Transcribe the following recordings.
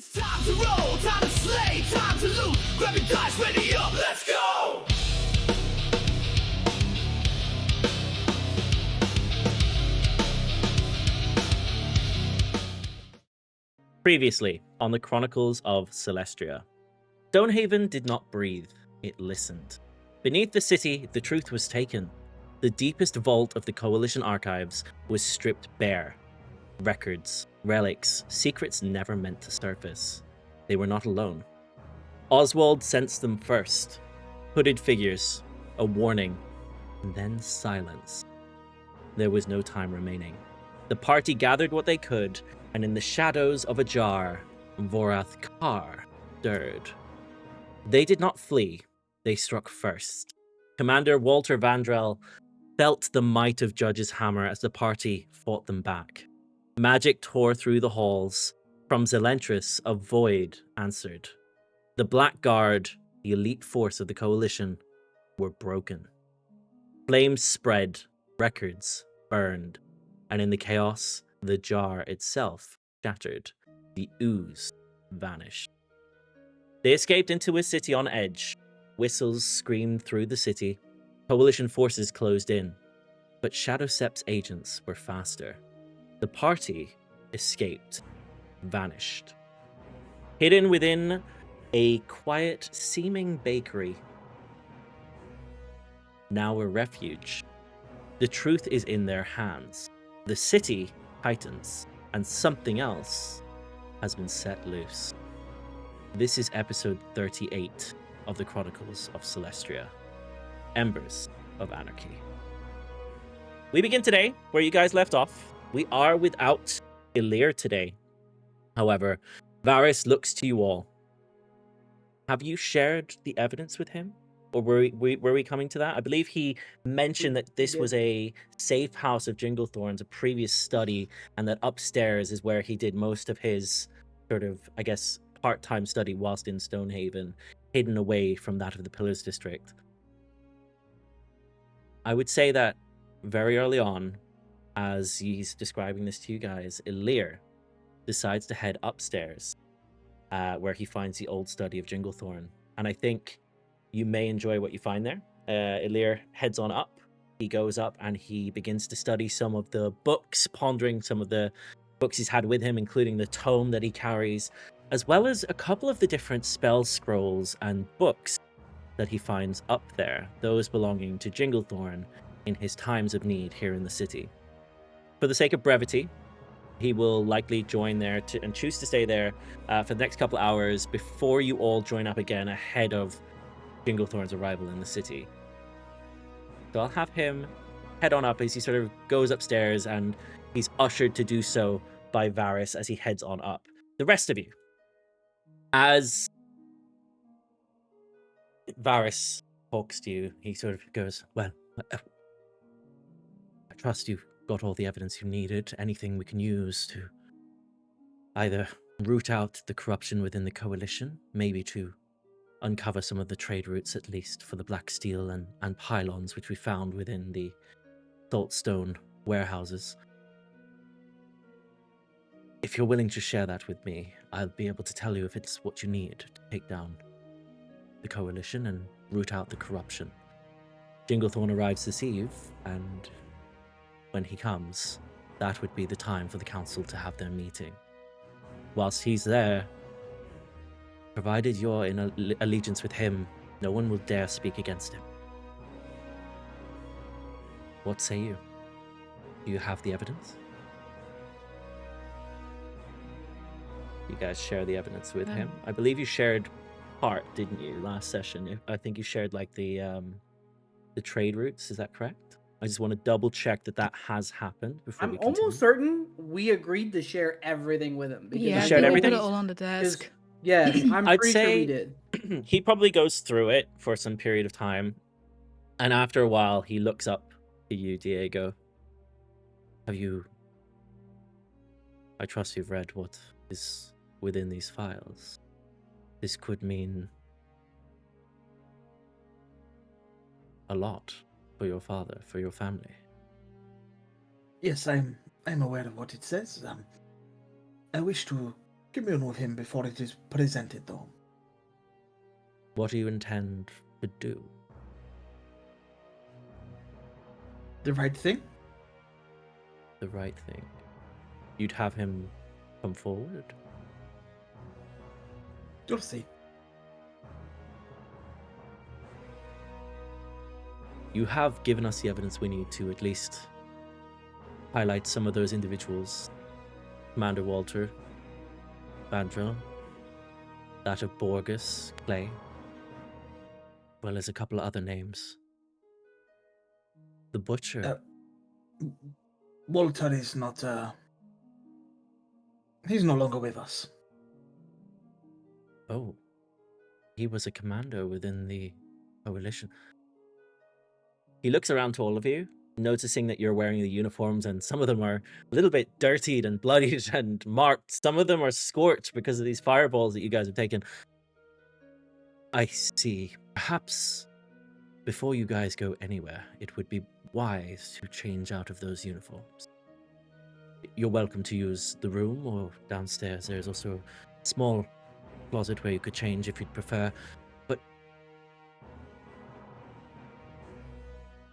It's time to roll, time to slay, time to loot. Grab your dice, ready up, let's go! Previously on the Chronicles of Celestria. Stonehaven did not breathe, it listened. Beneath the city, the truth was taken. The deepest vault of the Coalition archives was stripped bare. Records, relics, secrets never meant to surface. They were not alone. Oswald sensed them first. Hooded figures, a warning, and then silence. There was no time remaining. The party gathered what they could, and in the shadows of a jar, Vorath Kar stirred. They did not flee, they struck first. Commander Walter Vandrel felt the might of Judge's hammer as the party fought them back. Magic tore through the halls. From Zelentrus, a void answered. The Black Guard, the elite force of the Coalition, were broken. Flames spread, records burned, and in the chaos, the jar itself shattered. The ooze vanished. They escaped into a city on edge. Whistles screamed through the city. Coalition forces closed in. But Shadowsepp's agents were faster. The party escaped, vanished. Hidden within a quiet-seeming bakery. Now a refuge. The truth is in their hands. The city tightens, and something else has been set loose. This is episode 38 of the Chronicles of Celestria, Embers of Anarchy. We begin today where you guys left off. We are without Elirr today. However, Varys looks to you all. Have you shared the evidence with him? Or were we coming to that? I believe he mentioned that this was a safe house of Jinglethorne's, a previous study, and that upstairs is where he did most of his sort of, I guess, part-time study whilst in Stonehaven, hidden away from that of the Pillars District. I would say that very early on, as he's describing this to you guys, Elirr decides to head upstairs, where he finds the old study of Jinglethorne. And I think you may enjoy what you find there. Elirr heads on up. He goes up and he begins to study some of the books, pondering some of the books he's had with him, including the tome that he carries, as well as a couple of the different spell scrolls and books that he finds up there, those belonging to Jinglethorne in his times of need here in the city. For the sake of brevity, he will likely join there and choose to stay there for the next couple hours before you all join up again ahead of Jinglethorne's arrival in the city. So I'll have him head on up as he sort of goes upstairs, and he's ushered to do so by Varys as he heads on up. The rest of you, as Varys talks to you, he sort of goes, well, I trust you've got all the evidence you needed, anything we can use to either root out the corruption within the Coalition, maybe to uncover some of the trade routes, at least, for the black steel and pylons which we found within the saltstone warehouses. If you're willing to share that with me, I'll be able to tell you if it's what you need to take down the Coalition and root out the corruption. Jinglethorne arrives this eve, and when he comes, that would be the time for the council to have their meeting. Whilst he's there, provided you're in allegiance with him, no one will dare speak against him. What say you? Do you have the evidence? You guys share the evidence with him. I believe you shared part, didn't you, last session? I think you shared like the trade routes. Is that correct? I just want to double check that has happened before we continue. I'm almost certain we agreed to share everything with him. You shared everything? We put it all on the desk. Yes, I'm I'd pretty sure we did. He probably goes through it for some period of time, and after a while, he looks up to you, Diego. I trust you've read what is within these files. This could mean a lot for your father, for your family. Yes, I'm aware of what it says. I wish to commune with him before it is presented, though. What do you intend to do? The right thing? The right thing. You'd have him come forward? You'll see. You have given us the evidence we need to at least highlight some of those individuals. Commander Walter, Bandro, that of Borgus, Clay, well as a couple of other names. The Butcher. Walter is not, he's no longer with us. Oh, he was a commander within the coalition. He looks around to all of you, noticing that you're wearing the uniforms, and some of them are a little bit dirtied and bloodied and marked. Some of them are scorched because of these fireballs that you guys have taken. I see. Perhaps before you guys go anywhere, it would be wise to change out of those uniforms. You're welcome to use the room or downstairs. There's also a small closet where you could change if you'd prefer. But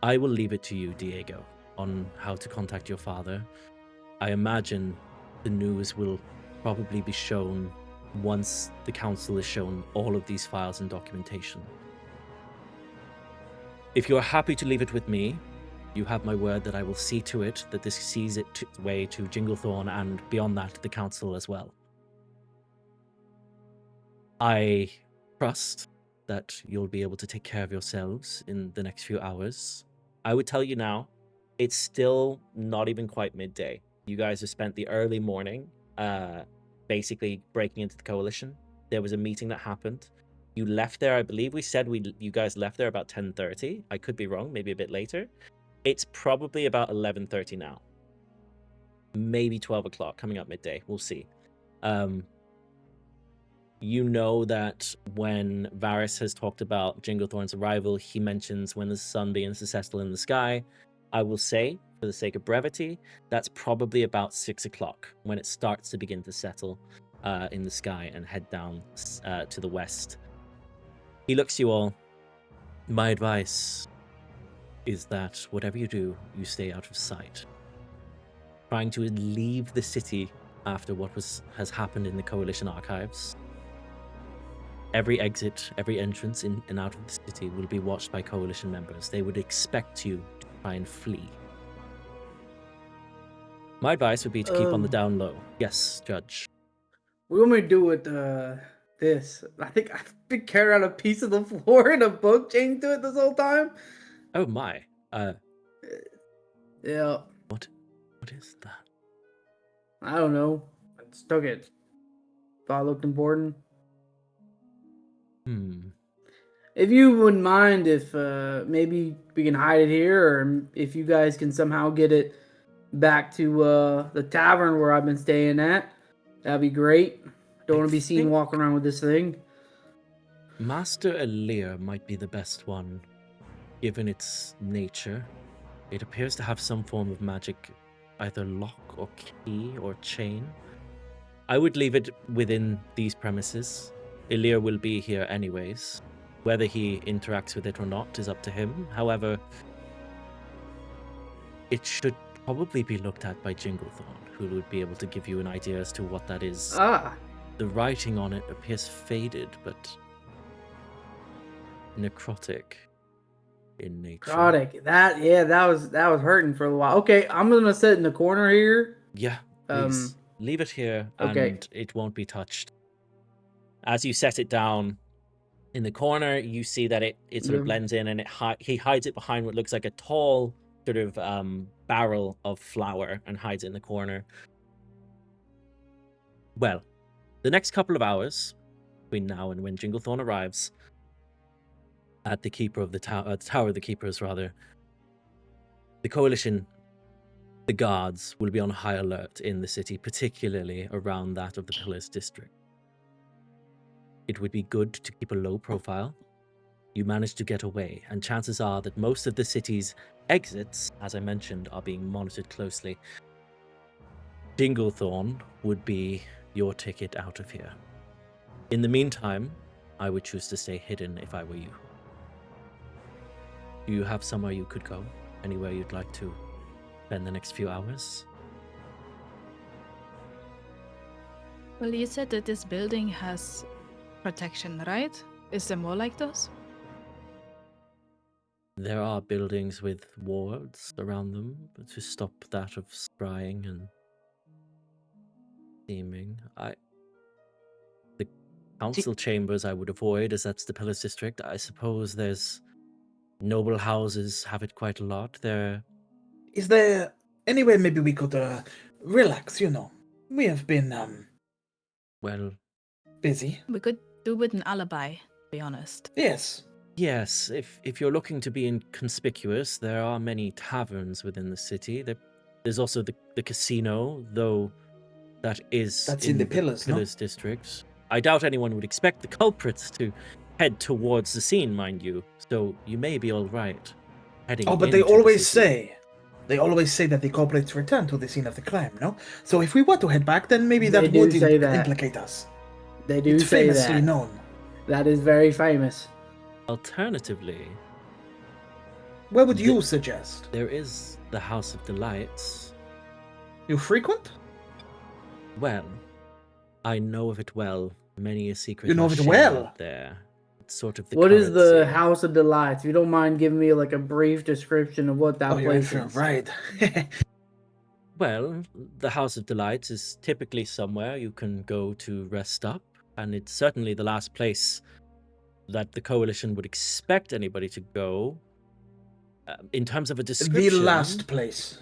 I will leave it to you, Diego, on how to contact your father. I imagine the news will probably be shown once the council is shown all of these files and documentation. If you're happy to leave it with me, you have my word that I will see to it that this sees its way to Jinglethorne and beyond that, the council as well. I trust that you'll be able to take care of yourselves in the next few hours. I would tell you now, it's still not even quite midday. You guys have spent the early morning basically breaking into the coalition. There was a meeting that happened. You left there, I believe we said you guys left there about 10:30. I could be wrong, maybe a bit later. It's probably about 11:30 now. Maybe 12 o'clock, coming up midday. We'll see. You know that when Varys has talked about Jinglethorne's arrival, he mentions when the sun begins to settle in the sky. I will say, for the sake of brevity, that's probably about 6 o'clock when it starts to begin to settle in the sky and head down to the west. He looks to you all. My advice is that whatever you do, you stay out of sight. Trying to leave the city after what has happened in the Coalition archives. Every exit, every entrance in and out of the city will be watched by Coalition members. They would expect you to try and flee. My advice would be to keep on the down low. Yes, Judge. What want me to do with this? I think I've been carrying out a piece of the floor and a book chained to it this whole time. Oh my. Yeah. What is that? I don't know. I just took it. Thought it looked important. If you wouldn't mind if maybe we can hide it here, or if you guys can somehow get it back to the tavern where I've been staying at, that'd be great. Don't want to be seen walking around with this thing. Master Elirr might be the best one, given its nature. It appears to have some form of magic, either lock or key or chain. I would leave it within these premises. Elirr will be here anyways. Whether he interacts with it or not is up to him. However, it should probably be looked at by Jinglethorne, who would be able to give you an idea as to what that is. The writing on it appears faded, but necrotic in nature. Necrotic. That was hurting for a while. Okay, I'm gonna sit in the corner here. Yeah, please. Leave it here, and it won't be touched. As you set it down in the corner, you see that it sort of blends in, and he hides it behind what looks like a tall sort of barrel of flour and hides it in the corner. Well, the next couple of hours, between now and when Jinglethorne arrives at the Keeper of the Tower of the Keepers, rather, the Coalition, the guards, will be on high alert in the city, particularly around that of the Pillars District. It would be good to keep a low profile. You managed to get away, and chances are that most of the city's exits, as I mentioned, are being monitored closely. Jinglethorne would be your ticket out of here. In the meantime, I would choose to stay hidden if I were you. Do you have somewhere you could go? Anywhere you'd like to spend the next few hours? Well, you said that this building has protection, right? Is there more like those? There are buildings with wards around them to stop that of scrying and steaming. The council chambers I would avoid, as that's the Pillars District. I suppose there's noble houses have it quite a lot. Is there any way maybe we could relax? We have been well, busy. We could do with an alibi, to be honest. Yes. yes, if you're looking to be inconspicuous, there are many taverns within the city. There's also the casino, though that's in the Pillars, no? Pillars District. I doubt anyone would expect the culprits to head towards the scene, mind you. So you may be all right heading. Oh, but they into the always city. say that the culprits return to the scene of the crime, no? So if we were to head back, then maybe They that do would say that. implicate us. They do It's say famously that. known. That is very famous. Alternatively, Where would you suggest? there is the House of Delights. You frequent? Well, I know of it well. Many a secret. You know of is it shared well? out there. It's sort of the. What is the currency. House of Delights? If you don't mind giving me like a brief description of what that place is. Right. Well, the House of Delights is typically somewhere you can go to rest up, and it's certainly the last place that the Coalition would expect anybody to go. In terms of a The description, last place.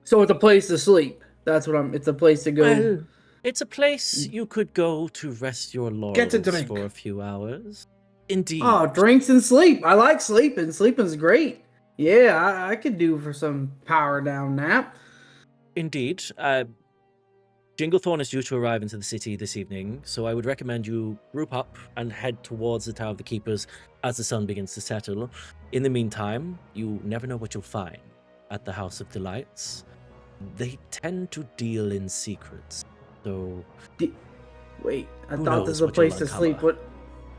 So it's a place to sleep. That's what I'm. It's a place to go. Well, it's a place you could go to rest your laurels Get a drink. for a few hours. Indeed. Oh, drinks and sleep. I like sleeping. Sleeping's great. Yeah, I could do for some power down nap. Indeed. Jinglethorne is due to arrive into the city this evening, so I would recommend you group up and head towards the Tower of the Keepers as the sun begins to settle. In the meantime, you never know what you'll find at the House of Delights. They tend to deal in secrets, so... Wait, I Who thought this knows was a what you'll place to uncover. sleep.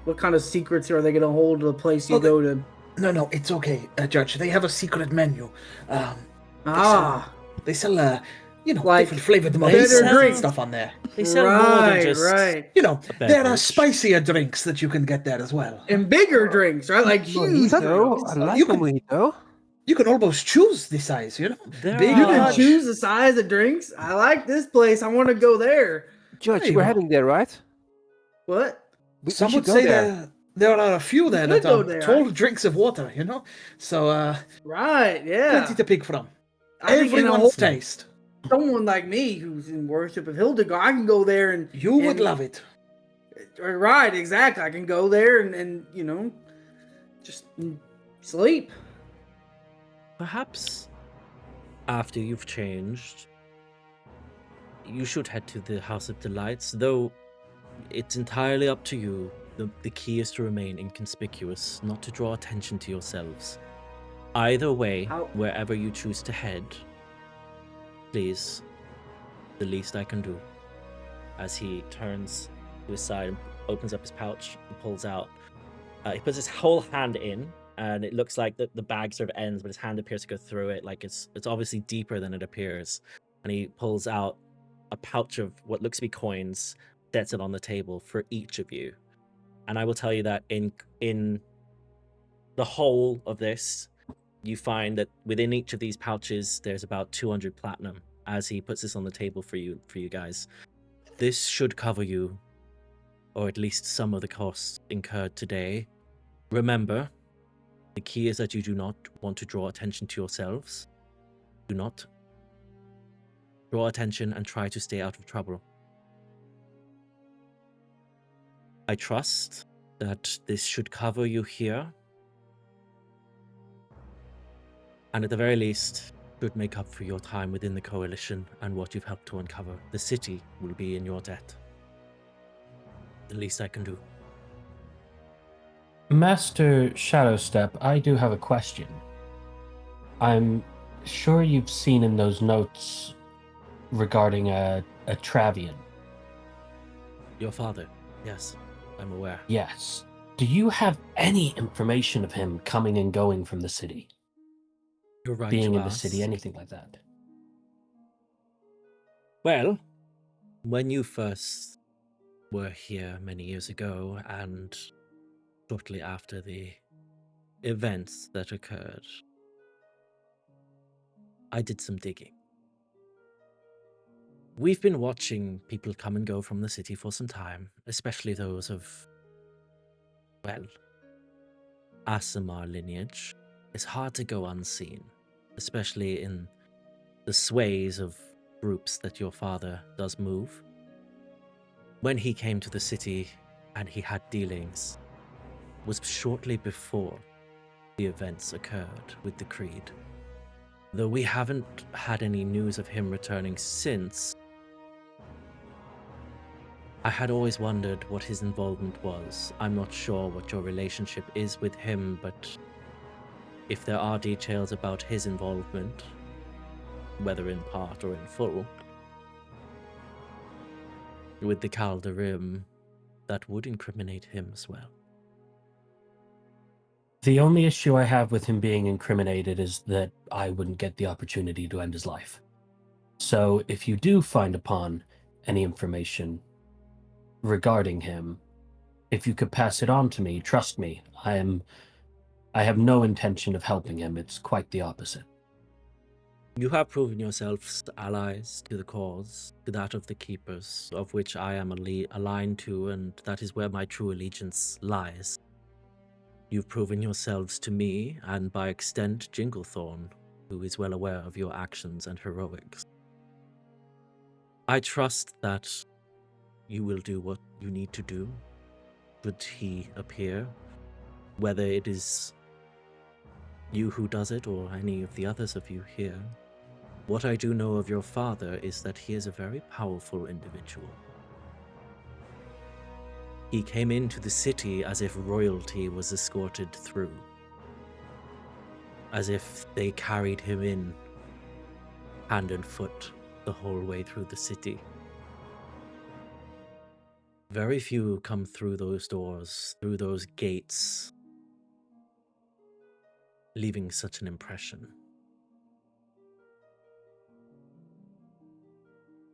What kind of secrets are they going to hold to the place you Oh, go to? No, it's okay, Judge. They have a secret menu. Ah, They sell, Like different flavored better mugs and drinks. stuff on there. They sell more than just... right. There are beverage. spicier drinks that you can get there as well. And bigger drinks, right? Like huge Mojito. drinks. I like You a can- mojito. You can almost choose the size, There Big You are- can large. choose the size of drinks. I like this place. I want to go there. Judge, There you we're go. heading there, right? What? We Some should would go say there. there are a few there could that go are there. tall drinks of water, So, Right, yeah. plenty to pick from. I think, Everyone's taste. someone like me who's in worship of Hildegard, I can go there and You would and- love it. Right, exactly. I can go there and just sleep. Perhaps after you've changed, you should head to the House of Delights, though it's entirely up to you. The key is to remain inconspicuous, not to draw attention to yourselves. Either way, How- wherever you choose to head, please, the least I can do. As he turns to his side and opens up his pouch and pulls out, he puts his whole hand in, and it looks like the bag sort of ends, but his hand appears to go through it, like it's obviously deeper than it appears. And he pulls out a pouch of what looks to be coins, sets it on the table for each of you. And I will tell you that in the whole of this, you find that within each of these pouches, there's about 200 platinum. As he puts this on the table for you guys, this should cover you, or at least some of the costs incurred today. Remember, the key is that you do not want to draw attention to yourselves. Do not draw attention and try to stay out of trouble. I trust that this should cover you here. And at the very least, should make up for your time within the Coalition and what you've helped to uncover. The city will be in your debt. The least I can do. Master Shadowstep, I do have a question. I'm sure you've seen in those notes regarding a Travian. Your father. Yes, I'm aware. Yes. Do you have any information of him coming and going from the city? You're right Being to in the city, ask. anything like that? Well, when you first were here many years ago, and shortly after the events that occurred, I did some digging. We've been watching people come and go from the city for some time, especially those of, well, Aasimar lineage. It's hard to go unseen, especially in the sways of groups that your father does move. When he came to the city and he had dealings, was shortly before the events occurred with the Creed. Though we haven't had any news of him returning since, I had always wondered what his involvement was. I'm not sure what your relationship is with him, but if there are details about his involvement, whether in part or in full, with the Calderim, that would incriminate him as well. The only issue I have with him being incriminated is that I wouldn't get the opportunity to end his life. So if you do find upon any information regarding him, if you could pass it on to me, trust me, I have no intention of helping him. It's quite the opposite. You have proven yourselves allies to the cause, to that of the Keepers, of which I am aligned to, and that is where my true allegiance lies. You've proven yourselves to me, and by extent Jinglethorne, who is well aware of your actions and heroics. I trust that you will do what you need to do, should he appear, whether it is you who does it or any of the others of you here. What I do know of your father is that he is a very powerful individual. He came into the city as if royalty was escorted through, as if they carried him in hand and foot the whole way through the city. Very few come through those doors, through those gates, leaving such an impression.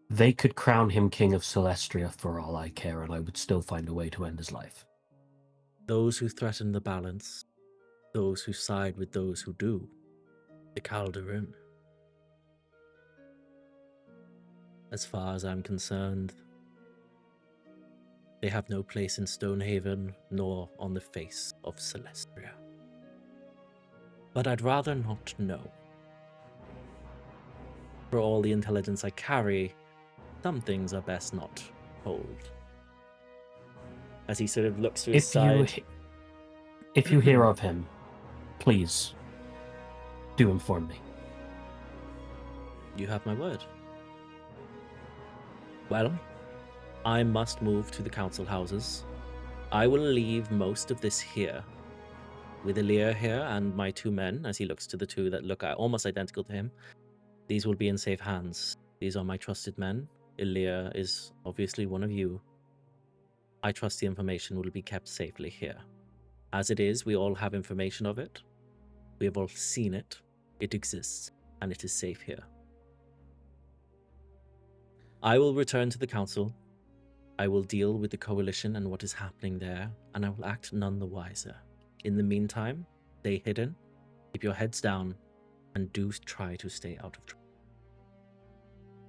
They could crown him king of Celestria for all I care, and I would still find a way to end his life. Those who threaten the balance, those who side with those who do, the Calderim. As far as I'm concerned, they have no place in Stonehaven, nor on the face of Celestria. But I'd rather not know. For all the intelligence I carry, some things are best not told. As he sort of looks to his side. If you hear of him, please do inform me. You have my word. Well, I must move to the council houses. I will leave most of this here, with Elirr here and my two men, as he looks to the two that look almost identical to him. These will be in safe hands. These are my trusted men. Elirr is obviously one of you. I trust the information will be kept safely here. As it is, we all have information of it. We have all seen it. It exists, and it is safe here. I will return to the council. I will deal with the coalition and what is happening there, and I will act none the wiser. In the meantime, stay hidden, keep your heads down, and do try to stay out of trouble.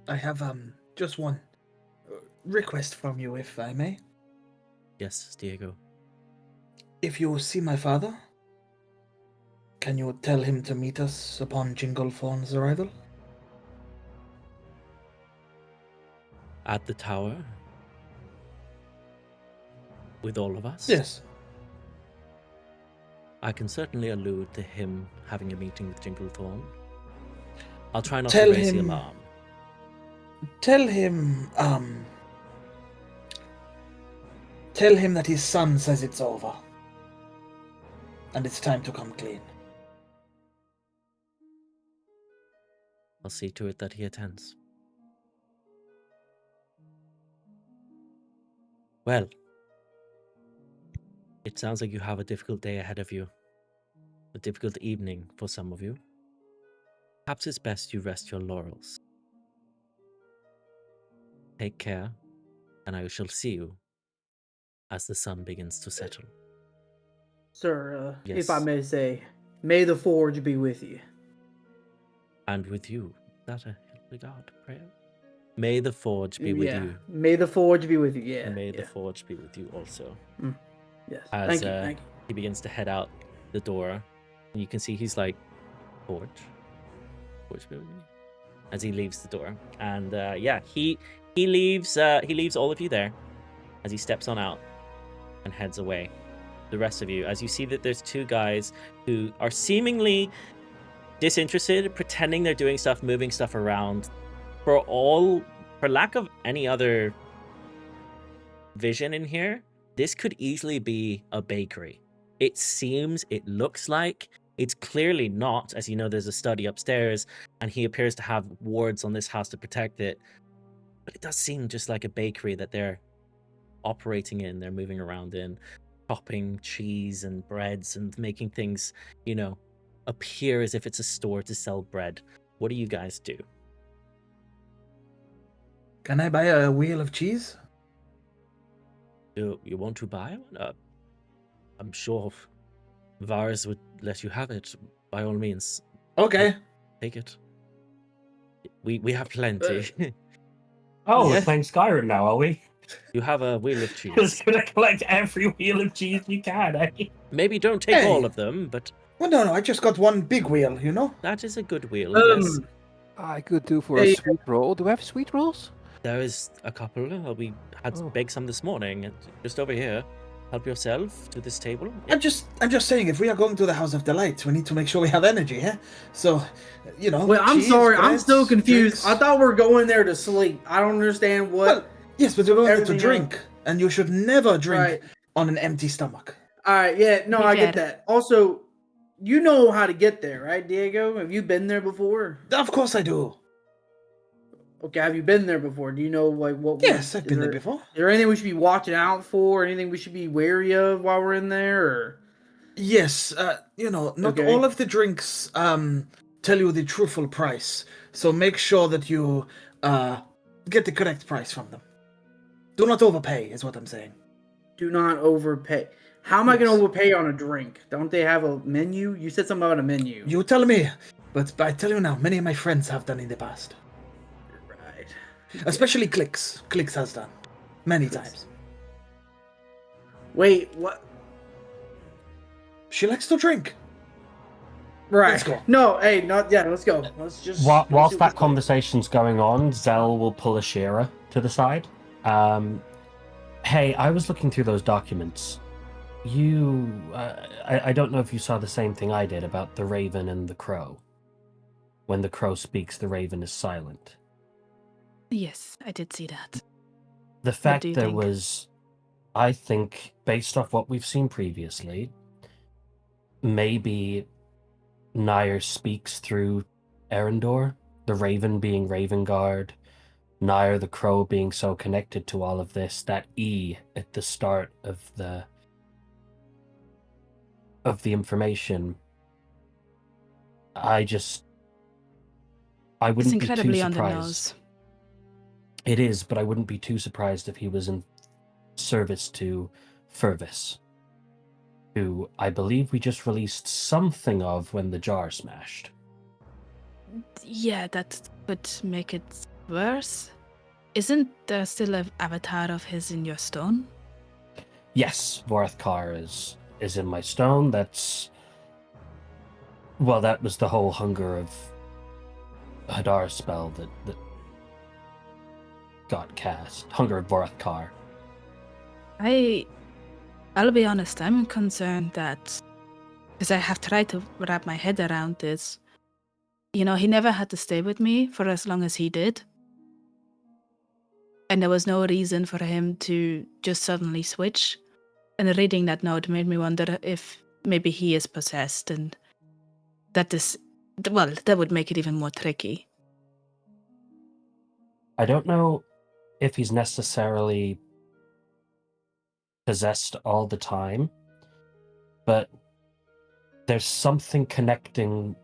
I have just one request from you, if I may. Yes, Diego. If you see my father, can you tell him to meet us upon Jinglethorne's arrival? At the tower? With all of us? Yes. I can certainly allude to him having a meeting with Jinglethorne. I'll try not Tell to raise the him- alarm. Tell him that his son says it's over. And it's time to come clean. I'll see to it that he attends. Well, it sounds like you have a difficult day ahead of you. A difficult evening for some of you. Perhaps it's best you rest your laurels. Take care, and I shall see you as the sun begins to settle. Sir, Yes. if I may say, may the forge be with you. And with you. Is that a Hildegard prayer? May the forge be with you. May the forge be with you. Yeah. May yeah. the forge be with you also. Yes. As Thank you. Thank you. he begins to head out the door, and you can see he's like, forge be with me. As he leaves the door, and he leaves all of you there as he steps on out and heads away. The rest of you, as you see that there's two guys who are seemingly disinterested, pretending they're doing stuff, moving stuff around, for lack of any other vision in here. This could easily be a bakery. It looks like. It's clearly not, as you know, there's a study upstairs, and he appears to have wards on this house to protect it. But it does seem just like a bakery that they're operating in, they're moving around in, chopping cheese and breads and making things, appear as if it's a store to sell bread. What do you guys do? Can I buy a wheel of cheese? You want to buy one? I'm sure Vars would let you have it. By all means, Okay. take it. We have plenty. Oh, Yeah. we're playing Skyrim now, are we? You have a wheel of You're just cheese. gonna collect every wheel of cheese you can, eh? Maybe don't take Hey. all of them, but Well, no, I just got one big wheel, that is a good wheel. Yes, I could do for Hey. a sweet roll. Do we have sweet rolls? there is a couple. We had to Oh. bake some this morning. Just over here. Help yourself to this table. I'm just saying, if we are going to the House of Delight, we need to make sure we have energy, eh? So, Wait, I'm cheese, sorry. I'm breads, so confused. drinks. I thought we were going there to sleep. I don't understand what. Well, yes, but you're going there to everything drink, and you should never drink Right. on an empty stomach. All right. Yeah. No, Be I get fair. that. Also, you know how to get there, right, Diego? Have you been there before? Of course I do. Okay. Have you been there before? Do you know what? Yes, I've is been there there- before. Is there anything we should be watching out for? Anything we should be wary of while we're in there? Or Yes, not Okay. all of the drinks tell you the truthful price. So make sure that you get the correct price from them. Do not overpay, is what I'm saying. do not overpay. How am I going Yes. to overpay on a drink? Don't they have a menu? You said something about a menu. You tell me, but I tell you now, many of my friends have done in the past. Right. Especially Clicks. Clicks has done. Many times. Wait. What? She likes to drink. Right. Let's go. No. Hey. Not. Yeah. Let's go. Let's just. Whilst let's see that what's going- conversation's going on, Zell will pull Ashira to the side. Hey, I was looking through those documents. I don't know if you saw the same thing I did about the raven and the crow. When the crow speaks, the raven is silent. Yes, I did see that. The fact do you there think? was, I think, based off what we've seen previously, maybe Nair speaks through Erendor, the raven being Ravengard, Nair the crow being so connected to all of this, that E at the start of the information. I It's wouldn't be incredibly too on the surprised. nose. It is, but I wouldn't be too surprised if he was in service to Fervis, who I believe we just released something of when the jar smashed. Yeah, that could make it worse. Isn't there still an avatar of his in your stone? Yes, Vorthkar is in my stone. That was the whole Hunger of Hadar spell that got cast. Hunger of Vorthkar. I'll be honest, I'm concerned that, because I have tried to wrap my head around this, he never had to stay with me for as long as he did. And there was no reason for him to just suddenly switch. And reading that note made me wonder if maybe he is possessed, and that would make it even more tricky. I don't know if he's necessarily possessed all the time, but there's something connecting.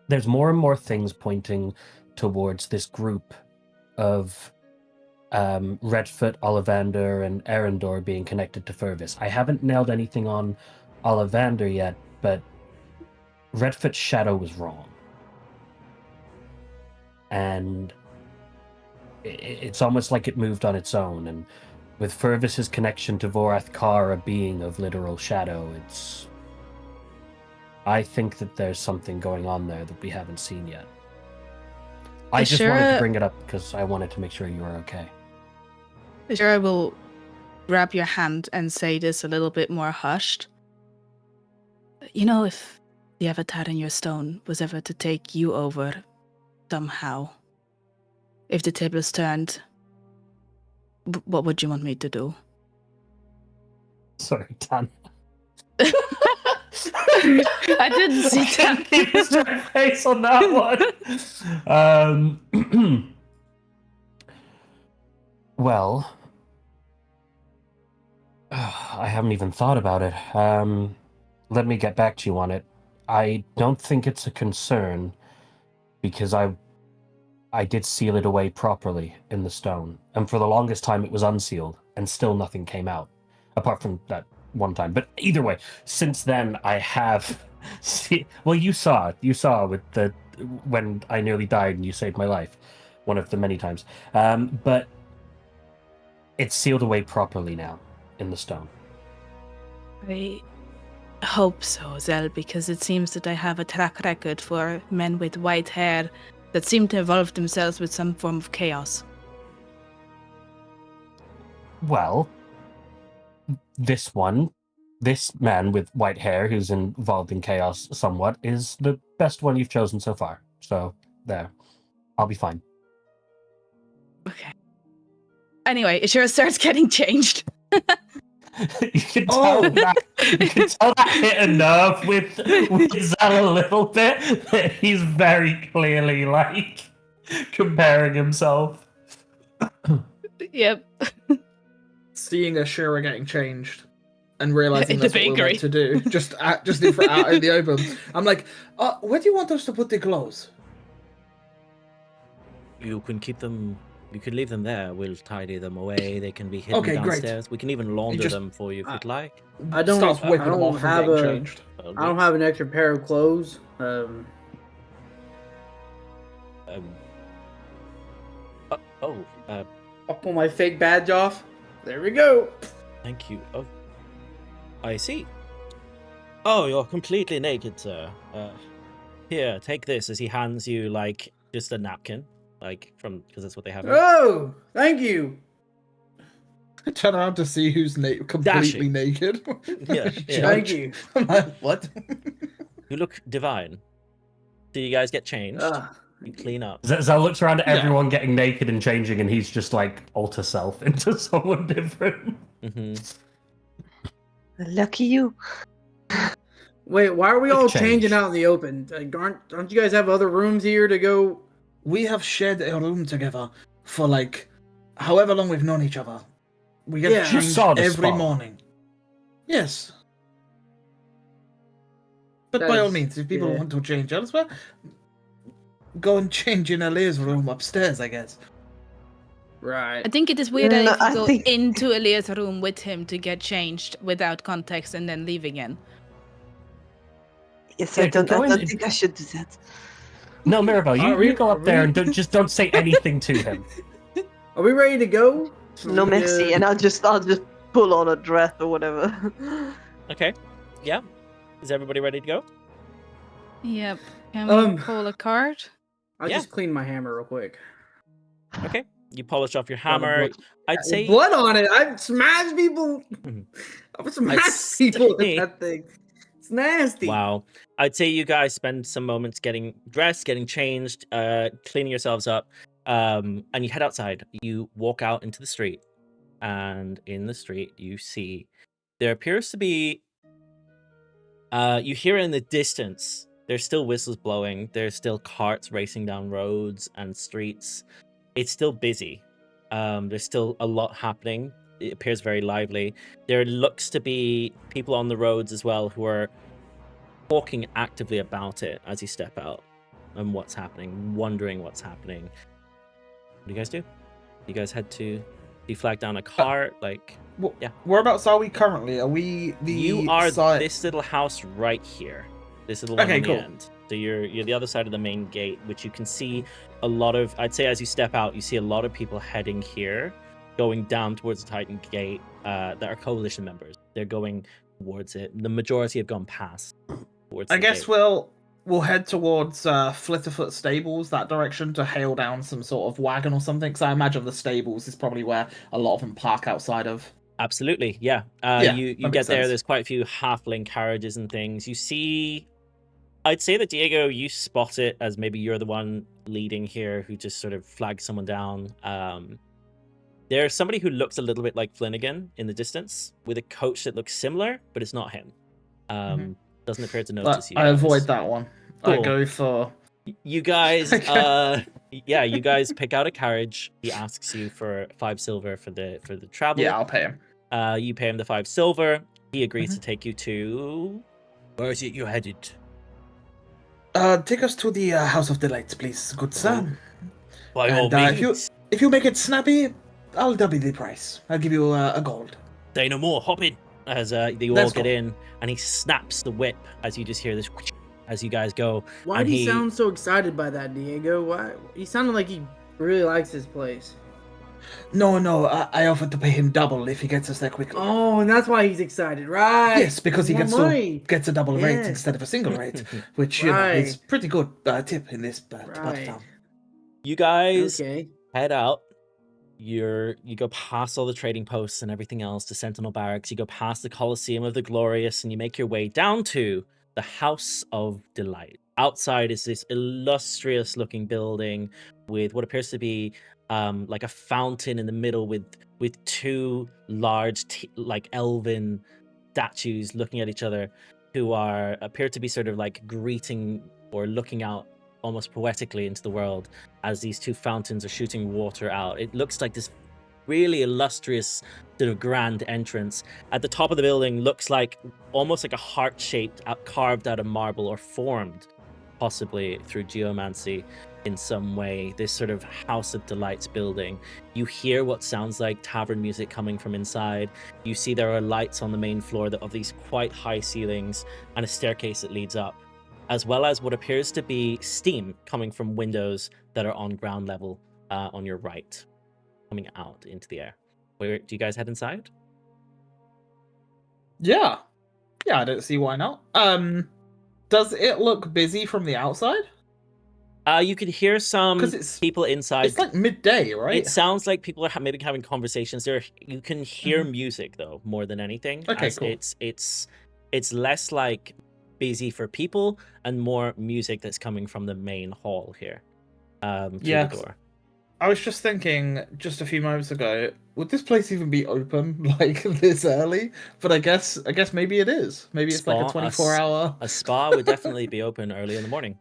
There's more and more things pointing towards this group of Redfoot, Ollivander, and Arendor being connected to Fervis. I haven't nailed anything on Ollivander yet, but Redfoot's shadow was wrong. And it's almost like it moved on its own. And with Fervis's connection to Vorath Kar, a being of literal shadow, I think that there's something going on there that we haven't seen yet. I just wanted to bring it up because I wanted to make sure you were okay. Ashira will grab your hand and say this a little bit more hushed. You know, if the avatar in your stone was ever to take you over somehow, if the tables turned, what would you want me to do? Sorry, Dan. I didn't see that. Keep a straight face on that one. Well, I haven't even thought about it. Let me get back to you on it. I don't think it's a concern because I did seal it away properly in the stone, and for the longest time it was unsealed, and still nothing came out, apart from that one time. But either way, since then I have. Well, you saw with when I nearly died and you saved my life, one of the many times. But it's sealed away properly now in the stone. I hope so, Zel, because it seems that I have a track record for men with white hair that seem to involve themselves with some form of chaos. Well, this man with white hair who's involved in chaos somewhat is the best one you've chosen so far. So, there. I'll be fine. Okay. Anyway, Ashira starts getting changed. You can tell that hit a nerve with Zal a little bit. That he's very clearly, like, comparing himself. Yep. Seeing Ashira getting changed and realizing In that's the what we're bakery. meant to do, just out in the open. I'm like, where do you want us to put the clothes? You can keep them. You can leave them there. We'll tidy them away. They can be hidden Okay, great. downstairs. We can even launder just- them for you if you'd like. I don't. Starts I whipping them don't off have and getting a. changed. Uh, I don't have an extra pair of clothes. Um, I'll pull my fake badge off. There we go. thank you. Oh, I see. Oh, you're completely naked, sir. Here, take this. As he hands you like just a napkin, like because that's what they have. here. Oh, thank you. I turn around to see who's completely Dashing. naked. Yeah, yeah. Thank you. I'm like, what? You look divine. Do you guys get changed? You clean up. Zal looks around at Yeah. everyone getting naked and changing, and he's just like alter self into someone different. Mm-hmm. Lucky you. Wait, why are we all Change. changing out in the open? Like, don't you guys have other rooms here to go? We have shared a room together for like however long we've known each other. We get Yeah. You changed saw the every spot. morning. Yes. But by all That's- means, if people yeah. want to change elsewhere, go and change in Elirr's room upstairs, I guess. Right. I think it is weird No, that I if you go think- into Elirr's room with him to get changed without context and then leave again. Yes, Yeah, I don't go in- think I should do that. No, Mirabelle, Are you we- go are up there we- and don't say anything to him. Are we ready to go? No merci, and I'll just pull on a dress or whatever. Okay. Yeah. Is everybody ready to go? Yep. Can we pull a card? I'll Yeah. just clean my hammer real quick. Okay. You polish off your Lot of hammer. blood. I'd say Blood on it. I've smashed people. I've smashed people with say- that thing. It's nasty. wow. I'd say you guys spend some moments getting dressed, getting changed, cleaning yourselves up, and you head outside. You walk out into the street, and in the street you see there appears to be. You hear in the distance. There's still whistles blowing. There's still carts racing down roads and streets. It's still busy. There's still a lot happening. it appears very lively. There looks to be people on the roads as well who are talking actively about it as you step out and what's happening, wondering what's happening. What do you guys do? You guys head to... Do you flag down a cart? Yeah. Whereabouts are we currently? Are we the You are side... this little house right here. This little one Okay, on cool. the end. So you're the other side of the main gate, which you can see a lot of... I'd say as you step out, you see a lot of people heading here, going down towards the Titan Gate that are coalition members. They're going towards it. The majority have gone past towards I the guess gate. we'll head towards Flitterfoot Stables, that direction, to hail down some sort of wagon or something. Because I imagine the stables is probably where a lot of them park outside of. Absolutely, yeah. Yeah, You that get makes there, sense. there's quite a few halfling carriages and things. You see... I'd say that, Diego, you spot it as maybe you're the one leading here who just sort of flags someone down. There's somebody who looks a little bit like Flanagan in the distance with a coach that looks similar, but it's not him. Doesn't appear to notice you I guys. avoid that one. I Cool. go for... You guys, Okay. you guys pick out a carriage. He asks you for 5 silver for the travel. Yeah, I'll pay him. You pay him the 5 silver. He agrees to take you to... Where is it you're headed? Take us to the House of Delights, please, good sir. By all And means. if you make it snappy, I'll double the price. I'll give you a gold. Say no more. Hop in. As they all Let's get go. in, and he snaps the whip as you just hear this as you guys go. Why and did he sound so excited by that, Diego? Why? He sounded like he really likes this place. No, I offered to pay him double if he gets us there quickly. Oh, and that's why he's excited, right? Yes, because he More money. gets a double rate Yes. instead of a single rate, which Right. is pretty good tip in this part of Right. town. You guys Okay. head out. You go past all the trading posts and everything else to Sentinel Barracks. You go past the Colosseum of the Glorious, and you make your way down to the House of Delight. Outside is this illustrious-looking building with what appears to be like a fountain in the middle with 2 large like elven statues looking at each other who appear to be sort of like greeting or looking out almost poetically into the world as these 2 fountains are shooting water out. It looks like this really illustrious sort of grand entrance. At the top of the building looks like almost like a heart-shaped carved out of marble or formed possibly through geomancy in some way, this sort of House of Delights building. You hear what sounds like tavern music coming from inside. You see there are lights on the main floor of these quite high ceilings and a staircase that leads up, as well as what appears to be steam coming from windows that are on ground level on your right, coming out into the air. Where do you guys head inside? Yeah, I don't see why not. Does it look busy from the outside? You could hear some 'Cause it's- people inside. It's like midday, right? It sounds like people are maybe having conversations. You can hear music though more than anything. Okay, as cool. It's less like busy for people and more music that's coming from the main hall here. Through Yeah, the door. I was just thinking just a few moments ago, would this place even be open like this early? But I guess maybe it is. Maybe it's like a 24-hour. A spa would definitely be open early in the morning.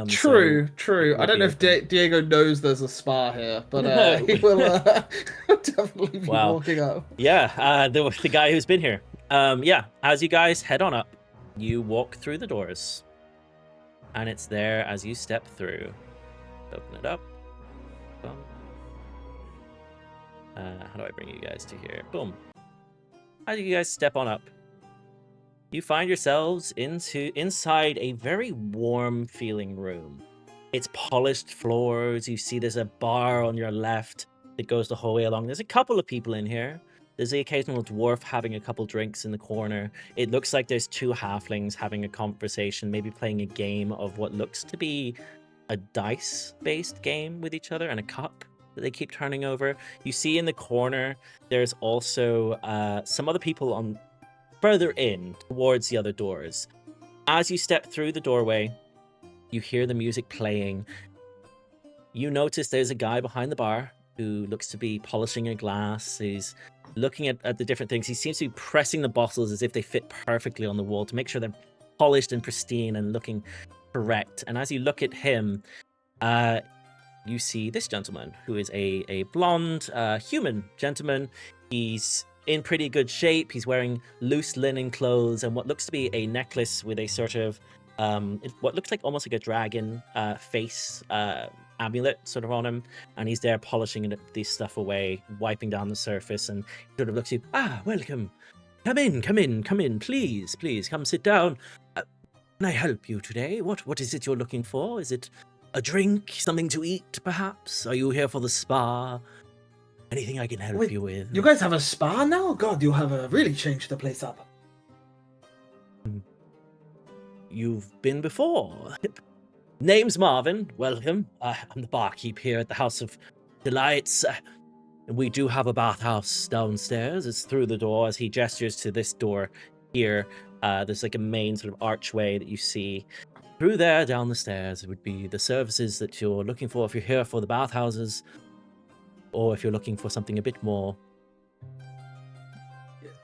True. it I would don't be know if open. Diego knows there's a spa here, but No. he will definitely be Wow. walking up. Yeah, the guy who's been here. Yeah, as you guys head on up, you walk through the doors, and it's there as you step through. Open it up. Boom. How do I bring you guys to here? Boom. As you guys step on up, you find yourselves inside a very warm feeling room. It's polished floors. You see there's a bar on your left that goes the whole way along. There's a couple of people in here. There's the occasional dwarf having a couple drinks in the corner. It looks like there's 2 halflings having a conversation, maybe playing a game of what looks to be a dice-based game with each other and a cup that they keep turning over. You see in the corner, there's also some other people on further in towards the other doors. As you step through the doorway, you hear the music playing. You notice there's a guy behind the bar who looks to be polishing a glass. He's looking at the different things. He seems to be pressing the bottles as if they fit perfectly on the wall to make sure they're polished and pristine and looking correct. And as you look at him, you see this gentleman who is a blonde human gentleman. He's in pretty good shape. He's wearing loose linen clothes and what looks to be a necklace with a sort of what looks like almost like a dragon face amulet sort of on him, and he's there polishing this stuff away, wiping down the surface, and he sort of looks at you. Welcome. Come in, please, come sit down. Can I help you today? What is it you're looking for? Is it a drink, something to eat, perhaps? Are you here for the spa? Anything I can help you with? You guys have a spa now? God, you have really changed the place up. You've been before. Name's Marvin. Welcome. I'm the barkeep here at the House of Delights. We do have a bathhouse downstairs. It's through the door as he gestures to this door here. There's like a main sort of archway that you see. Through there, down the stairs, it would be the services that you're looking for if you're here for the bathhouses, or if you're looking for something a bit more...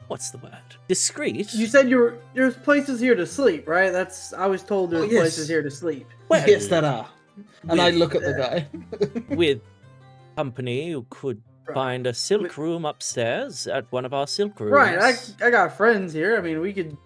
What's the word? Discreet? You said there's places here to sleep, right? I was told there's places here to sleep. Well, yes, there are. And I look at the guy. With company, you could find a silk room upstairs at one of our silk rooms. Right, I got friends here. I mean, we could...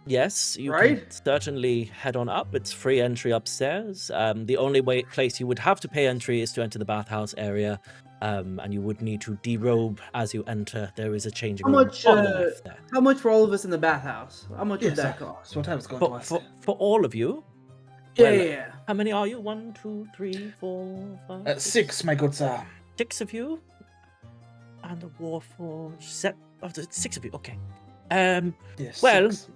Yes, you can certainly head on up. It's free entry upstairs. The only place you would have to pay entry is to enter the bathhouse area, and you would need to derobe as you enter. There is a changing room on the left there. How much for all of us in the bathhouse? How much would that cost? That's what I was going to ask. For all of you? Yeah. How many are you? 1, 2, 3, 4, 5, 6, my good sir. 6 of you? And the Warforged. 6 of you, okay. Yes, well... 6.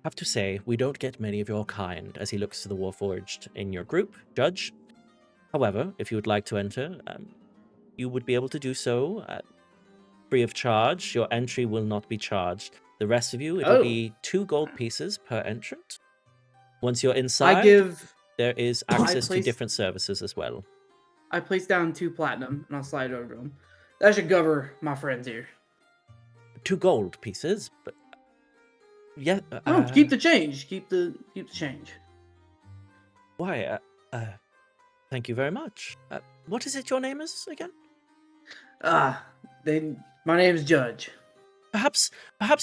Have to say, we don't get many of your kind, as he looks to the Warforged in your group, Judge. However, if you would like to enter, you would be able to do so free of charge. Your entry will not be charged. The rest of you, it will be 2 gold pieces per entrant. Once you're inside, there is access to different services as well. I place down 2 platinum, and I'll slide over to them. That should cover my friends here. 2 gold pieces, but... Yeah. No, keep the change. Keep the change. Why? Thank you very much. What is it your name is again? My name is Judge. Perhaps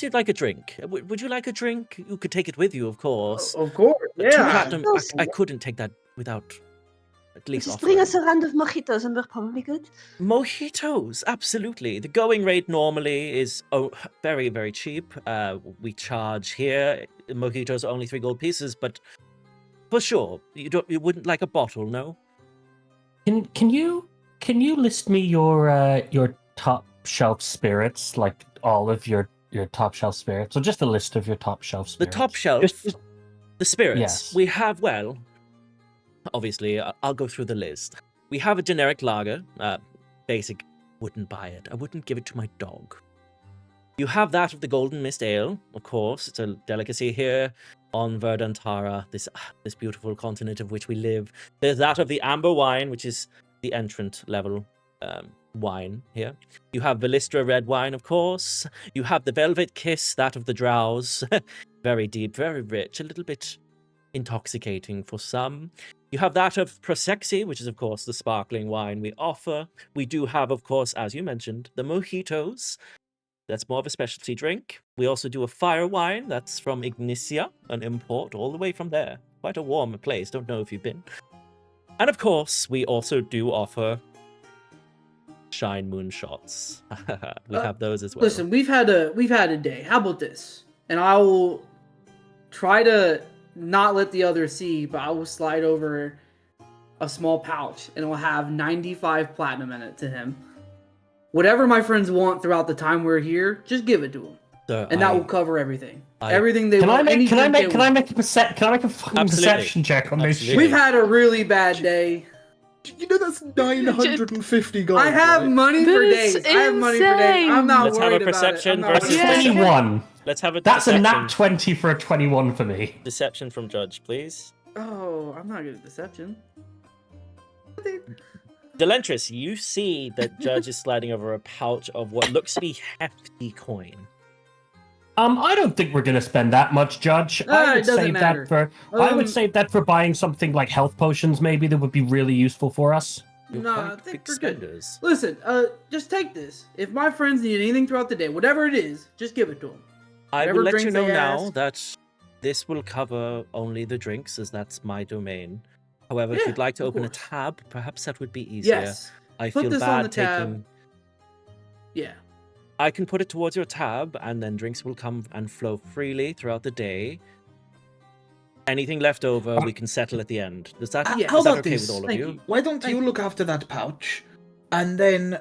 you'd like a drink. Would you like a drink? You could take it with you, of course. Of course, yeah. 2 platinum. I couldn't take that without at least Just offering. bring us a round of mojitos and we're probably good. Mojitos, absolutely. The going rate normally is very, very cheap. We charge here. Mojitos are only 3 gold pieces, but for sure, you wouldn't like a bottle, no? Can you list me your top shelf spirits, like all of your top shelf spirits, or just a list of your top shelf spirits? The top shelf, the spirits. Yes. We have, well, obviously, I'll go through the list. We have a generic lager. Basic, wouldn't buy it. I wouldn't give it to my dog. You have that of the Golden Mist Ale, of course. It's a delicacy here on Verdantara, this beautiful continent of which we live. There's that of the Amber Wine, which is the entrant level wine here. You have Velistra Red Wine, of course. You have the Velvet Kiss, that of the Drows. Very deep, very rich, a little bit intoxicating for some. You have that of Prosexy, which is, of course, the sparkling wine we offer. We do have, of course, as you mentioned, the mojitos. That's more of a specialty drink. We also do a fire wine. That's from Ignitia, an import all the way from there. Quite a warm place. Don't know if you've been. And, of course, we also do offer Shine Moon shots. We have those as well. Listen, we've had a day. How about this? And I will try to not let the others see, but I will slide over a small pouch and it will have 95 platinum in it to him. Whatever my friends want throughout the time we're here, just give it to them. So and that will cover everything. Everything they want. Can I make a fucking perception check on this shit? We've had a really bad day. You know that's 950 gold. I have money for days. I have money for days. I'm not Let's worried have a perception about it. versus 21. Let's have a That's deception. a nat 20 for a 21 for me. Deception from Judge, please. Oh, I'm not good at deception. Zelentrus, you see that Judge is sliding over a pouch of what looks to be hefty coin. I don't think we're gonna spend that much, Judge. I would save that for. I would save that for buying something like health potions, maybe that would be really useful for us. You're No, quite I think big we're good. spenders. Listen, just take this. If my friends need anything throughout the day, whatever it is, just give it to them. I Whatever will let you drinks know they now ask. that this will cover only the drinks, as that's my domain. However, if Yeah, you'd like to of open a course. tab, perhaps that would be easier. Yes. I Put feel this on bad the tab. taking. Yeah. I can put it towards your tab, and then drinks will come and flow freely throughout the day. Anything left over, we can settle at the end. Is that, Yeah. How is that about okay this? with all of Thank you? you. Why don't Thank you you. look after that pouch, and then,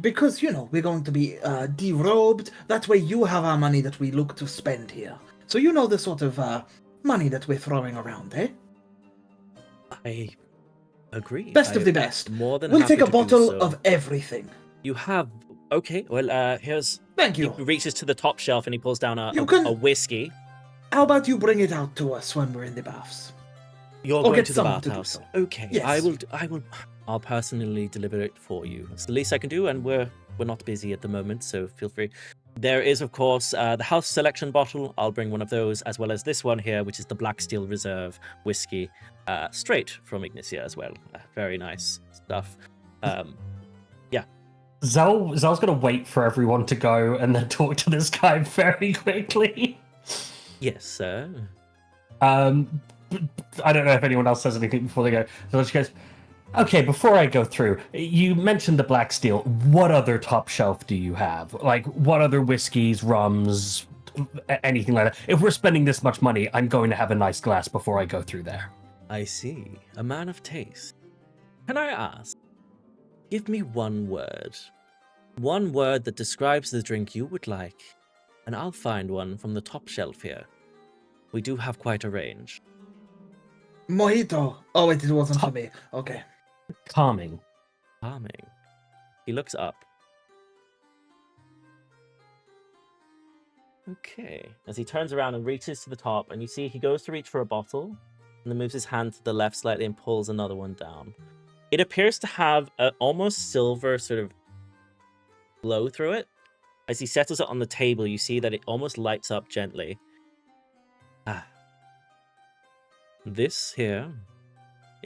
because, we're going to be derobed, that way you have our money that we look to spend here. So you know the sort of money that we're throwing around, eh? I agree. Best of I the am best. More than We'll happy take a to do bottle so. of everything. You have. Okay, well, here's. Thank He you. reaches to the top shelf and he pulls down You can- a whiskey. How about you bring it out to us when we're in the baths? You're Or going get to the someone to do bathhouse. so. Okay, Yes. I'll personally deliver it for you. It's the least I can do, and we're not busy at the moment, so feel free. There is, of course, the house selection bottle. I'll bring one of those, as well as this one here, which is the Black Steel Reserve whiskey, straight from Ignicia as well. Very nice stuff. Zel's gonna wait for everyone to go and then talk to this guy very quickly. Yes, sir. I don't know if anyone else says anything before they go. So she goes, okay, before I go through, you mentioned the Black Steel. What other top shelf do you have? Like, what other whiskeys, rums, anything like that? If we're spending this much money, I'm going to have a nice glass before I go through there. I see. A man of taste. Can I ask? Give me one word. One word that describes the drink you would like, and I'll find one from the top shelf here. We do have quite a range. Mojito. Oh, wait, it wasn't for me. Okay. Calming. Calming. He looks up. Okay. As he turns around and reaches to the top, and you see he goes to reach for a bottle, and then moves his hand to the left slightly and pulls another one down. It appears to have an almost silver sort of glow through it. As he settles it on the table, you see that it almost lights up gently. This here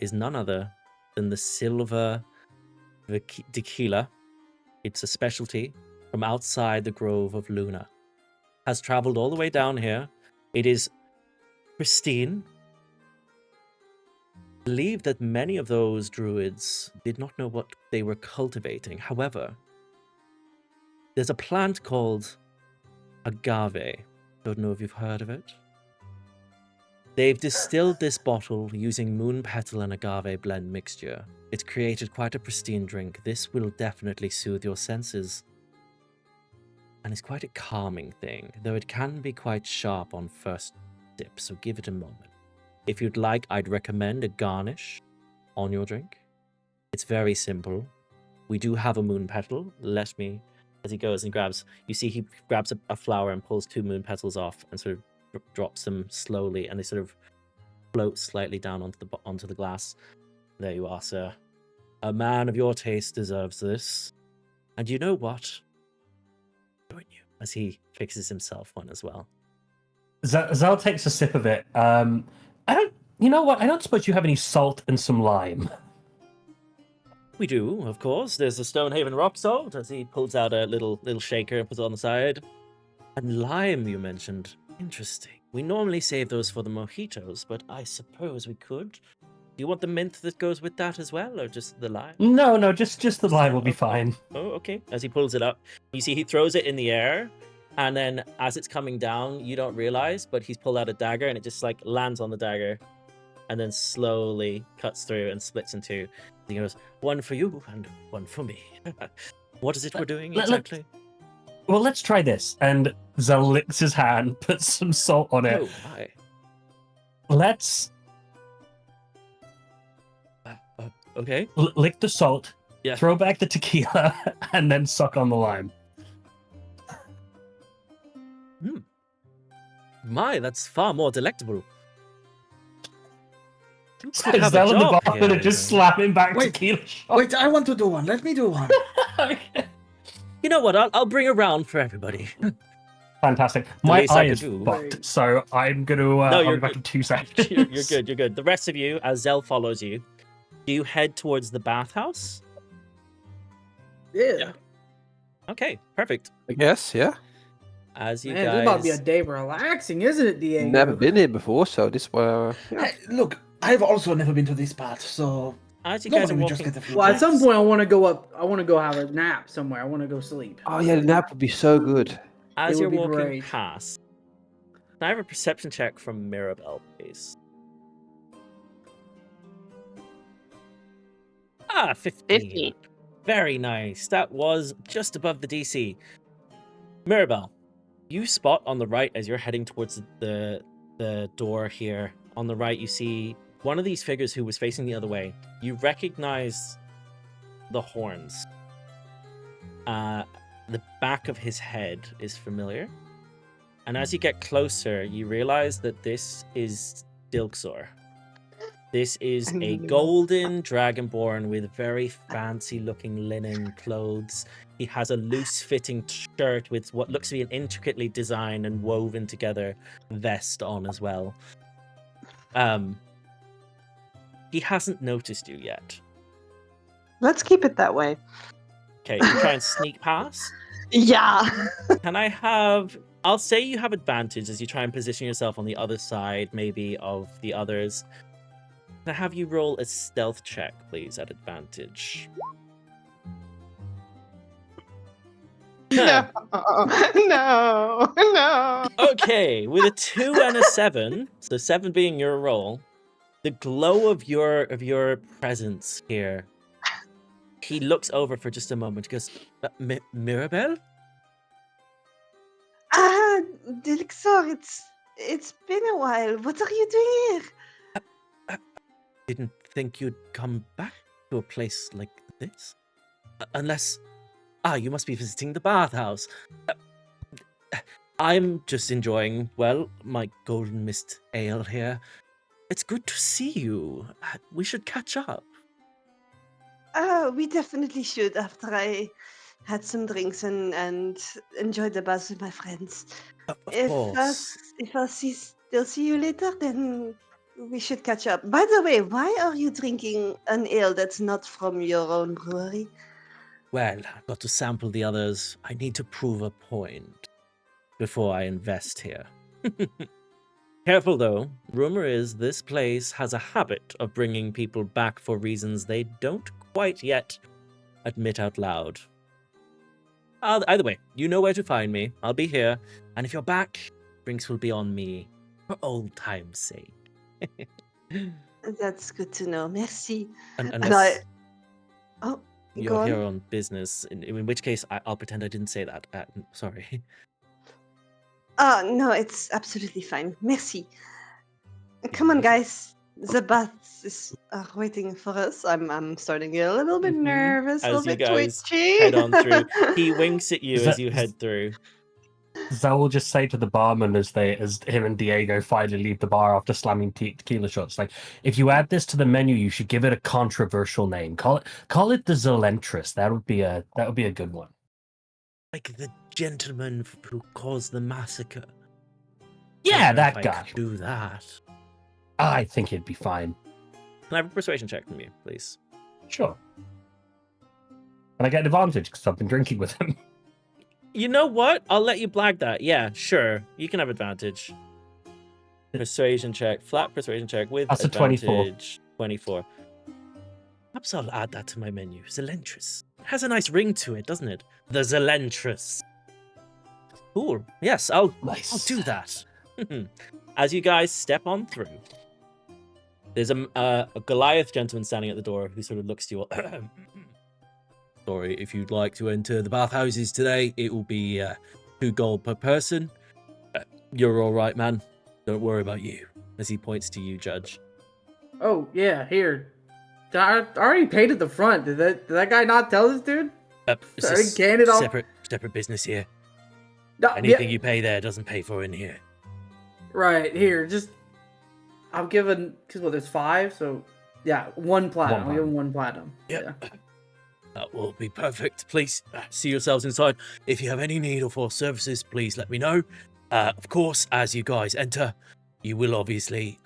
is none other than the silver tequila. It's a specialty from outside the Grove of Luna. Has traveled all the way down here. It is pristine. I believe that many of those druids did not know what they were cultivating. However, there's a plant called agave. Don't know if you've heard of it. They've distilled this bottle using moon petal and agave blend mixture. It's created quite a pristine drink. This will definitely soothe your senses. And it's quite a calming thing, though it can be quite sharp on first sip, so give it a moment. If you'd like, I'd recommend a garnish on your drink. It's very simple. We do have a moon petal. Let me, as he goes and grabs, you see he grabs a flower and pulls 2 moon petals off and sort of drops them slowly, and they sort of float slightly down onto the glass. There you are, sir. A man of your taste deserves this. And you know what? Join you, as he fixes himself one as well. Zal takes a sip of it. You know what? I don't suppose you have any salt and some lime. We do, of course. There's the Stonehaven rock salt, as he pulls out a little shaker and puts it on the side. And lime, you mentioned. Interesting. We normally save those for the mojitos, but I suppose we could. Do you want the mint that goes with that as well, or just the lime? No, just the lime will be fine. Oh, okay. As he pulls it up, you see he throws it in the air, and then as it's coming down, you don't realize, but he's pulled out a dagger, and it just like lands on the dagger, and then slowly cuts through and splits in two. He goes, one for you and one for me. What is it we're doing exactly? Well, let's try this. And Zal licks his hand, puts some salt on it. Oh, hi. Let's Okay. lick the salt, Yeah. throw back the tequila, and then suck on the lime. My, that's far more delectable. Zal in the bar and just slamming back Wait, tequila shot. Wait, I want to do one. Let me do one. You know what? I'll bring a round for everybody. Fantastic. My least I eye could is do. fucked, so I'm going to... No, I'll you're be back good. in 2 seconds. You're good. The rest of you, as Zell follows you, Do you head towards the bathhouse? Yeah. Okay, perfect. I guess, yeah. As you Man, this is about to be a guys, day relaxing, isn't it, Diego? Never been here before, so this yeah. Hey, look, I've also never been to this part, so as you guys normally are we walking, just get a few Well, at some drinks. point, I want to go up. I want to go have a nap somewhere. I want to go sleep. Oh yeah, the nap would be so good. as It you're would be walking great. past, can I have a perception check from Mirabelle, please? 15. 15. Very nice. That was just above the DC. Mirabelle, you spot on the right as you're heading towards the door here. On the right, you see one of these figures who was facing the other way. You recognize the horns. The back of his head is familiar. And as you get closer, you realize that this is Dilxor. This is a golden dragonborn with very fancy looking linen clothes. He has a loose fitting shirt with what looks to be an intricately designed and woven together vest on as well. He hasn't noticed you yet. Let's keep it that way. Okay, you try and sneak past. Yeah. Can I have... I'll say you have advantage as you try and position yourself on the other side, maybe, of the others. Can I have you roll a stealth check, please, at advantage? No. No. Okay, with a 2 and a 7, so 7 being your roll, the glow of your presence here, he looks over for just a moment, goes, Mirabelle? Ah, Dilxor, it's been a while. What are you doing here? Didn't think you'd come back to a place like this. Unless... you must be visiting the bathhouse. I'm just enjoying, well, my golden mist ale here. It's good to see you. We should catch up. We definitely should after I had some drinks and enjoyed the buzz with my friends. Of If course. I'll still see you later, then we should catch up. By the way, why are you drinking an ale that's not from your own brewery? Well, I've got to sample the others. I need to prove a point before I invest here. Careful though, rumor is this place has a habit of bringing people back for reasons they don't quite yet admit out loud. Either way, you know where to find me. I'll be here, and if you're back, drinks will be on me, for old time's sake. That's good to know. Merci. Unless Oh, go you're on. here on business, in which case I'll pretend I didn't say that. Sorry. No, it's absolutely fine. Merci. Come on, guys. The baths are waiting for us. I'm starting to get a little bit nervous, a As little you bit guys twitchy. head on through, he winks at you Is as that- you head through. Zell will just say to the barman as him and Diego finally leave the bar after slamming tequila shots, like, if you add this to the menu, you should give it a controversial name. Call it the Zelentrus. That would be a good one. Like the gentleman who caused the massacre. Yeah, Don't know if that I guy. could do that. I think it'd be fine. Can I have a persuasion check from you, please? Sure. And I get an advantage because I've been drinking with him. You know what? I'll let you blag that. Yeah, sure. You can have advantage. Persuasion check. Flat persuasion check with That's a 24. advantage. 24. Perhaps I'll add that to my menu. Zelentrus. Has a nice ring to it, doesn't it? The Zelentrus. Cool. Yes, I'll do that. As you guys step on through, there's a Goliath gentleman standing at the door who sort of looks to you all. Sorry, if you'd like to enter the bathhouses today, it will be 2 gold per person. You're all right, man. Don't worry about you. As he points to you, Judge. Oh yeah, here. I already paid at the front. Did that guy not tell this dude? It's Sorry, a can it all- separate business here. No, Anything you pay there doesn't pay for in here. Right here, just I'm giving because there's 5, so yeah, 1 platinum. I'll give him 1 platinum. Yep. Yeah. That will be perfect. Please see yourselves inside. If you have any need or for services, please let me know. Of course, as you guys enter, you will obviously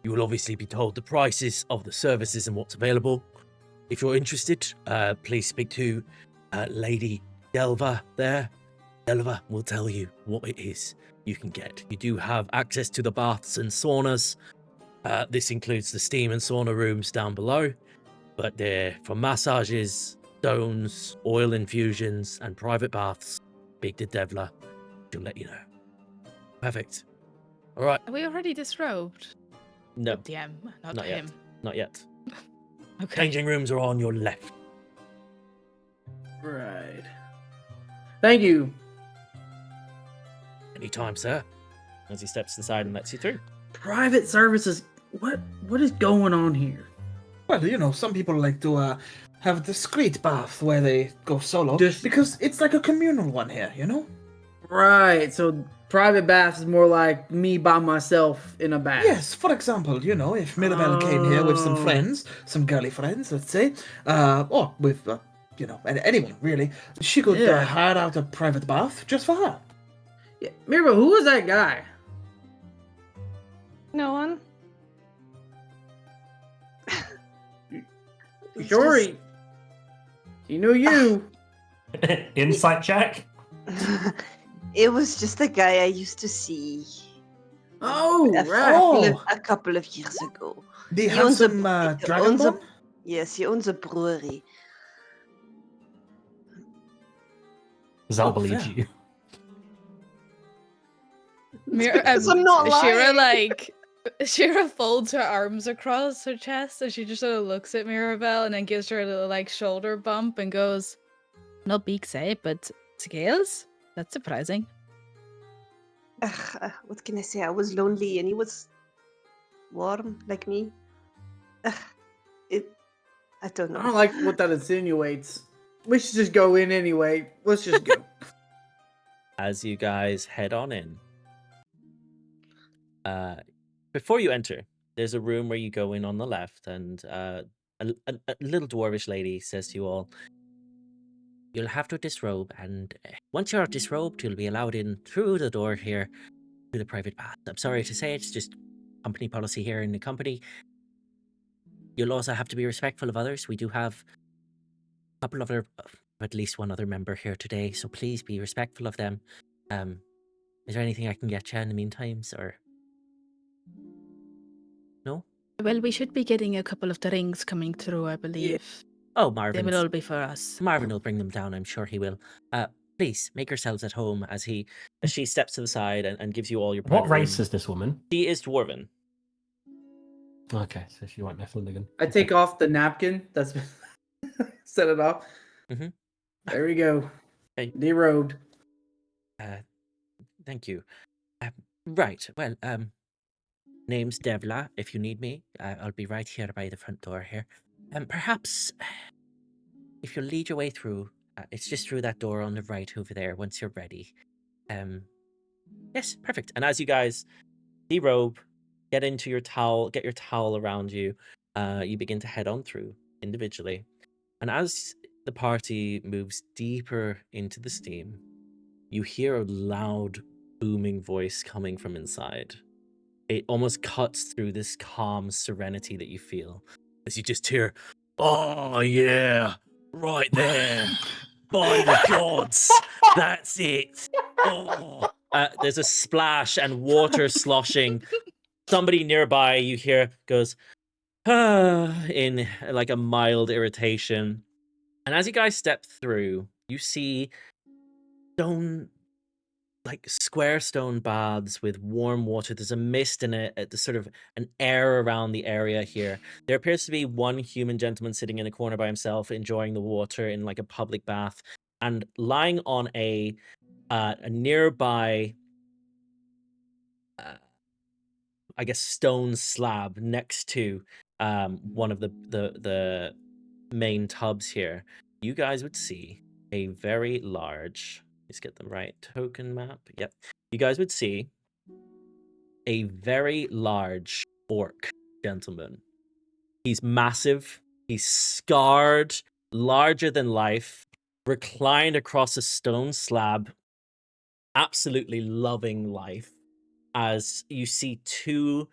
You will obviously be told the prices of the services and what's available. If you're interested, please speak to Lady Delva there. Delva will tell you what it is you can get. You do have access to the baths and saunas. This includes the steam and sauna rooms down below, but they're for massages, stones, oil infusions, and private baths. Speak to Devla. She'll let you know. Perfect. All right. Are we already disrobed? No, The DM, not, not him. yet. Not yet. Okay. Changing rooms are on your left. Right. Thank you. Anytime, sir. As he steps aside and lets you through. Private services. What is going on here? Well, you know, some people like to have a discreet bath where they go solo Just- because it's like a communal one here, you know? Right. So private baths is more like me by myself in a bath. Yes, for example, you know, if Mirabelle came here with some Oh. friends, some girly friends, let's say, or with, you know, anyone really, she could Yeah. hire out a private bath just for her. Yeah. Mirabelle, who was that guy? No one. It's Sure. just- He knew you. Insight check. It was just a guy I used to see Oh, a, right. Oh. a couple of years ago. Do you He have owns a- some he dragon owns a- bone? Yes, he owns a brewery. Zal Oh, believes fair. you. Because I'm not lying. Ashira folds her arms across her chest and she just sort of looks at Mirabelle and then gives her a little like shoulder bump and goes, "No big say, but scales? That's surprising." What can I say? I was lonely and he was warm like me. I don't know. I don't like what that insinuates. We should just go in anyway. Let's just go. As you guys head on in. Before you enter, there's a room where you go in on the left, and a little dwarvish lady says to you all, "You'll have to disrobe, and once you're disrobed, you'll be allowed in through the door here to the private bath. I'm sorry to say, it's just company policy here in the company. You'll also have to be respectful of others. We do have a couple of at least one other member here today, so please be respectful of them. Is there anything I can get you in the meantime, or no? Well, we should be getting a couple of the rings coming through, I believe. Oh, They Marvin. will all be for us. Marvin will bring them down, I'm sure he will. Please, make yourselves at home as she steps to the side and gives you all your What private race room. is this woman? She is dwarven. Okay, so she won't Nephilim again. I take off the napkin. That's set it off. Mhm. There we go. Hey. Derobed. Thank you. Right, well, name's Devla, if you need me. I'll be right here by the front door here. Perhaps, if you'll lead your way through, it's just through that door on the right over there once you're ready. Yes, perfect. And as you guys derobe, get your towel around you, you begin to head on through individually. And as the party moves deeper into the steam, you hear a loud, booming voice coming from inside. It almost cuts through this calm serenity that you feel as you just hear, "Oh yeah, right there, by the gods, that's it." Oh. There's a splash and water sloshing. Somebody nearby, you hear, goes, in like a mild irritation. And as you guys step through, you see square stone baths with warm water. There's a mist and a sort of an air around the area here. There appears to be one human gentleman sitting in a corner by himself, enjoying the water in like a public bath, and lying on a nearby, I guess, stone slab next to one of the main tubs here. You guys would see a very large, let's get the right token map. Yep. You guys would see a very large orc gentleman. He's massive. He's scarred, larger than life, reclined across a stone slab, absolutely loving life, as you see two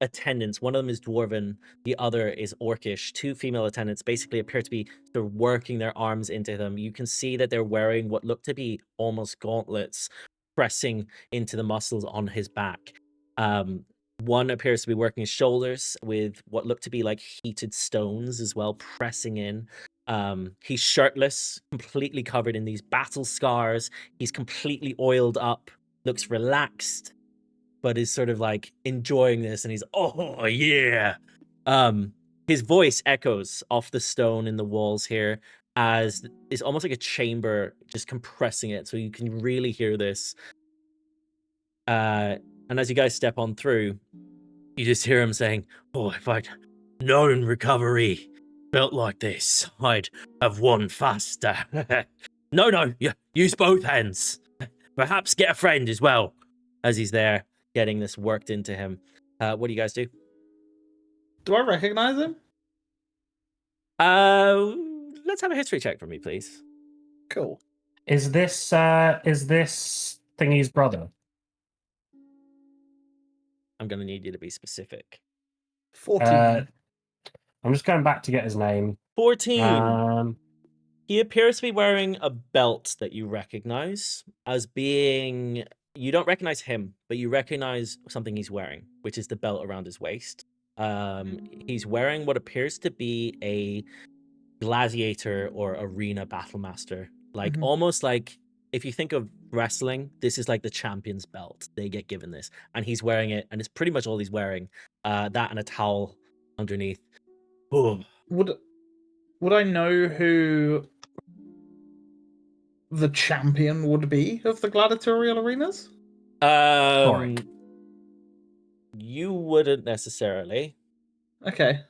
attendants. One of them is dwarven, the other is orcish. Two female attendants basically appear to be sort of working their arms into them. You can see that they're wearing what look to be almost gauntlets, pressing into the muscles on his back. One appears to be working his shoulders with what look to be like heated stones as well, pressing in. He's shirtless, completely covered in these battle scars. He's completely oiled up, looks relaxed, but is sort of like enjoying this, and he's, oh yeah. His voice echoes off the stone in the walls here, as it's almost like a chamber just compressing it, so you can really hear this. And as you guys step on through, you just hear him saying, oh, if I'd known recovery felt like this, I'd have won faster. No, use both hands. Perhaps get a friend as well, as he's there getting this worked into him. What do you guys do? Do I recognize him? Let's have a history check for me, please. Cool. Is this Thingy's brother? I'm going to need you to be specific. 14. I'm just going back to get his name. 14. He appears to be wearing a belt that you recognize as being... You don't recognize him, but you recognize something he's wearing, which is the belt around his waist. He's wearing what appears to be a gladiator or arena battle master. Like, almost like, if you think of wrestling, this is like the champion's belt. They get given this. And he's wearing it, and it's pretty much all he's wearing. That and a towel underneath. Boom. Would I know who the champion would be of the gladiatorial arenas? You wouldn't necessarily. Okay.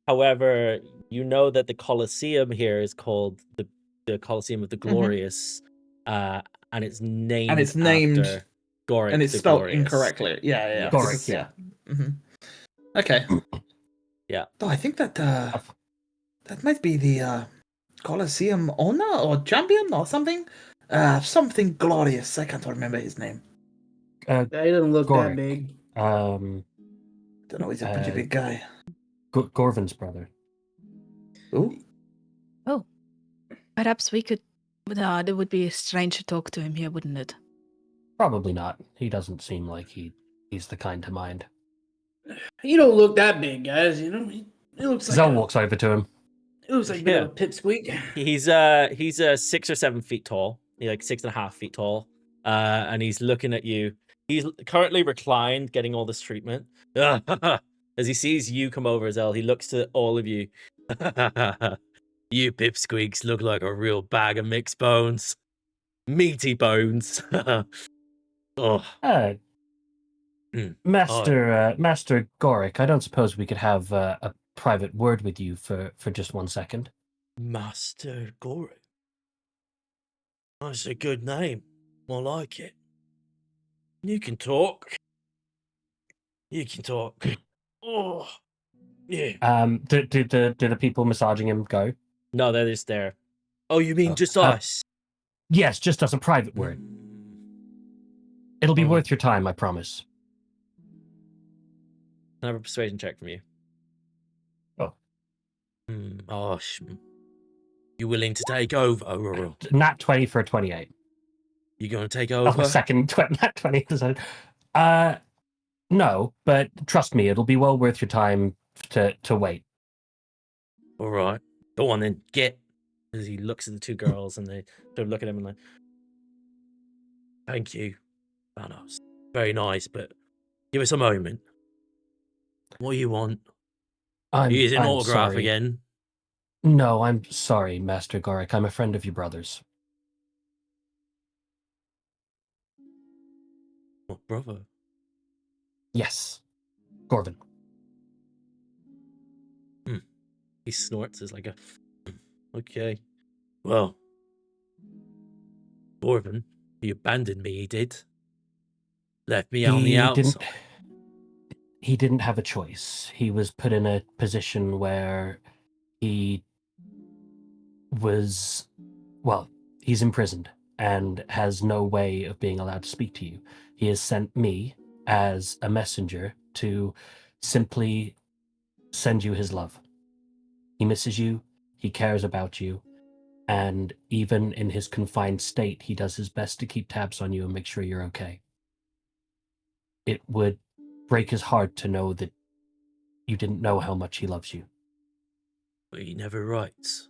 However, you know that the Colosseum here is called the Colosseum of the Glorious, and it's named after Goric, and it's the spelled Glorious. incorrectly. Yeah. Goric, yeah. Okay. Yeah. Oh, I think that that might be the Colosseum owner or champion or something. Something glorious. I can't remember his name. He doesn't look Goric. that big. Don't know. He's a pretty big guy. Gorvin's brother. Ooh. Oh, perhaps we could. It would be strange to talk to him here, wouldn't it? Probably not. He doesn't seem like he's the kind to mind. You don't look that big, guys. You know, he looks like Zell walks over to him. It looks like a bit of a pipsqueak. He's 6 or 7 feet tall. He's like 6.5 feet tall. And he's looking at you. He's currently reclined, getting all this treatment. As he sees you come over, Zell, he looks to all of you. You pipsqueaks look like a real bag of mixed bones. Meaty bones. Oh. Master Goric, I don't suppose we could have a private word with you for just 1 second. Master Goric. That's a good name. I like it. You can talk. Oh, yeah. Do the people massaging him go? No, they're just there. Oh, you mean just us? Yes, just as a private word. It'll be worth your time, I promise. Can I have a persuasion check from you? Oh. You willing to take over? Nat 20 for a 28. You gonna take Oh, over? a second nat 20. No, but trust me, it'll be well worth your time to wait. All right. Go on then, get. As he looks at the two girls and they sort of look at him and like, thank you, Thanos. Very nice, but give us a moment. What do you want? Here's an autograph sorry. again. No, I'm sorry, Master Goric. I'm a friend of your brother's. What brother? Yes, Gorvin. He snorts as like a... Okay. Well, Gorvin, he abandoned me, he did. Left me on the outside. He didn't have a choice. He was put in a position where he was... Well, he's imprisoned and has no way of being allowed to speak to you. He has sent me as a messenger to simply send you his love. He misses you, he cares about you, and even in his confined state, he does his best to keep tabs on you and make sure you're okay. It would break his heart to know that you didn't know how much he loves you. But he never writes.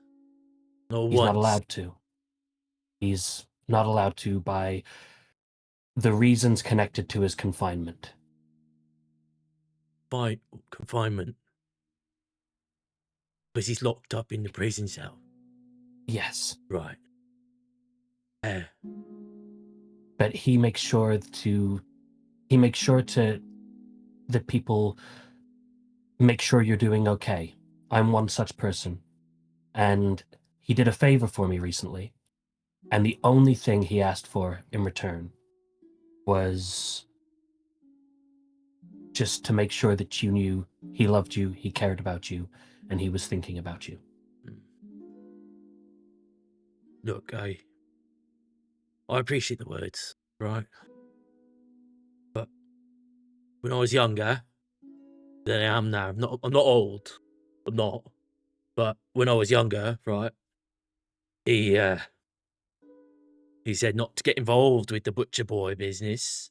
Not He's once. not allowed to. He's not allowed to by the reasons connected to his confinement. By confinement. Because he's locked up in the prison cell. Yes. Right. But he makes sure that people make sure you're doing okay. I'm one such person. And he did a favor for me recently. And the only thing he asked for in return was just to make sure that you knew he loved you, he cared about you, and he was thinking about you. Look, I appreciate the words, right? But when I was younger than I am now, I'm not old. I'm not. But when I was younger, right, he said not to get involved with the butcher boy business.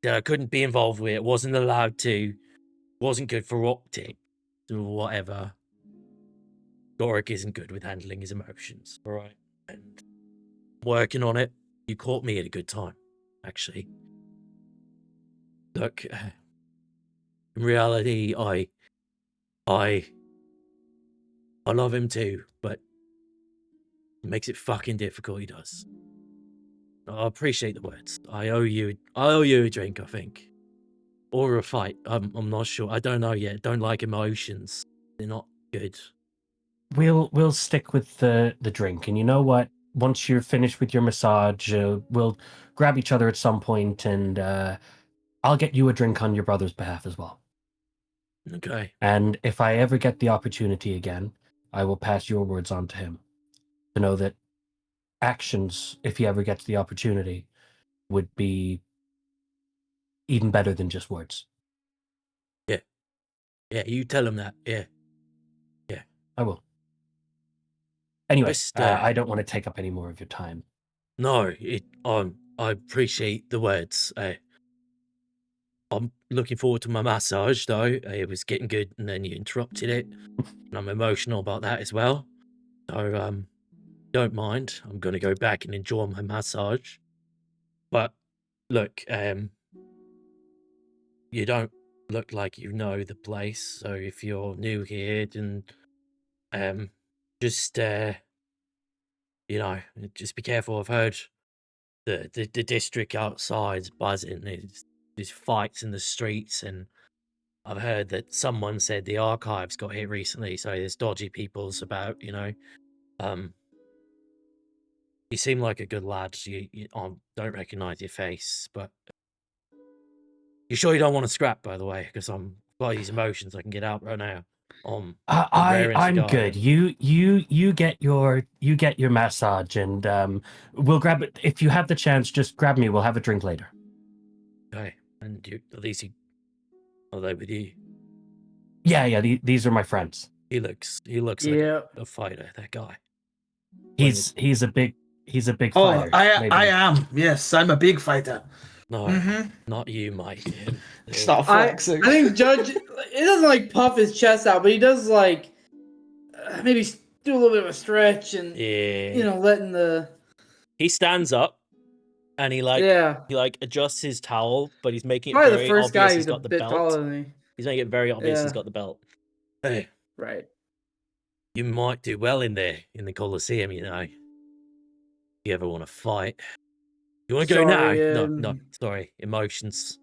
That I couldn't be involved with it, wasn't allowed to, wasn't good for optics or whatever. Doric isn't good with handling his emotions, all right? And working on it. You caught me at a good time, actually. Look, in reality, I love him too, but it makes it fucking difficult. He does. I appreciate the words. I owe you a drink, I think, or a fight. I'm not sure. I don't know yet. Don't like emotions. They're not good. We'll stick with the drink, and you know what? Once you're finished with your massage, we'll grab each other at some point, and I'll get you a drink on your brother's behalf as well. Okay. And if I ever get the opportunity again, I will pass your words on to him to know that actions, if he ever gets the opportunity, would be even better than just words. Yeah, you tell him that. Yeah. I will. Anyway, Just, I don't want to take up any more of your time. No, I appreciate the words. I'm looking forward to my massage, though. It was getting good, and then you interrupted it, and I'm emotional about that as well. So, don't mind. I'm gonna go back and enjoy my massage. But look, you don't look like you know the place. So if you're new here, then just just be careful. I've heard the district outside's buzzing. There's fights in the streets, and I've heard that someone said the archives got hit recently, so there's dodgy peoples about, You seem like a good lad. I don't recognize your face, but you sure you don't want to scrap, by the way? Because I'm got these emotions I can get out right now. I'm good. You get your massage, and we'll grab it if you have the chance. Just grab me. We'll have a drink later. Okay, and at least are they with you? Yeah. These are my friends. He looks like a fighter. That guy. He's a big Oh, fighter. I am. Yes, I'm a big fighter. No, not you, Mike. Stop I flexing. think Judge, it doesn't like puff his chest out, but he does like maybe do a little bit of a stretch and letting the. He stands up and he adjusts his towel, but he's making it Probably very the first obvious guy he's who's a got the bit belt. taller than me. He's making it very obvious he's got the belt. Hey, right. You might do well in there in the Colosseum, If you ever want to fight. You want to go now? No, sorry. Emotions.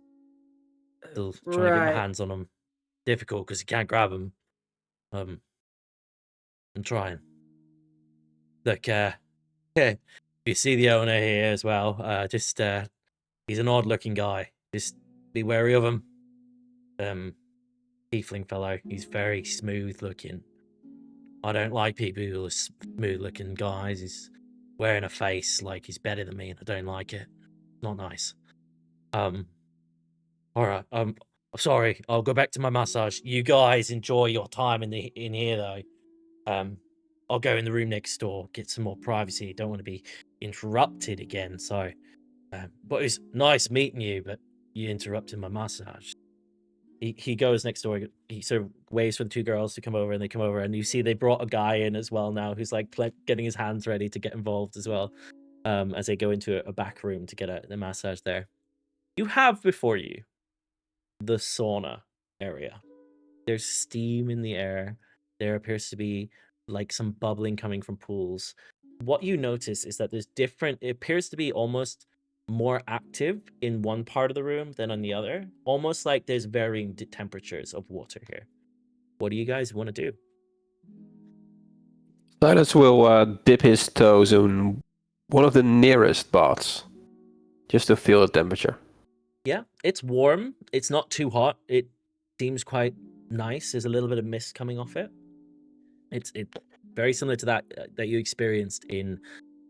Still trying to get my hands on them. Difficult because you can't grab them. I'm trying. Look, if you see the owner here as well, he's an odd-looking guy. Just be wary of him. Tiefling fellow. He's very smooth-looking. I don't like people who are smooth-looking guys. He's wearing a face like he's better than me, and I don't like it. Not nice. All right. Sorry, I'll go back to my massage. You guys enjoy your time in here, though. I'll go in the room next door, get some more privacy. Don't want to be interrupted again. So, but it was nice meeting you, but you interrupted my massage. He goes next door. He sort of waves for the two girls to come over, and they come over, and you see they brought a guy in as well now, who's like getting his hands ready to get involved as well, as they go into a back room to get a massage there. You have before you the sauna area. There's steam in the air. There appears to be like some bubbling coming from pools. What you notice is that it appears to be almost more active in one part of the room than on the other. Almost like there's varying temperatures of water here. What do you guys want to do? Sylas will dip his toes in one of the nearest baths, just to feel the temperature. Yeah, it's warm. It's not too hot. It seems quite nice. There's a little bit of mist coming off it. It's very similar to that you experienced in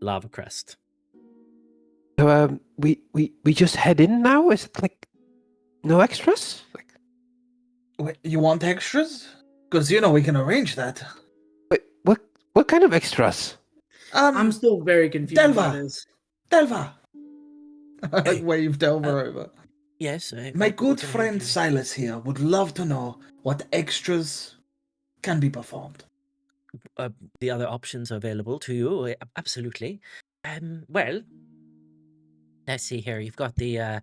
Lava Crest. So we just head in now? Is it like no extras? Like, Wait, you want extras? Because we can arrange that. wait, what kind of extras? I'm still very confused by Delva. this. Delva. I Hey, wave Delva over. Yes. My what good can I friend do? Sylas here would love to know what extras can be performed. The other options available to you, absolutely. Well, let's see here. You've got the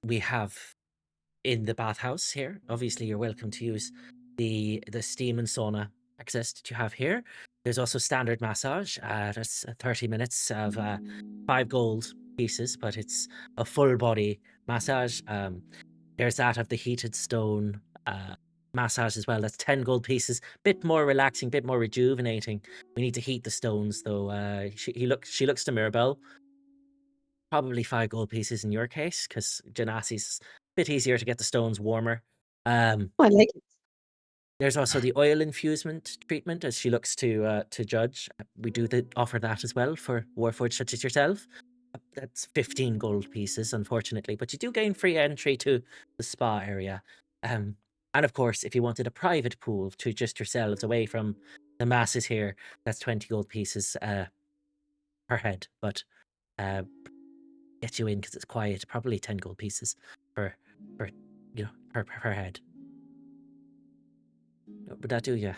we have in the bathhouse here. Obviously, you're welcome to use the steam and sauna access that you have here. There's also standard massage. That's 30 minutes of 5 gold pieces, but it's a full body massage. There's that of the heated stone massage as well. That's 10 gold pieces. Bit more relaxing, bit more rejuvenating. We need to heat the stones though. She looks to Mirabelle. Probably 5 gold pieces in your case, because Genasi's a bit easier to get the stones warmer. I like it. There's also the oil infusement treatment, as she looks to judge. We do offer that as well for Warforged such as yourself. That's 15 gold pieces, unfortunately, but you do gain free entry to the spa area. And of course, if you wanted a private pool to just yourselves away from the masses here, that's 20 gold pieces per head. But get you in because it's quiet. Probably 10 gold pieces per head. Would that do you?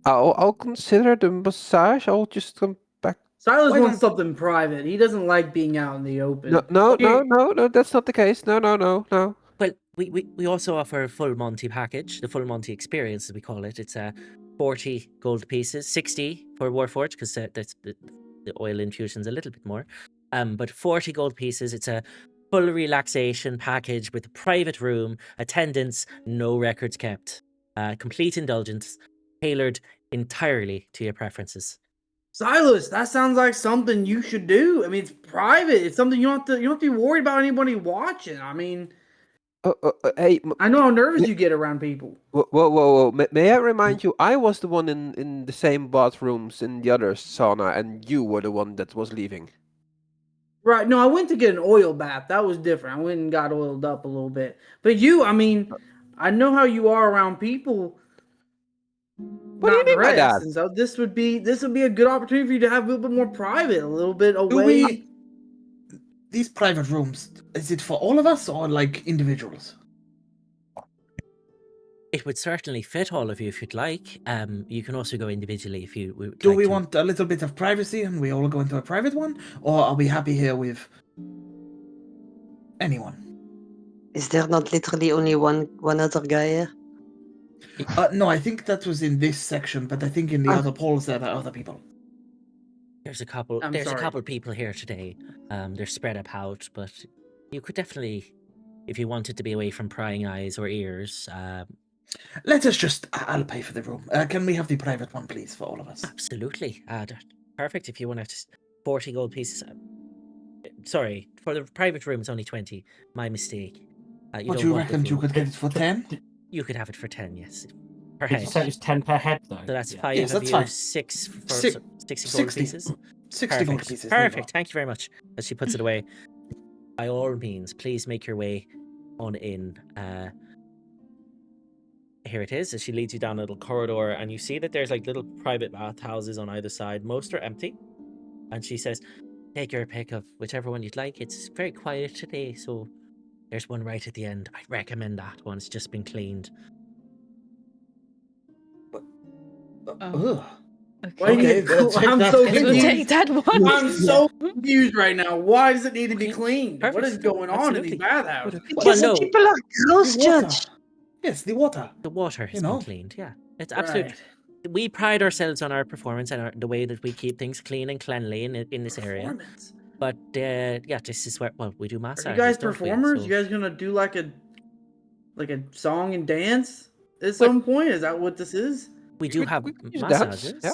I'll consider the massage. I'll just come back. Silas Why wants don't- something private. He doesn't like being out in the open. No, that's not the case. No. Well, we also offer a full Monty package, the full Monty experience, as we call it. It's 40 gold pieces, 60 for Warforged, because that's the oil infusion's a little bit more. But 40 gold pieces. It's a full relaxation package with a private room, attendance, no records kept, complete indulgence, tailored entirely to your preferences. Silas, that sounds like something you should do. I mean, it's private. It's something you don't have to be worried about anybody watching. I mean, Hey, I know how nervous you get around people. whoa. May I remind you, I was the one in the same bathrooms in the other sauna, and you were the one that was leaving. Right. No, I went to get an oil bath. That was different. I went and got oiled up a little bit. But you, I mean, I know how you are around people. What do you not mean by dressed, that? And so this would be a good opportunity for you to have a little bit more private, a little bit away. These private rooms, is it for all of us or like individuals? It would certainly fit all of you if you'd like. You can also go individually if you would Do like we to. want a little bit of privacy and we all go into a private one? Or are we happy here with anyone? Is there not literally only one other guy here? No, I think that was in this section, but I think in the other polls there are other people. There's a couple. I'm There's a sorry. couple people here today. They're spread about, but you could definitely, if you wanted to be away from prying eyes or ears. Let us just, I'll pay for the room. Can we have the private one, please, for all of us? Absolutely. Perfect. If you want to just 40 gold pieces. Sorry, for the private room, it's only 20. My mistake. What don't do you want the reckon you full- could get it for 10? You could have it for 10, yes. Per Did head. you say it was 10 per head, though? So that's Yeah. 5 Yes, of that's you, fine. 6 for Six- 60 gold 60. pieces. 60 gold pieces. there you go. Perfect. Thank you very much. As she puts it away, by all means, please make your way on in. Here it is. As she leads you down a little corridor, and you see that there's like little private bathhouses on either side. Most are empty. And she says, "Take your pick of whichever one you'd like. It's very quiet today, so there's one right at the end. I recommend that one. It's just been cleaned." Ugh. Why do you Okay, need that's it, I'm that's so it. We'll confused. take that one. I'm so confused right now. Why does it need to be Clean. cleaned? What is Perfect. going on in Absolutely. these bathhouses? Because no. the people are gross, The water. Judge. Yes, the water. The water has You know? been cleaned. Yeah, it's absolutely. Right. We pride ourselves on our performance and the way that we keep things clean and cleanly in this area. Performance. But yeah, this is where we do massage. Are you guys performers? You guys gonna do like a song and dance at some point? Is that what this is? We do have we can use dance, massages. yeah.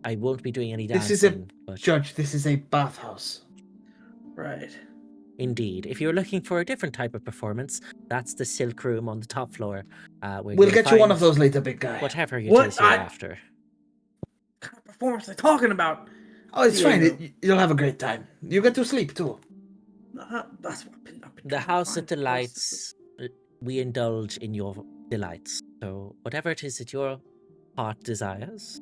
I won't be doing any This dancing. is but Judge, this is a bathhouse. Right. indeed, if you're looking for a different type of performance, that's the silk room on the top floor. Where We'll you'll get you one find of those later, big guy. Whatever it What? is you're after. What kind of performance are they talking about? Oh, it's fine. Diego. You'll have a great time. You get to sleep too. That's what I've been The trying to House find of for the rest Delights, we indulge in your delights. So whatever it is that your heart desires,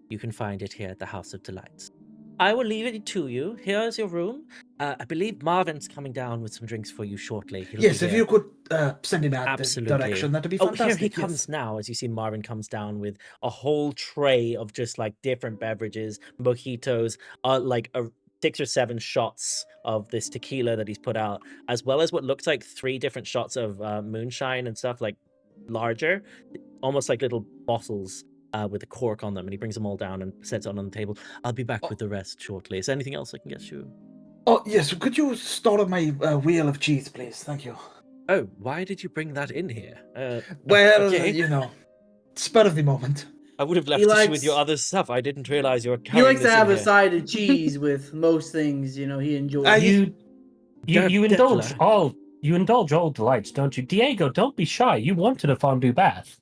you can find it here at the House of Delights. I will leave it to you. Here's your room. I believe Marvin's coming down with some drinks for you shortly. He'll Yes, be if here. you could send him out Absolutely. the direction, that'd be Oh, fantastic. here he yes. comes now. As you see, Marvin comes down with a whole tray of just like different beverages, mojitos, like 6 or 7 shots of this tequila that he's put out, as well as what looks like 3 different shots of moonshine and stuff, like larger, almost like little bottles with a cork on them. And he brings them all down and sets it on the table. I'll be back with the rest shortly. Is there anything else I can get you? Oh, yes. Could you store my wheel of cheese, please? Thank you. Oh, why did you bring that in here? Well, okay. you know, spur of the moment. I would have left He this with likes- your other stuff. I didn't realize you were He carrying likes to this in have a here. side of cheese with most things. You know, he enjoys. You indulge Definitely. all delights, don't you? Diego, don't be shy. You wanted a fondue bath.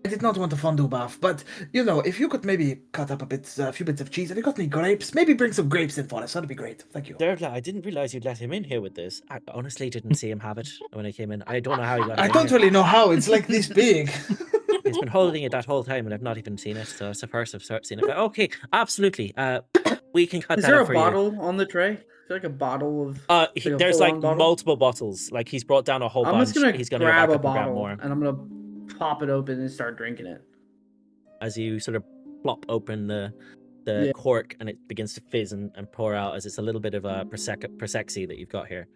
I did not want a fondue bath, but, you know, if you could maybe cut up a few bits of cheese. Have you got any grapes? Maybe bring some grapes in for us. That'd be great. Thank you. Dervla, I didn't realize you'd let him in here with this. I honestly didn't see him have it when I came in. I don't know how he got it. I in don't here. really know how. It's like this big. He's been holding it that whole time and I've not even seen it. So it's the first I've seen it. But okay, absolutely. We can cut Is that there up a for bottle on the tray? Is there like a bottle of? you. like a There's like full-on bottle? multiple bottles. Like he's brought down a whole I'm bunch. just gonna He's gonna grab go a back up and grab bottle more. and I'm gonna pop it open and start drinking it. As you sort of plop open the Yeah. cork and it begins to fizz and pour out, as it's a little bit of a prosecco that you've got here.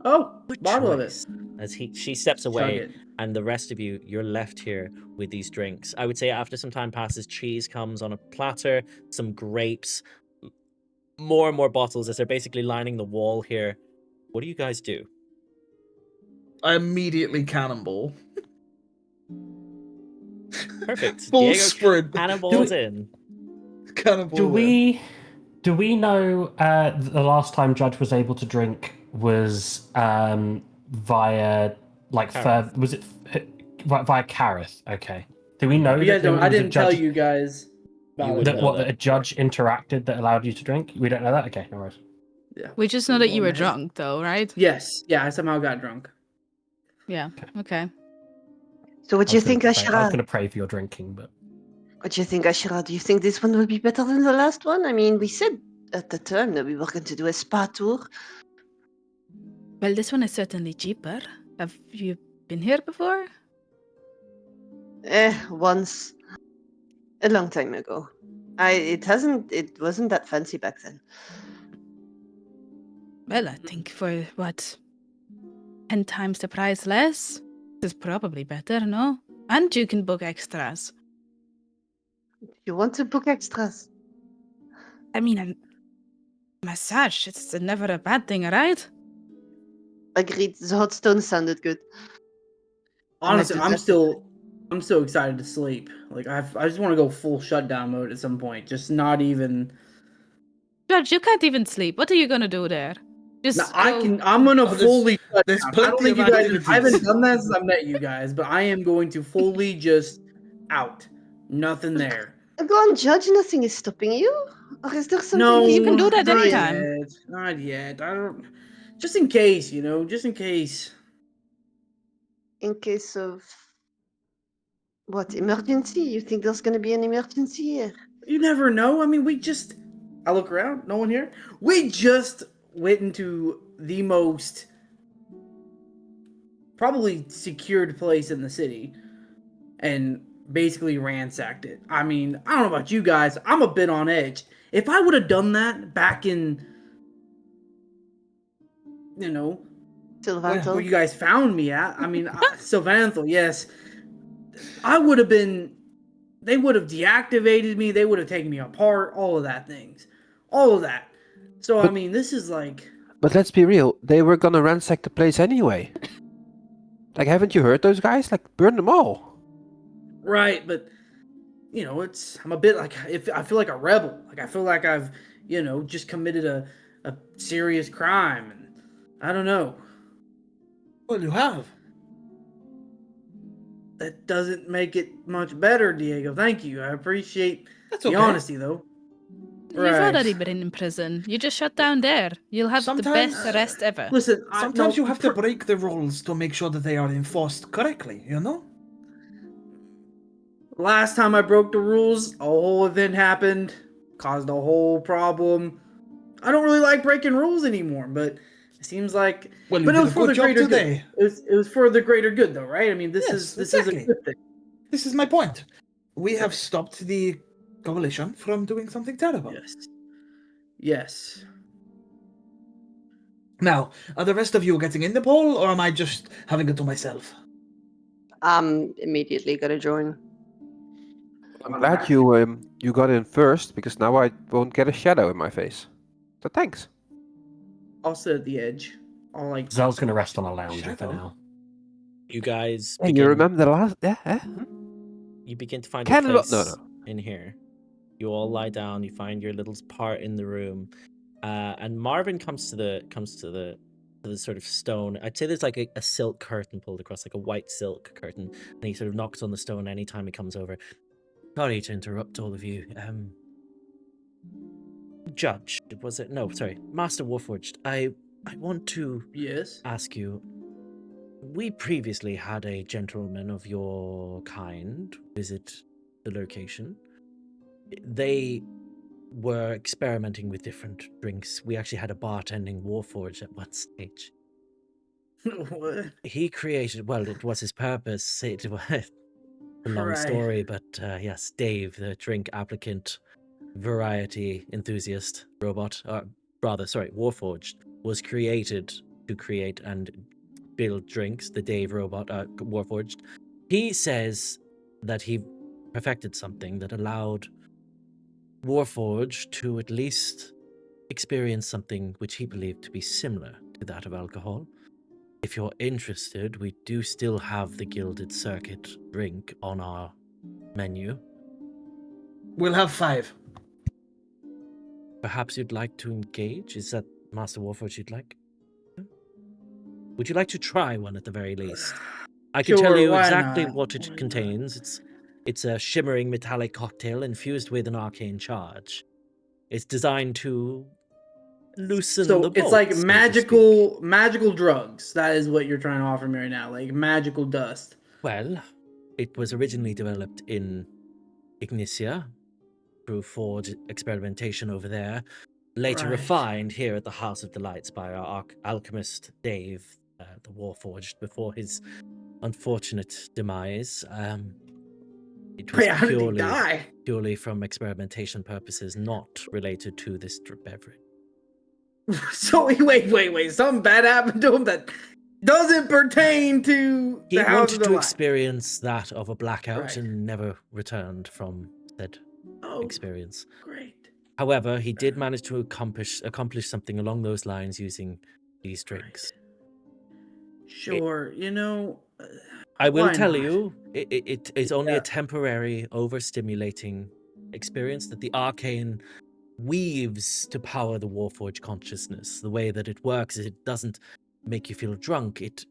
Oh, Good bottle of it. choice. As she steps Chug away, it. and the rest of you're left here with these drinks. I would say after some time passes, cheese comes on a platter, some grapes, more and more bottles as they're basically lining the wall here. What do you guys do? I immediately cannonball. Perfect. Full Diego sprint. cannonballs in. Cannonball. Do in. we know the last time Judge was able to drink was via like Careth. was it via Careth? Okay. Do we know You that guys there don't. I was a didn't tell judge you guys. About would it. know that that. a judge interacted that allowed you to drink? We don't know that. Okay, no worries. Yeah. We just know that you were Well, drunk, though, right? Yes. Yeah. I somehow got drunk. Yeah. Okay. So what do you think, I was Ashira? going to pray for your drinking, but What do you think, Ashira? Do you think this one will be better than the last one? I mean, we said at the time that we were going to do a spa tour. Well, this one is certainly cheaper. Have you been here before? Once. A long time ago. It wasn't that fancy back then. Well, I think for what 10 times the price less, this is probably better, no? And you can book extras. You want to book extras? I mean, a massage, it's never a bad thing, right? Agreed. The hot stone sounded good. Honestly, do I'm that. still excited to sleep. Like I just want to go full shutdown mode at some point. Just not even. Judge, you can't even sleep. What are you gonna do there? Just No, I go- can. I'm gonna Oh, there's- fully. Shut there's down. I plenty don't think of you guys. activities. I haven't done that since I met you guys, but I am going to fully just out. Nothing there. Go on, Judge. Nothing is stopping you. Or is there something No, we You can do that do not here? anytime. yet. Not yet. I don't. Just in case, just in case. In case of what emergency? You think there's going to be an emergency here? You never know. I mean, I look around. No one here. We just went into the most probably secured place in the city and basically ransacked it. I mean, I don't know about you guys. I'm a bit on edge. If I would have done that back in, where Sylvanthal. you guys found me at, I mean, Sylvanthal, yes. I would have been, they would have deactivated me. They would have taken me apart. All of that things. All of that. So, I But- mean, this is like, But let's be real, they were gonna ransack the place anyway. Like, haven't you heard those guys? Like, burn them all. right, but, I'm a bit like, I feel like a rebel. Like, I feel like I've, just committed a serious crime. And I don't know. Well, you have. That doesn't make it much better, Diego. Thank you. I appreciate That's the okay. honesty, though. You've Right. already been in prison. You just shut down there. You'll have the best Sometimes- arrest ever. Listen, Sometimes you have to break the rules to make sure that they are enforced correctly, you know? Last time I broke the rules, a whole event happened, caused a whole problem. I don't really like breaking rules anymore, but it seems like. Well, you but it did was a for good the job greater today. good. It was for the greater good, though, right? I mean, this Yes, is exactly. a good thing. This is my point. We have stopped the coalition from doing something terrible. Yes. Yes. Now, are the rest of you getting in the poll, or am I just having it to myself? I'm immediately going to join. I'm glad you got in first, because now I won't get a shadow in my face. So thanks. I'll sit at the edge. I'll like. Zell's gonna rest on a lounger for Shadow. now. You guys Hey, begin, you remember the last? Yeah. Eh? you begin to find a Candle- place no. in here. You all lie down. You find your little part in the room, and Marvin comes to the sort of stone. I'd say there's like a silk curtain pulled across, like a white silk curtain, and he sort of knocks on the stone anytime he comes over. Sorry to interrupt all of you. Judge, was it? No, sorry, Master Warforged. I want to Yes. ask you. We previously had a gentleman of your kind visit the location. They were experimenting with different drinks. We actually had a bartending warforged at one stage. What? He created, well, it was his purpose. It was a long Right. story, but yes, Dave, the drink applicant, variety enthusiast robot, warforged, was created to create and build drinks. The Dave robot, warforged. He says that he perfected something that allowed Warforged to at least experience something which he believed to be similar to that of alcohol. If you're interested, we do still have the Gilded Circuit drink on our menu. We'll have 5. Perhaps you'd like to engage? Is that Master Warforged you'd like? Would you like to try one at the very least? I can tell Sure, you why exactly not? what it Why contains. It's a shimmering metallic cocktail infused with an arcane charge. It's designed to loosen So the it's like bolts, so to magical drugs. That is what you're trying to offer me right now, like magical dust. speak. Well, it was originally developed in Ignicia through Forge experimentation over there. Later Right. refined here at the House of Delights by our alchemist Dave, the Warforged, before his unfortunate demise. It was Wait, how did he die? purely from experimentation purposes, not related to this beverage. So wait. Something bad happened to him that doesn't pertain to He the House wanted of the to Light. experience that of a blackout Right. and never returned from said Oh, experience. great. However, he did manage to accomplish something along those lines using these drinks. Sure, I will why tell not? you, it is only Yeah. a temporary, overstimulating experience that the arcane weaves to power the Warforged consciousness. The way that it works is it doesn't make you feel drunk, it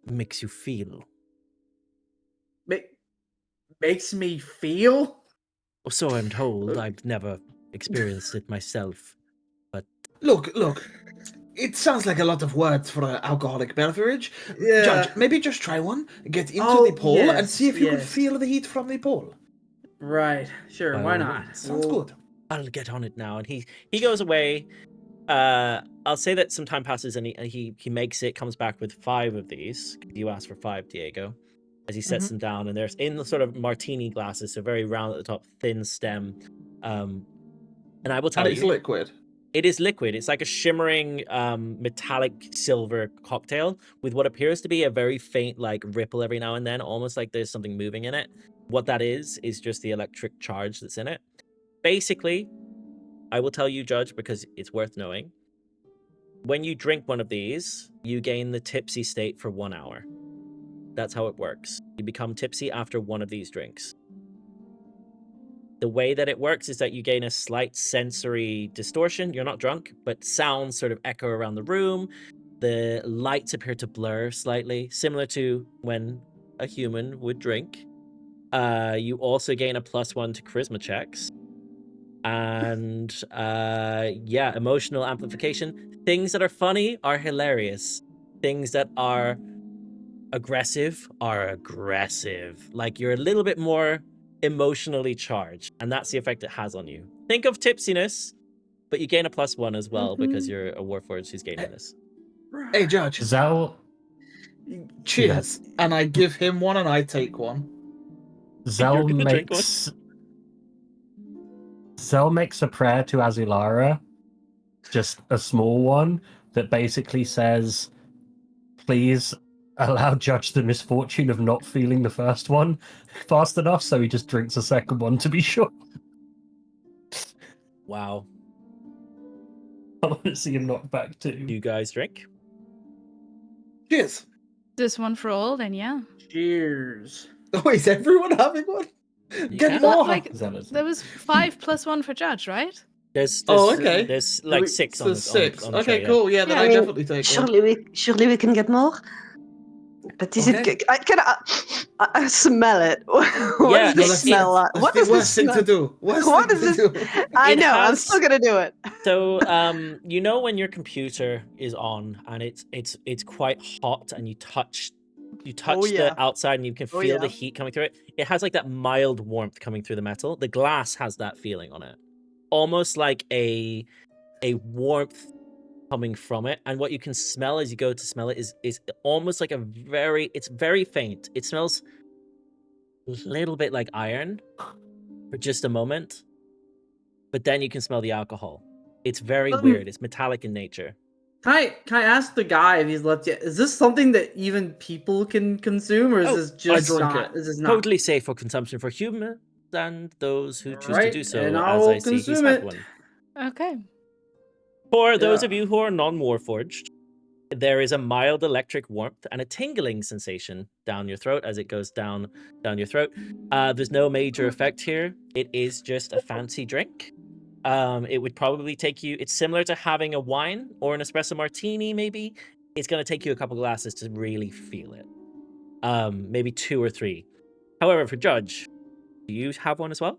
makes you feel. Makes me feel. So I'm told. I've never experienced it myself. Look. It sounds like a lot of words for an alcoholic beverage. Yeah. Judge, maybe just try one, get into Oh, the pole, and yes, see if you can yes. feel the heat from the pole. Right. Sure. By Why all not? means. Sounds good. I'll get on it now. And he goes away. I'll say that some time passes and he makes it, comes back with 5 of these. You asked for 5, Diego. As he sets them down, and there's in the sort of martini glasses, so very round at the top, thin stem. And I will tell And it's you, liquid. it is liquid. It's like a shimmering metallic silver cocktail with what appears to be a very faint like ripple every now and then, almost like there's something moving in it. What that is just the electric charge that's in it. Basically, I will tell you, Judge, because it's worth knowing. When you drink one of these, you gain the tipsy state for 1 hour. That's how it works. You become tipsy after one of these drinks. The way that it works is that you gain a slight sensory distortion. You're not drunk, but sounds sort of echo around the room. The lights appear to blur slightly, similar to when a human would drink. You also gain a +1 to charisma checks. And emotional amplification. Things that are funny are hilarious. Things that are aggressive are aggressive. Like you're a little bit more emotionally charged, and that's the effect it has on you. Think of tipsiness, but you gain a +1 as well because you're a warforged who's gaining this. Hey, Judge. Zal Cheers. And I give him one and I take one. Zal gonna drink makes a prayer to Azulara, just a small one that basically says, "Please allow Judge the misfortune of not feeling the first one fast enough," so he just drinks a second one to be sure. Wow. I want to see him knock back too. You guys drink? Cheers. This one for all, then yeah. Cheers. Oh, is everyone having one? You Get can. more. Like, Zealous. there was 5 + 1 for Judge, right? There's Oh, okay. There's like 6 on the So 6. on the Okay, tray, cool. Yeah, then Yeah, I I mean, definitely take one. Surely we can get more. But is Okay. it? I smell it. What Yeah, does it's- it smell like? That's What the does worst this thing to smell? do. Worst What thing is to this? do. I It know. I'm has- still gonna do it. So, you know when your computer is on and it's quite hot and you touch Oh, yeah. the outside and you can Oh, feel the yeah. heat coming through it. It has like that mild warmth coming through the metal. The glass has that feeling on it, almost like a warmth coming from it. And what you can smell as you go to smell it is almost like it's very faint. It smells a little bit like iron for just a moment, but then you can smell the alcohol. It's very weird. It's metallic in nature. Can I ask the guy if he's left yet? Is this something that even people can consume, or is Oh, this just drink not? it. Is this not? Totally safe for consumption for humans and those who choose to Right, do so, and I as will I see he's consume had it. one. Okay. For those of Yeah. you who are non-warforged, there is a mild electric warmth and a tingling sensation down your throat as it goes down your throat. There's no major effect here. It is just a fancy drink. It would probably take you... It's similar to having a wine or an espresso martini, maybe. It's going to take you a couple glasses to really feel it. Maybe 2 or 3. However, for Judge, do you have one as well?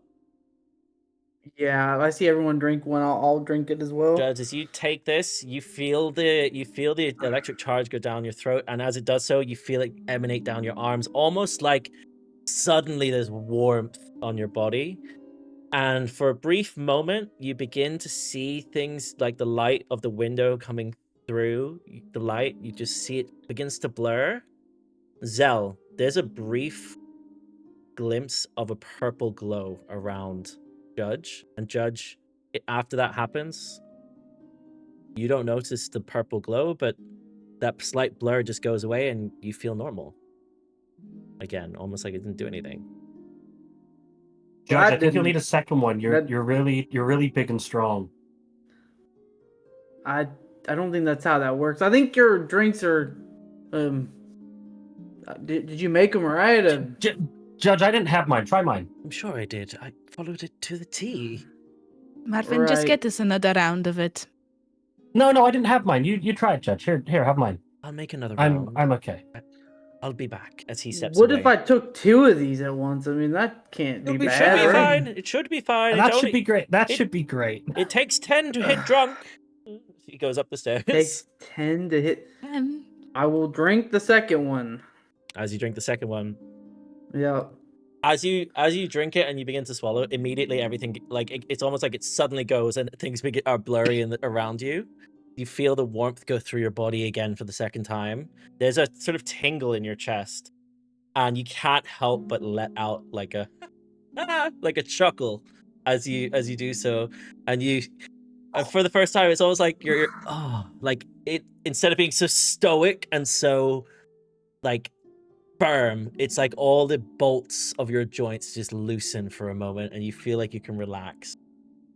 Yeah, I see everyone drink one. I'll drink it as well. Judge, as you take this, you feel the electric charge go down your throat, and as it does so, you feel it emanate down your arms, almost like suddenly there's warmth on your body. And for a brief moment, you begin to see things like the light of the window coming through the light. You just see it begins to blur. Zell, there's a brief glimpse of a purple glow around Judge. And Judge, after that happens, you don't notice the purple glow, but that slight blur just goes away and you feel normal. Again, almost like it didn't do anything. Judge, I think you'll didn't- need a second one. You're really big and strong. I don't think that's how that works. I think your drinks are. Did you make them right? Judge, I didn't have mine. Try mine. I'm sure I did. I followed it to the T. Marvin, just Right. get us another round of it. No, I didn't have mine. You try it, Judge. Here, have mine. I'll make another round. I'm okay. I'll be back as he steps What away. if I took 2 of these at once? I mean, that can't be It'll be bad. Should be right? fine. It should be fine. And It that should only- be great. That it- should be great. It takes 10 to hit drunk. He goes up the stairs. Takes 10 to hit. Um, I will drink the second one. As you drink the second one. Yeah. As you drink it and you begin to swallow, immediately everything it's almost like it suddenly goes and things are blurry around you. You feel the warmth go through your body again for the second time. There's a sort of tingle in your chest, and you can't help but let out like a chuckle as you do so. And you, for the first time, it's almost like you're like it instead of being so stoic and so like firm, it's like all the bolts of your joints just loosen for a moment, and you feel like you can relax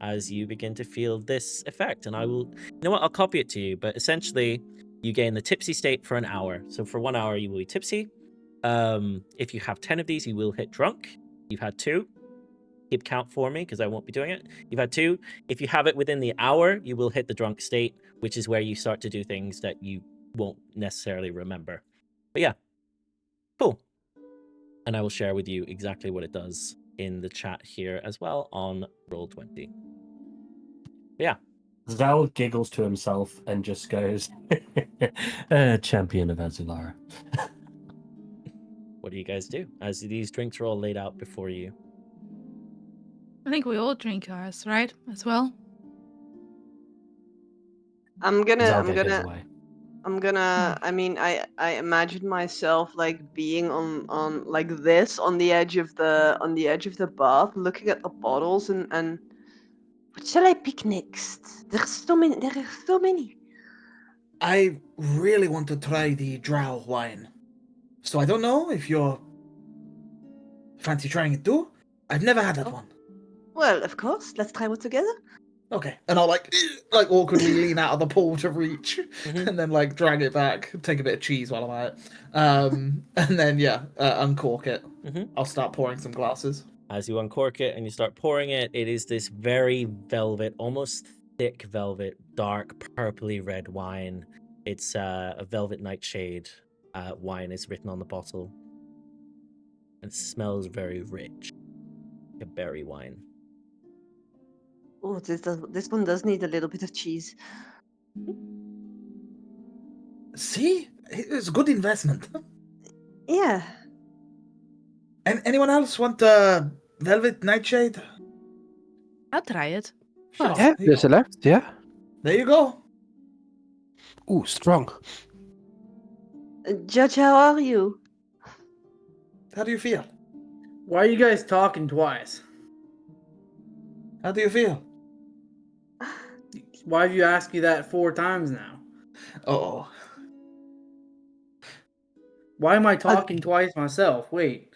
as you begin to feel this effect. And I will, you know what, I'll copy it to you, but essentially you gain the tipsy state for an hour. So for 1 hour you will be tipsy. If you have 10 of these, you will hit drunk. You've had 2. Keep count for me because I won't be doing it. You've had 2. If you have it within the hour, you will hit the drunk state, which is where you start to do things that you won't necessarily remember. But yeah, cool. And I will share with you exactly what it does in the chat here as well on Roll20. Yeah. Zal giggles to himself and just goes, champion of Azulara. What do you guys do as these drinks are all laid out before you? I think we all drink ours, right? As well. I'm gonna. Zal get his way. I mean, I imagine myself like being on like this on the edge of the bath, looking at the bottles and what shall I pick next? There are so many. I really want to try the drow wine. So I don't know if you're fancy trying it too. I've never had that one. Well, of course. Let's try one together. Okay. And I'll like awkwardly lean out of the pool to reach and then like drag it back, take a bit of cheese while I'm at it. And then uncork it. I'll start pouring some glasses. As you uncork it and you start pouring it, it is this very velvet, almost thick velvet, dark purpley red wine. It's a velvet nightshade wine is written on the bottle. And it smells very rich. Like a berry wine. Oh, this one does need a little bit of cheese. See? It's a good investment. Yeah. And anyone else want velvet nightshade? I'll try it. Sure. Yeah, there's a left. Yeah. There you go. Ooh, strong. Judge, how are you? How do you feel? Why are you guys talking twice? How do you feel? Why have you asked you that 4 times now? Oh. Why am I talking twice myself? Wait.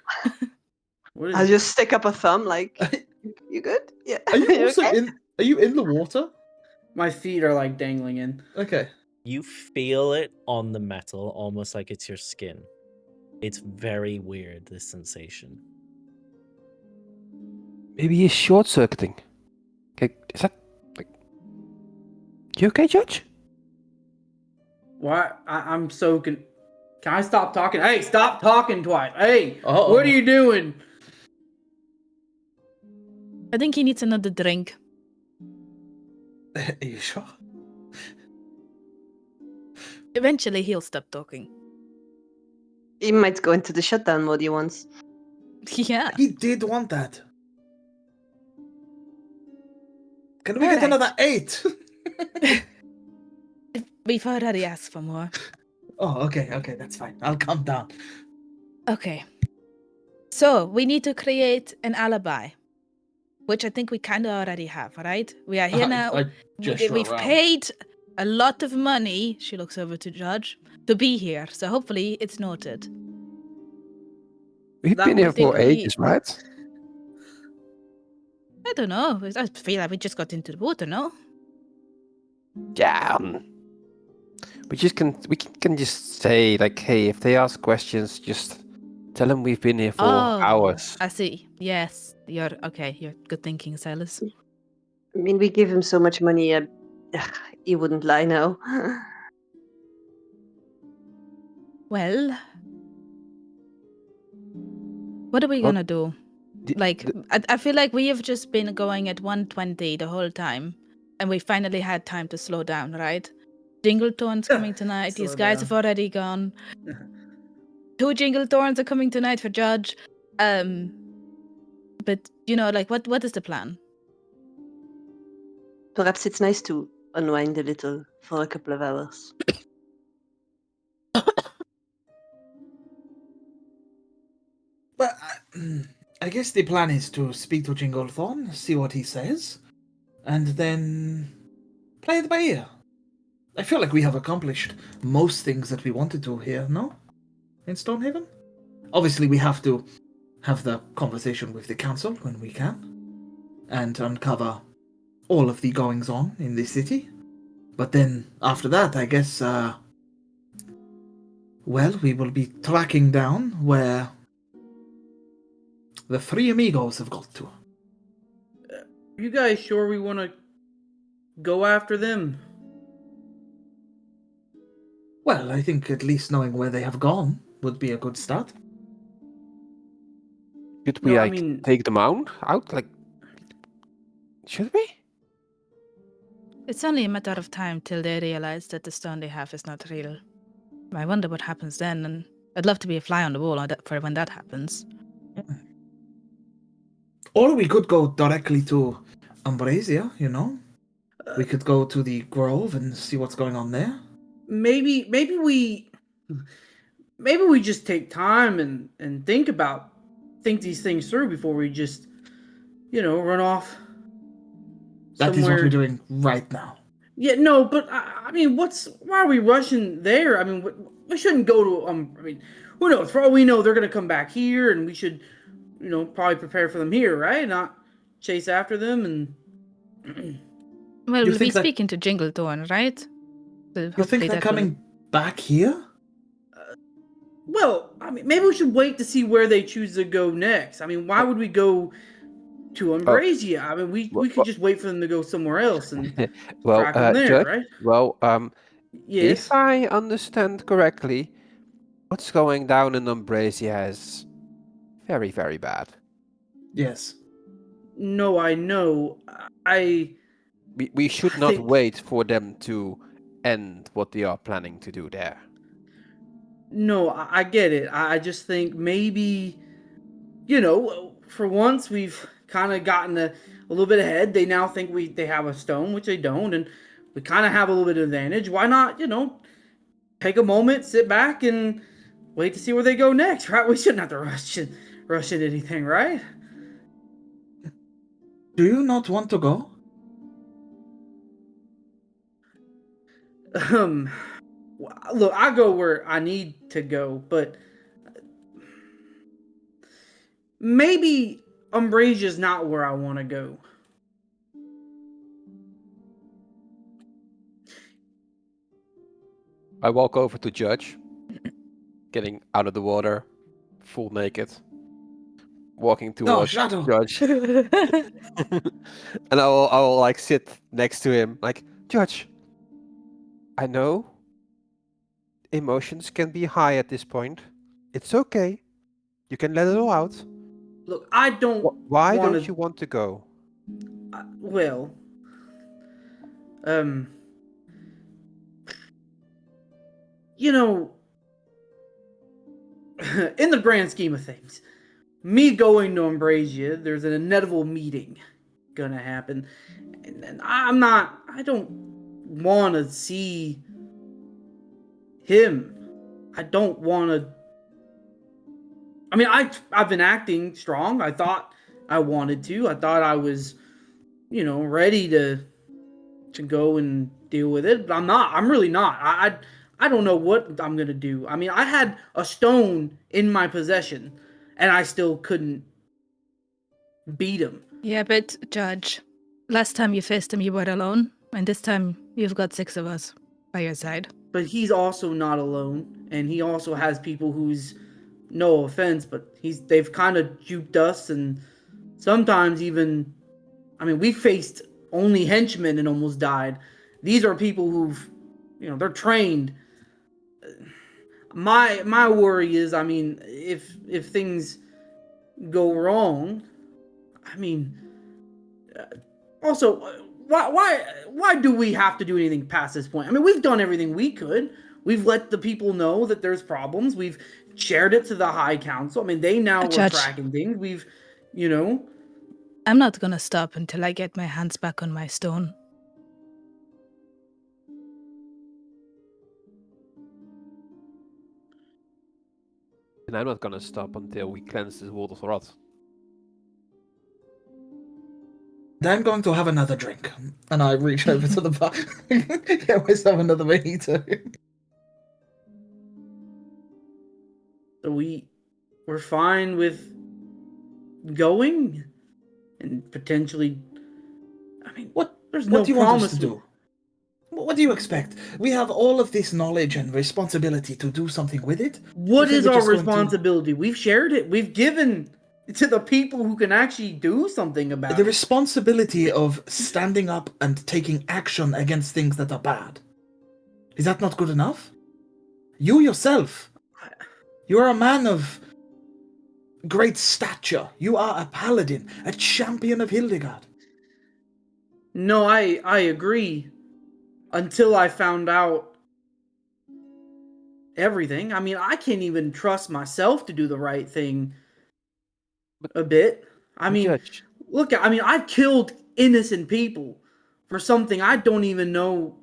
What is I'll just stick up a thumb like, you good? Yeah. Are you also okay? Are you in the water? My feet are like dangling in. Okay. You feel it on the metal, almost like it's your skin. It's very weird, this sensation. Maybe he's short circuiting. Okay, is that like you okay, Judge? Why? I'm so Can I stop talking? Hey, stop talking twice. Hey, Uh-oh. what are you doing? I think he needs another drink. Are you sure? Eventually, he'll stop talking. He might go into the shutdown mode he wants. Yeah. He did want that. Can we get Alright. another 8? We've already asked for more. Oh, okay, that's fine. I'll calm down. Okay. So, we need to create an alibi. Which I think we kind of already have, right? We are here now. I gesture We've around. paid a lot of money, she looks over to Judge, to be here. So hopefully it's noted. We've That been here was for the- ages, right? I don't know. I feel like we just got into the water, no? Yeah. We can just say like, hey, if they ask questions, just tell them we've been here for hours. I see. Yes. You're good thinking, Sylas. I mean, we give him so much money, he wouldn't lie now. Well, What are we What? gonna do? The- Like, the- I feel like we have just been going at 120 the whole time, and we finally had time to slow down, right? Jinglethorne's coming tonight. These Slow guys have down. already gone. 2 Jinglethornes are coming tonight for Judge. But like, what is the plan? Perhaps it's nice to unwind a little for a couple of hours. But I guess the plan is to speak to Jinglethorne, see what he says, and then play it by ear. I feel like we have accomplished most things that we wanted to here, no? In Stonehaven? Obviously, we have to have the conversation with the council when we can, and uncover all of the goings on in this city. But then, after that, I guess, well, we will be tracking down where the three amigos have got to. You guys sure we want to go after them? Well, I think at least knowing where they have gone would be a good start. Should we No, I like mean- take them out? Like, should we? It's only a matter of time till they realize that the stone they have is not real. I wonder what happens then, and I'd love to be a fly on the wall for when that happens. Or we could go directly to Ambrasia, We could go to the Grove and see what's going on there. Maybe we just take time and think these things through before we just run off. That is what somewhere. we're doing right now. Yeah, no, but I mean, why are we rushing there? I mean, we shouldn't go to I mean, who knows? For all we know, they're gonna come back here, and we should, probably prepare for them here, right? Not chase after them and. Well, You we'll be think that- speaking to Jinglethorne, right? So You hopefully think they're that will- coming back here? Well, I mean, maybe we should wait to see where they choose to go next. I mean, why would we go to Ambrasia? I mean, we could just wait for them to go somewhere else and Well, track them there, Judge, right? well, Yes. if I understand correctly, what's going down in Ambrasia is very, very bad. Yes. No, I know. We should I not think- wait for them to end what they are planning to do there. No, I get it. I just think maybe, for once we've kind of gotten a little bit ahead. They now think they have a stone, which they don't, and we kind of have a little bit of advantage. Why not, take a moment, sit back, and wait to see where they go next, right? We shouldn't have to rush into anything, right? Do you not want to go? Look, I go where I need to go, but maybe Ambrasia's not where I want to go. I walk over to Judge, getting out of the water, full naked, walking towards Shadow. Judge, and I will like sit next to him, like, Judge, I know emotions can be high at this point. It's okay. You can let it all out. Look, I don't. Why wanna- don't you want to go? Well, in the grand scheme of things, me going to Ambrasia, there's an inevitable meeting gonna happen, and I don't want to see him. I don't want to. I mean, I've been acting strong. I thought I wanted to. I thought I was, ready to go and deal with it. But I'm not. I'm really not. I don't know what I'm gonna do. I mean, I had a stone in my possession, and I still couldn't beat him. Yeah, but Judge, last time you faced him, you were alone, and this time you've got 6 of us by your side. But he's also not alone, and he also has people who's, no offense, but they've kind of duped us, and sometimes even, I mean, we faced only henchmen and almost died. These are people who've, they're trained. My worry is, I mean, if things go wrong. I mean, also, why do we have to do anything past this point? I mean, we've done everything we could. We've let the people know that there's problems. We've shared it to the High Council. I mean, they now were Judge. tracking things. We've, you know, I'm not gonna stop until I get my hands back on my stone. And I'm not gonna stop until we cleanse this world of rot. And I'm going to have another drink. And I reach over to the bar. Get myself another mojito. so we're fine with going and potentially. I mean, there's no What do you want promise us to do? What do you expect? We have all of this knowledge and responsibility to do something with it. What You is think we're our just going to- responsibility? We've shared it. We've given it to the people who can actually do something about The it. responsibility of standing up and taking action against things that are bad. Is that not good enough? You yourself, you are a man of great stature. You are a paladin, a champion of Hildegard. No, I agree. Until I found out everything. I mean, I can't even trust myself to do the right thing a bit. I mean, Judge, look, I mean, I've killed innocent people for something I don't even know.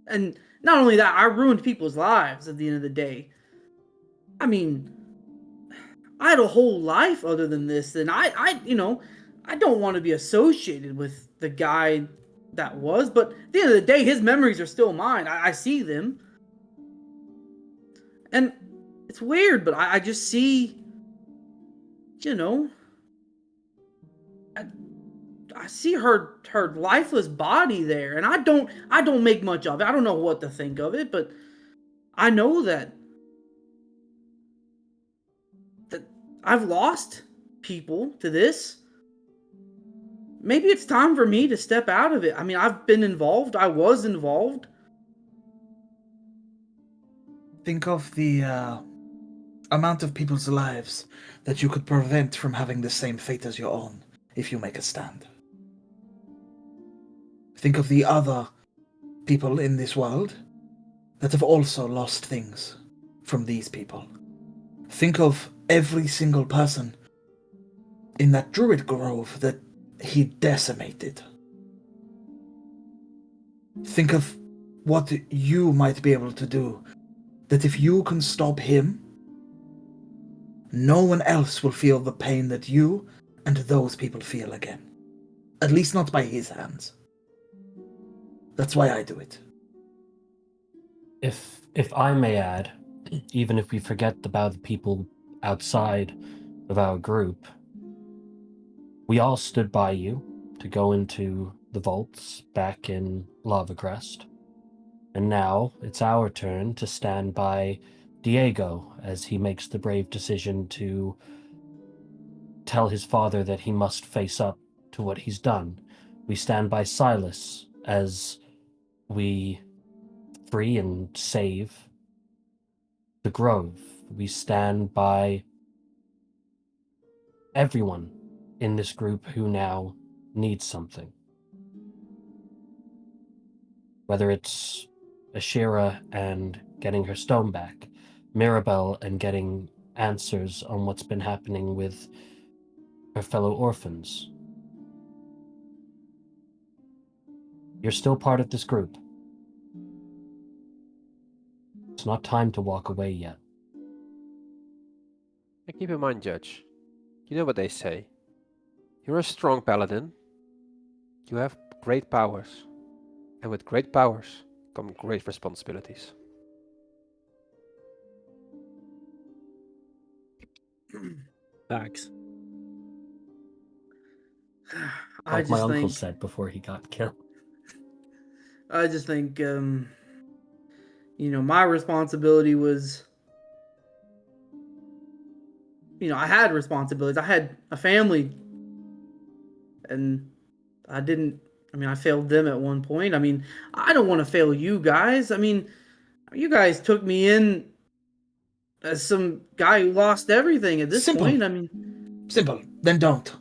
And not only that, I ruined people's lives at the end of the day. I mean, I had a whole life other than this, and I don't want to be associated with the guy that was, but at the end of the day, his memories are still mine. I see them. And it's weird, but I just see, I see her lifeless body there, and I don't make much of it. I don't know what to think of it, but I know that I've lost people to this. Maybe it's time for me to step out of it. I mean, I've been involved. I was involved. Think of the amount of people's lives that you could prevent from having the same fate as your own if you make a stand. Think of the other people in this world that have also lost things from these people. Think of every single person in that druid grove that he decimated. Think of what you might be able to do, that if you can stop him, no one else will feel the pain that you and those people feel again. At least not by his hands. That's why I do it. If I may add, even if we forget about the people outside of our group, we all stood by you to go into the vaults back in Lava Crest. And now it's our turn to stand by Diego as he makes the brave decision to tell his father that he must face up to what he's done. We stand by Sylas as we free and save the Grove. We stand by everyone in this group who now needs something. Whether it's Ashira and getting her stone back, Mirabelle and getting answers on what's been happening with her fellow orphans. You're still part of this group. It's not time to walk away yet. and keep in mind, Judge, you know what they say. You're a strong paladin. You have great powers. And with great powers come great responsibilities. Facts. I Like my just uncle think, said before he got killed. I just think, my responsibility was, I had responsibilities. I had a family, and I failed them at one point. I mean, I don't want to fail you guys. I mean, you guys took me in as some guy who lost everything at this Simple. point. I mean, Simple. Then don't.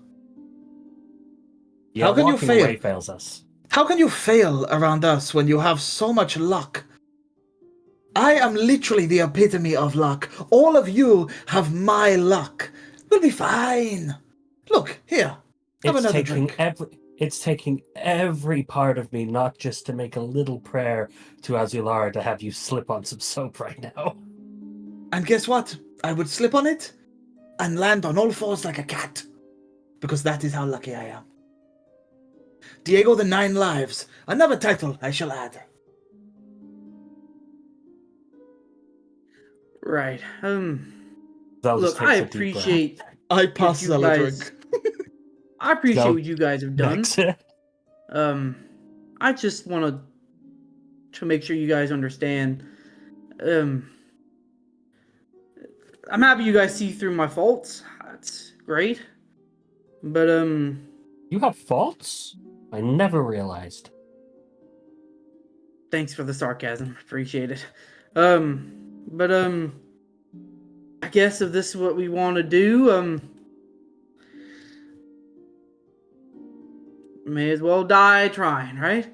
Yeah, How can you walking fail? away fails us. How can you fail around us when you have so much luck? I am literally the epitome of luck. All of you have my luck. We'll be fine. Look, here. Have It's another taking drink. it's taking every part of me not just to make a little prayer to Azul'ar to have you slip on some soap right now. And guess what? I would slip on it and land on all fours like a cat. Because that is how lucky I am. Diego the Nine Lives. Another title I shall add. Right. Zal just Look, I takes a deep breath. appreciate I pass you Zella guys- drink. I appreciate No. what you guys have done. Next. I just want to make sure you guys understand. I'm happy you guys see through my faults. That's great. But You have faults? I never realized. thanks for the sarcasm. Appreciate it. But I guess if this is what we want to do, may as well die trying, right?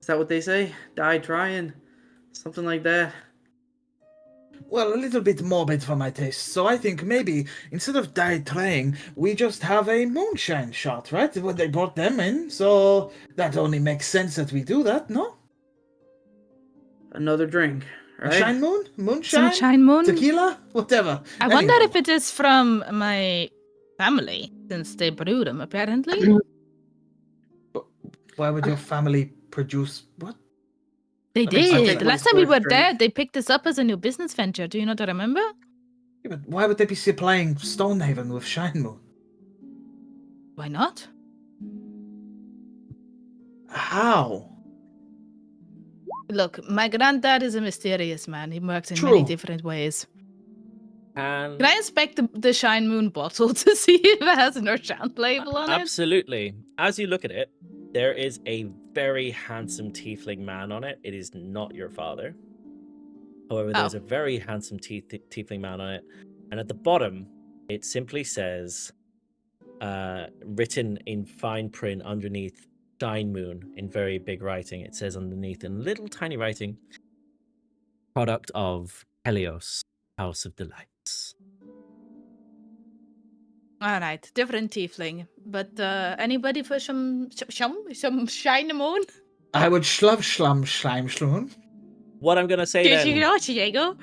Is that what they say? Die trying? Something like that. Well, a little bit morbid for my taste, so I think maybe instead of die trying, we just have a moonshine shot, right? When they brought them in, so that only makes sense that we do that, no? Another drink, A right? shine moon? Moonshine? Some shine moon. Tequila? Whatever. I wonder Anything. if it is from my family, since they brewed them, apparently. Why would your family produce what? They That makes sense. did. Take The my last time we were first drink. there, they picked this up as a new business venture. Do you not remember? Yeah, but why would they be supplying Stonehaven with shine moon? Why not? How? Look, my granddad is a mysterious man. He works in True. many different ways. And Can I inspect the Shine Moon bottle to see if it has an Orchant label on it? absolutely. As you look at it, there is a very handsome tiefling man on it. It is not your father. However, there's Oh. a very handsome tiefling man on it. And at the bottom, it simply says, written in fine print underneath Shine Moon in very big writing. It says underneath in little tiny writing, product of Helios, House of Delights. All right, different tiefling. But anybody for some Shine Moon? I would schlum schlum schleim schloon. What I'm going to say Did you then, know, Diego?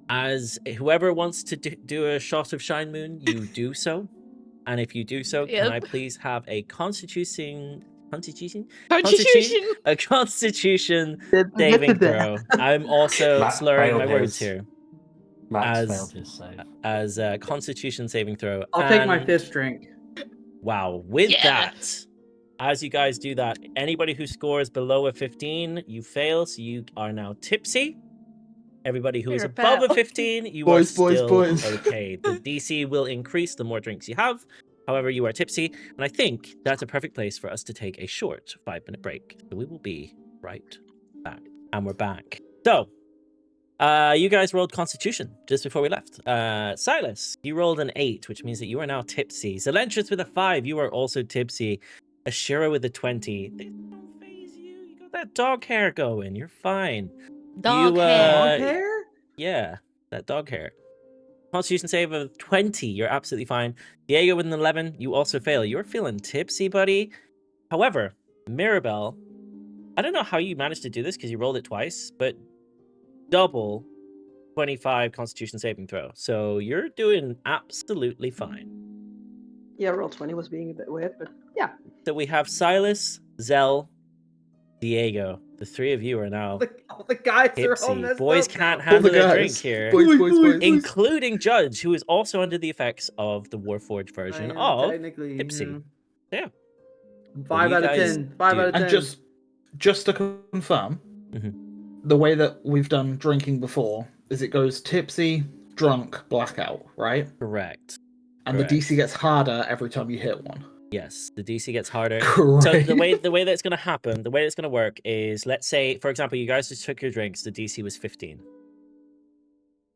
as whoever wants to do a shot of Shine Moon, you do so. And if you do so, can I Yep. please have a constitution Constitution. a constitution saving throw. I'm also Matt slurring my failed words his. here. Matt's As- failed his save. As a constitution saving throw. I'll take my And- fifth drink. Wow, with Yeah. that, as you guys do that, anybody who scores below a 15, you fail, so you are now tipsy. Everybody who is above a Mirabelle. 15, you Boys, are boys, still boys. okay. The DC will increase the more drinks you have. However, you are tipsy, and I think that's a perfect place for us to take a short 5-minute break. So we will be right back. And we're back. So, you guys rolled Constitution just before we left. Sylas, you rolled an 8, which means that you are now tipsy. Zelentrus with a 5, you are also tipsy. Ashira with a 20. They don't phase you. You got that dog hair going. You're fine. Dog You, hair. Dog hair? Yeah, that dog hair. Constitution save of 20. You're absolutely fine. Diego with an 11. You also fail. You're feeling tipsy, buddy. However, Mirabelle, I don't know how you managed to do this because you rolled it twice, but double 25 Constitution saving throw. So you're doing absolutely fine. Yeah, roll 20 was being a bit weird, but yeah. So we have Sylas, Zell, Diego. The three of you are now All the guys are all tipsy. messed Boys up can't now. handle a guys. drink here. Boys. Including Judge, who is also under the effects of the Warforged I version am of technically, tipsy. Yeah. 5 you out of guys 10. 5 do. out of 10. And just to confirm, Mhm. the way that we've done drinking before is it goes tipsy, drunk, blackout, right? Correct. And Correct. the DC gets harder every time you hit one. Yes, the DC gets harder. Great. So the way that it's going to happen, the way it's going to work is, let's say, for example, you guys just took your drinks. The DC was 15.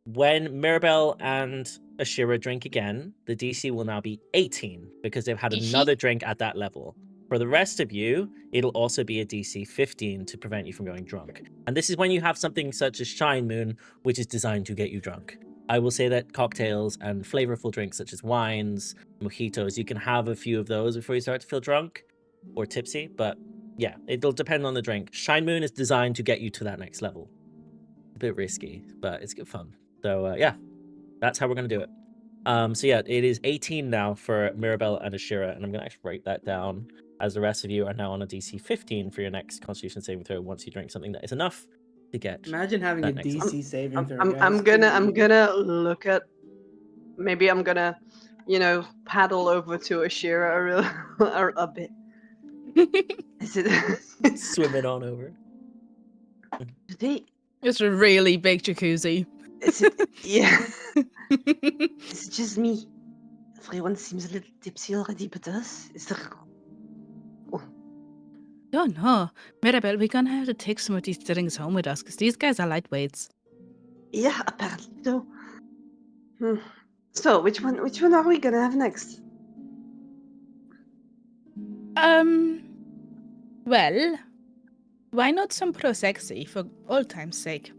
When Mirabelle and Ashira drink again, the DC will now be 18 because they've had Is she? another drink at that level. For the rest of you, it'll also be a DC 15 to prevent you from going drunk. And this is when you have something such as Shine Moon, which is designed to get you drunk. I will say that cocktails and flavorful drinks such as wines, mojitos, you can have a few of those before you start to feel drunk or tipsy. But yeah, it'll depend on the drink. Shine Moon is designed to get you to that next level. A bit risky, but it's good fun. So yeah, that's how we're going to do it. So yeah, it is 18 now for Mirabelle and Ashira, and I'm going to actually write that down, as the rest of you are now on a DC 15 for your next Constitution saving throw once you drink something that is enough to get. Imagine having a that next DC saving throw. I'm gonna look at. Maybe I'm gonna, paddle over to Ashira a bit. Is it? Swim it on over. Do they? It's a really big jacuzzi. Is it? Yeah. Is it just me? Everyone seems a little tipsy already, but us? Is there? Oh no, Mirabelle, we're gonna have to take some of these drinks home with us because these guys are lightweights. Yeah, apparently so. So, which one are we gonna have next? Well, why not some prosexy for old time's sake?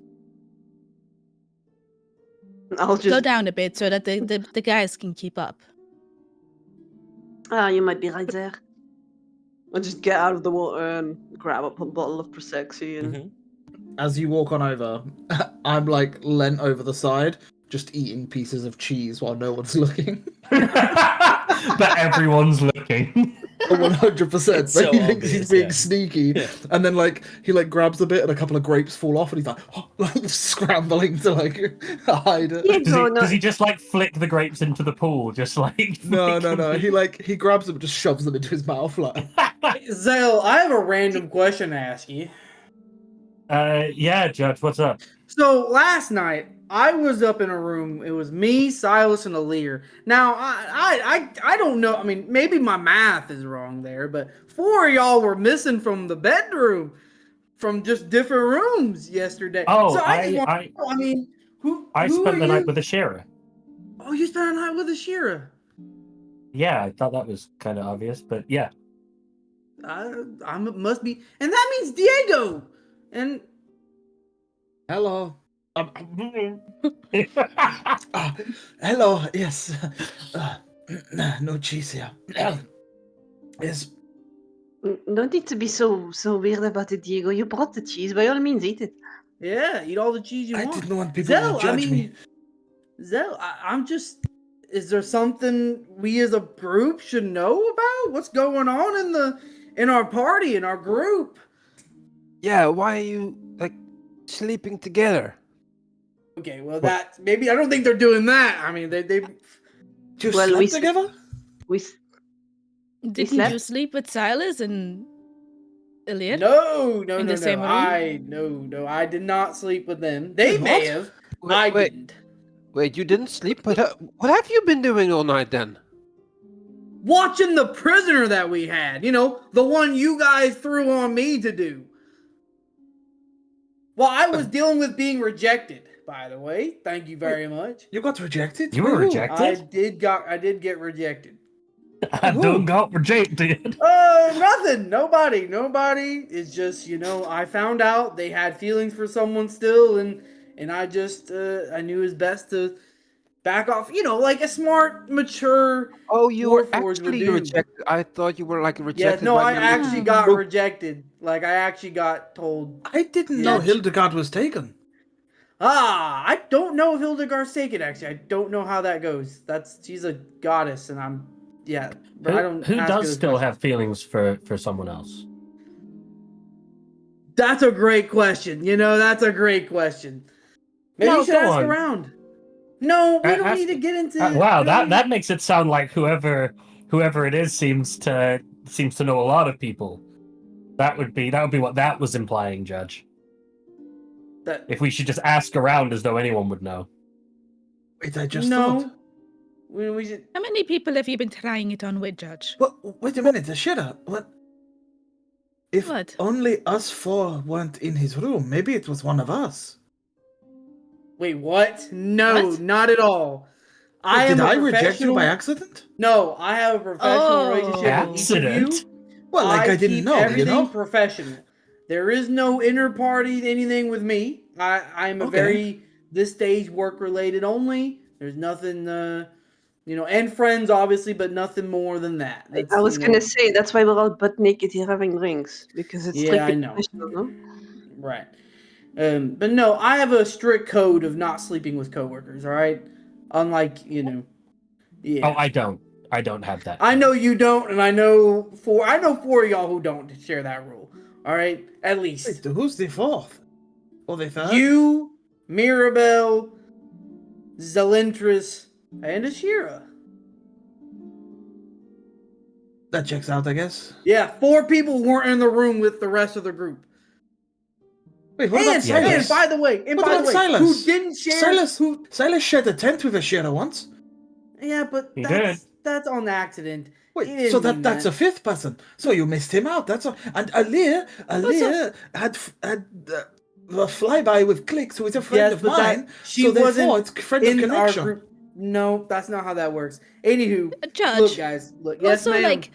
I'll Slow just. down a bit so that the guys can keep up. You might be right there. I'll just get out of the water and grab up a bottle of prosecco and. As you walk on over, I'm like leant over the side, just eating pieces of cheese while no one's looking. But everyone's looking. 100%. It's so But he thinks obvious, he's being yeah. sneaky, Yeah. and then he grabs a bit, and a couple of grapes fall off, and he's like scrambling to hide it. Yeah, Does he just like flick the grapes into the pool? Just like No. He grabs them and just shoves them into his mouth. Zale, I have a random question to ask you. Yeah, Judge, what's up? So last night I was up in a room. It was me, Sylas, and Elirr. Now I don't know. I mean, maybe my math is wrong there, but 4 of y'all were missing from the bedroom, from just different rooms yesterday. Oh, so I mean, who spent the are night you? with Ashira. Oh, you spent the night with Ashira. Yeah, I thought that was kind of obvious, but yeah. I must be, and that means Diego. And Hello. Hello. Yes. No cheese here. Yes. No need to be so weird about it, Diego. You brought the cheese. By all means, eat it. yeah, eat all the cheese you I want. didn't want people Zell, to judge me. Zell, I'm just. Is there something we as a group should know about? What's going on in our party, in our group? Yeah, why are you sleeping together? Okay, well that maybe I don't think they're doing that. I mean, they You Well, slept we together? Didn't slept? you sleep with Sylas and Elirr? no, In the same room? I did not sleep with them. They Wait, may what? have. Wait, I wait. didn't. Wait, you didn't sleep? But what have you been doing all night then? Watching the prisoner that we had, the one you guys threw on me to do. Well, I was dealing with being rejected, by the way. Thank you very much. You got rejected? You were Who? rejected? I did get rejected. I don't got rejected. Nothing. Nobody. It's just, I found out they had feelings for someone still, and I just, I knew it was best to back off, like a smart, mature. Oh, you were Warforged would actually do. rejected. I thought you were Yeah, rejected. no, by I your- actually got Look, rejected. Like, I actually got told. I didn't know Hildegard was taken. I don't know if Hildegard's taken, actually. I don't know how that goes. She's a goddess, and but I don't. Who ask her does this still question. have feelings for someone else? That's a great question. That's a great question. Maybe No, you should go ask on. around. No, we don't Ask- need to get into. Wow, we don't need- that makes it sound like whoever it is seems to know a lot of people. That would be what that was implying, Judge. that. If we should just ask around as though anyone would know. Wait, I just No. thought. We should. How many people have you been trying it on with, Judge? Well, wait a minute, Ashira. What? If What? only us 4 weren't in his room, maybe it was one of us. Wait, what? No, What? not at all. Did am I a reject you by professional- accident? No, I have a professional relationship with each of you. Accident? Well, like I didn't keep know, everything you know? professional. There is no inner party anything with me. I'm a Okay. very this stage work related only. There's nothing and friends obviously, but nothing more than that. That's, I was gonna say that's why we're all butt naked here having drinks because it's Yeah, I strictly know. professional, no? Right. But no, I have a strict code of not sleeping with coworkers, all right? Unlike, yeah. Oh, I don't. I don't have that. I know you don't, and I know four of y'all who don't share that rule. All right? At least. Wait, who's the fourth? Or the third? You, Mirabelle, Zelentrus, and Ashira. That checks out, I guess. Yeah, 4 people weren't in the room with the rest of the group. Wait, what about And Silas? by the way, What about who Silas? didn't share Silas shared a tent with Ashira once. Yeah, but He that's on accident. He Wait, didn't so mean that's a fifth person. So you missed him out. That's all. And Elirr had a flyby with Clicks, who is a friend of mine. She so therefore, wasn't it's friend of in our connection. group. No, that's not how that works. Anywho, Judge. look, guys, look. Yes, Also, ma'am. like,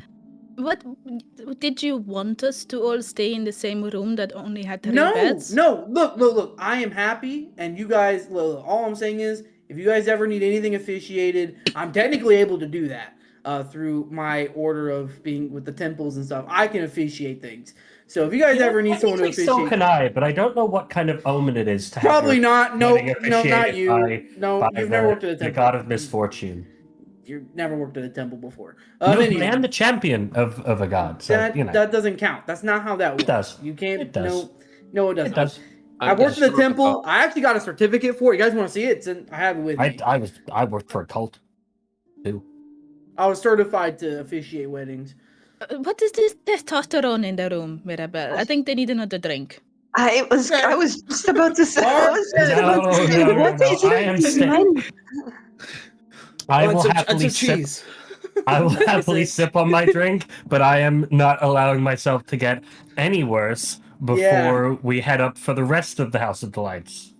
what did you want us to all stay in the same room that only had 3 beds? No. Look. I am happy, and you guys. Look, all I'm saying is, if you guys ever need anything officiated, I'm technically able to do that through my order of being with the temples and stuff. I can officiate things. So if you guys ever need someone to officiate, so can I, but I don't know what kind of omen it is to have probably your not. No, wedding not officiated you. by You've never worked at a the temple. god of misfortune. You've never worked at a temple before. No, but Anyway. I am the champion of a god, so That doesn't count. That's not how that works. It does. You can't. It does. No, it doesn't. It does. I worked at the temple. I actually got a certificate for it. You guys want to see it? I have it with me. I worked for a cult too. I was certified to officiate weddings. What is this testosterone in the room, Mirabelle? I think they need another drink. I was just about to say. I was just about to say, No, what is I am behind? I will and happily some cheese. I will happily sip on my drink, but I am not allowing myself to get any worse before we head up for the rest of the House of Delights.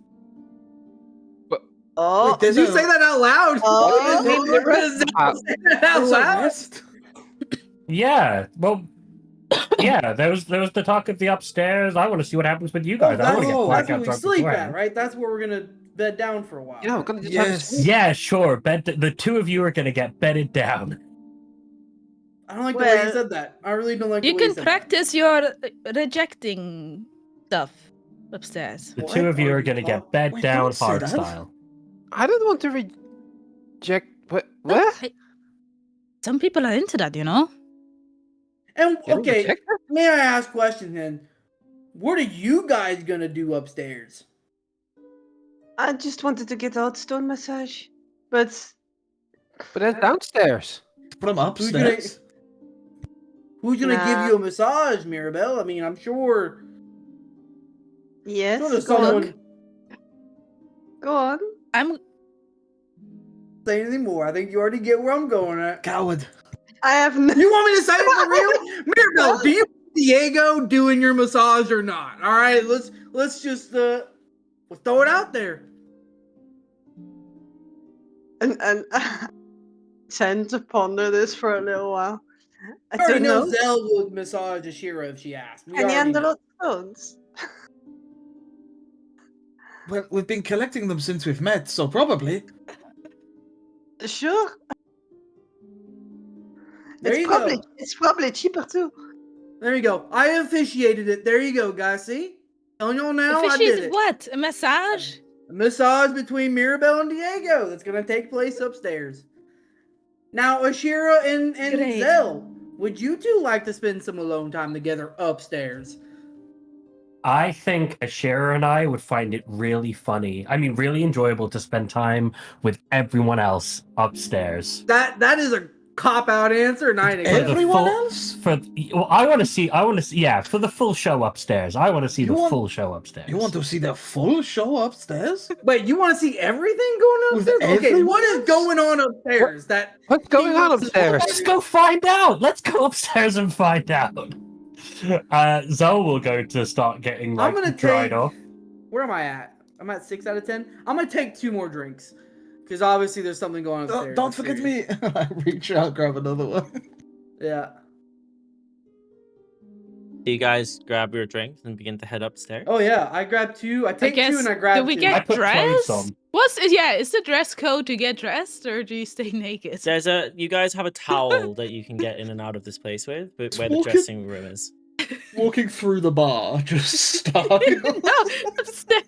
Oh, Wait, Did you say that out loud? Oh. Say that out loud? Yeah, well, yeah. There was the talk of the upstairs. I want to see what happens with you guys. I want to get That's blackout where we drunk sleep beforehand. at, right? That's where we're gonna bed down for a while. Yeah, we're gonna just Yes. Yeah, sure. The 2 of you are gonna get bedded down. I don't like the way you Well- said that. I really don't like You the way you can said practice your rejecting stuff upstairs. The What 2 of you are are you gonna get talking- bed Wait, down don't say hard that. style. I don't want to reject. What? No, What? hey, some people are into that, you know? And Getting okay, rejected? may I ask a question then? What are you guys gonna do upstairs? I just wanted to get out stone massage, but But that's downstairs. From Who's gonna upstairs. Who's gonna Nah. give you a massage, Mirabelle? I mean, I'm sure. yes, Sure there's go on. someone Go on. I'm say anything more. I think you already get where I'm going at. Coward. I have no. You want me to say it for real, Mirabelle? Do you want Diego doing your massage or not? All right, let's just let's throw it out there. and tend to ponder this for a little while. I I already don't know know. Zell would massage Ashira if she asked. We Can you already handle know. out stones? Well, we've been collecting them since we've met, so probably. Sure. There you go. It's probably cheaper too. There you go. I officiated it. There you go, guys. See? Telling y'all now, I did it. what? A massage? A massage between Mirabelle and Diego that's going to take place upstairs. Now, Ashira and Great. Zell, would you two like to spend some alone time together upstairs? I think Ashira and I would find it really funny. I mean, really enjoyable to spend time with everyone else upstairs. That is a cop-out answer, and I ain't For the Everyone full- else? Well, I want to see, yeah, for the full show upstairs. I want to see You the want- full show upstairs. You want to see the full show upstairs? Wait, you want to see everything going on With upstairs? Okay, everyone what is else? going on upstairs? What's going on upstairs? Let's go find out. Let's go upstairs and find out. Zoe will go to start getting I'm like gonna dried take. off. Where am I at? I'm at 6 out of 10. I'm gonna take 2 more drinks, Because obviously there's something going on upstairs. Don't that's forget serious. me. I reach out, grab another one. Yeah. Do you guys grab your drinks and begin to head upstairs? Oh yeah, I grabbed 2. I take 2 and I grab 2. Do we I get put clothes dressed? on. Is the dress code to get dressed, or do you stay naked? You guys have a towel that you can get in and out of this place with, but where the Walking- dressing room is. Walking through the bar, just stuck. No, I'm staying.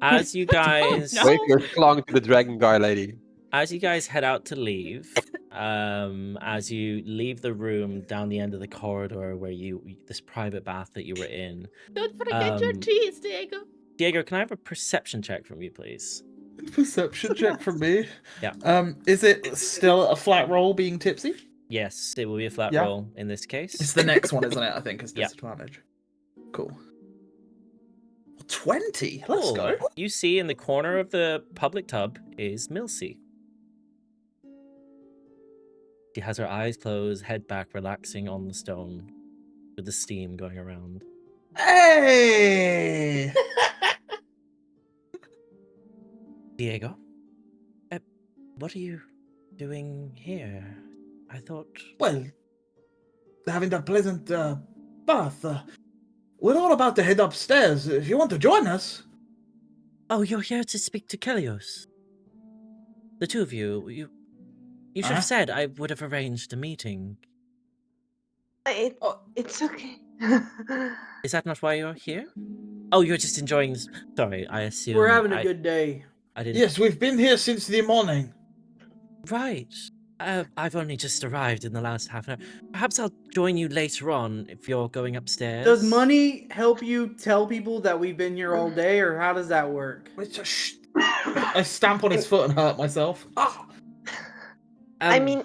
As you guys, No. Wave your clung to the dragon guy lady. as you guys head out to leave, as you leave the room down the end of the corridor where this private bath that you were in, Don't forget your cheese, Diego. Diego, can I have a perception check from you, please? Perception check from me. Yeah. Is it still a flat roll being tipsy? Yes, it will be a flat Yeah. roll in this case. It's the next one, isn't it? I think is Yeah. disadvantage. Cool. 20. Let's go. You see in the corner of the public tub is Milsey. She has her eyes closed, head back, relaxing on the stone, with the steam going around. Hey! Diego, what are you doing here? I thought. Well, having that pleasant bath. We're all about to head upstairs. If you want to join us. Oh, you're here to speak to Kelios. The two of you. You should have said I would have arranged a meeting. It's okay. Is that not why you're here? Oh, you're just enjoying. Sorry, I assume. We're having a good day. I didn't. Yes, we've been here since the morning. Right. I've only just arrived in the last half an hour. Perhaps I'll join you later on if you're going upstairs. Does money help you tell people that we've been here all day, or how does that work? I stamp on his foot and hurt myself. Ah! I mean,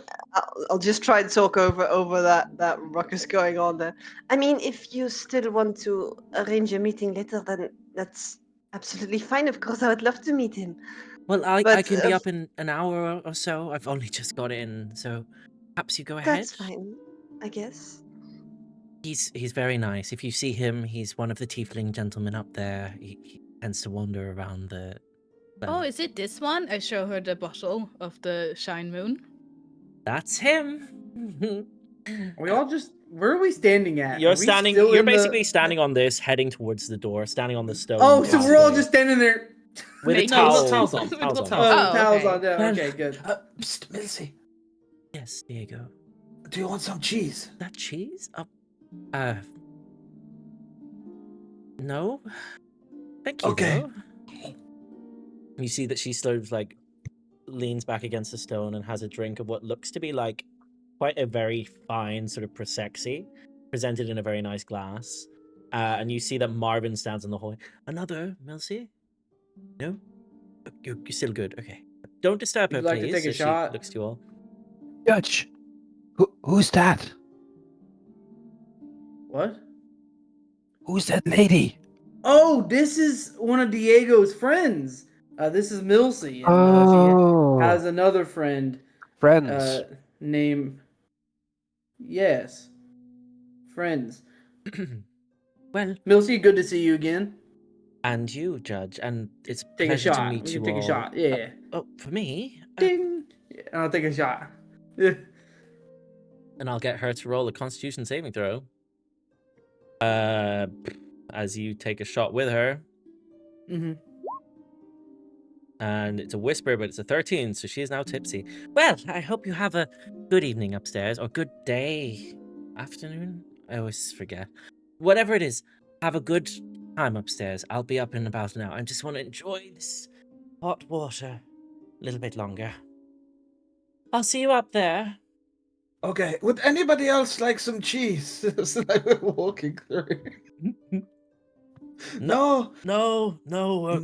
I'll just try and talk over that ruckus going on there. I mean, if you still want to arrange a meeting later, then that's absolutely fine. Of course, I would love to meet him. Well, I But, can be up in an hour or so. I've only just got in, so perhaps you go ahead. That's fine, I guess. He's very nice. If you see him, he's one of the tiefling gentlemen up there. He tends to wander around the. Oh, is it this one? I show her the bottle of the Shine Moon. That's him. We all just. Where are we standing at? You're Are we standing. still You're in the- basically standing on this, heading towards the door, standing on the stone. Oh, so we're all pathway just standing there. with a Make- towel. No, towels on. Towels on. Towels Oh, Oh, towels okay. on. Yeah, Well- okay, good. Psst, Milsey, Yes, Diego. do you want some cheese? That cheese? No. Thank you. Okay. Though. You see that she sort of like leans back against the stone and has a drink of what looks to be like quite a very fine sort of prosecco, presented in a very nice glass. And you see that Marvin stands in the hallway. Another, Milsey? No? You're still good. Okay. Don't disturb her, Would you like to please. take a as she shot? looks to you all. Judge, who's that? What? Who's that lady? Oh, this is one of Diego's friends. This is Milsey. And, he has another friend Friends. named. Yes. Friends. Well, Milsey, good to see you again. and you, Judge, and it's a Take a pleasure shot. to meet We you can take all. a shot. Yeah. Oh, for me? Ding. Yeah, I'll take a shot. Yeah. And I'll get her to roll a Constitution saving throw. As you take a shot with her, Mm-hmm. and it's a whisper, but it's a 13, so she is now tipsy. Well, I hope you have a good evening upstairs, or good day, afternoon. I always forget. Whatever it is, have a good time upstairs. I'll be up in about an hour. I just want to enjoy this hot water a little bit longer. I'll see you up there. Okay, would anybody else like some cheese? So like we're walking through. No, No,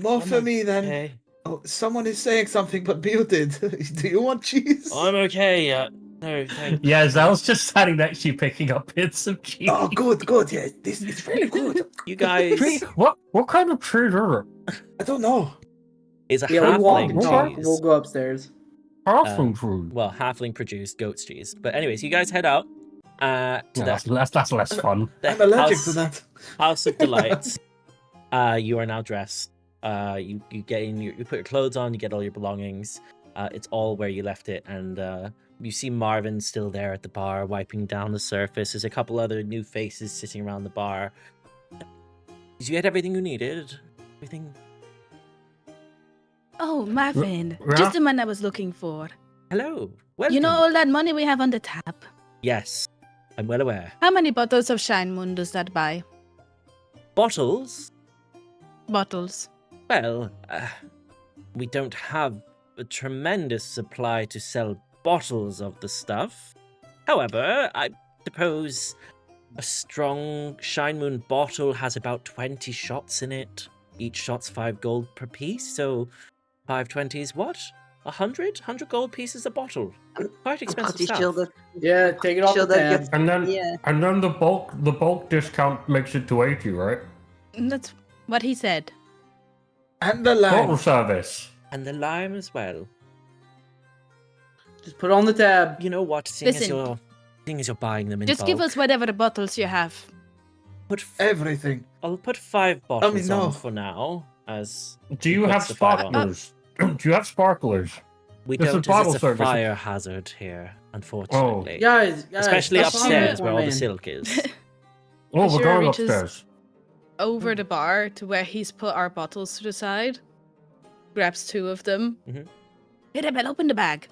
more for me then. Okay. Oh, someone is saying something but muted. Do you want cheese? I'm okay. No, thank Yeah, Zal's just standing next to you picking up bits of cheese. Oh, good. Yeah, this is really good. you guys. What kind of treat are I don't know. Is a Yeah, we'll walk and talk. halfling cheese. We'll go upstairs. Halfling food. Well, halfling produced goat's cheese. But anyways, you guys head out to Yeah, the that's less fun. I'm allergic house, to that. House of Delights. You are now dressed. You get in. You put your clothes on. You get all your belongings. It's all where you left it, and you see Marvin still there at the bar, wiping down the surface. There's a couple other new faces sitting around the bar. Did you get everything you needed? Everything? Oh, Marvin, yeah? just the man I was looking for. Hello. Welcome. You know all that money we have on the tap? Yes, I'm well aware. How many bottles of Shine Moon does that buy? Bottles? Bottles. Well, we don't have a tremendous supply to sell bottles of the stuff. However, I suppose a strong Shine Moon bottle has about 20 shots in it. Each shot's 5 gold per piece, so 5 20s, what? 100 gold pieces a bottle. Quite expensive stuff. Yeah, take it off the tab. And then Yeah. and then the bulk discount makes it to 80, right? That's what he said. And the Bottle lime. service. And the lime as well. Just put it on the tab. You know what? Seeing as Listen. you're buying them in Just give bulk, us whatever bottles you have. Everything. I'll put 5 bottles no. on for now. As Do you Puts have the 5 on. sparklers? Do you have sparklers? we This is don't, as bottle it's a service. fire hazard here, unfortunately. Guys, Especially stop upstairs calling upstairs it where for all the man. silk is. Oh, we're Ashira going reaches- upstairs. Over the bar to where he's put our bottles to the side. Grabs 2 of them. Mhm. Mirabelle, open the bag.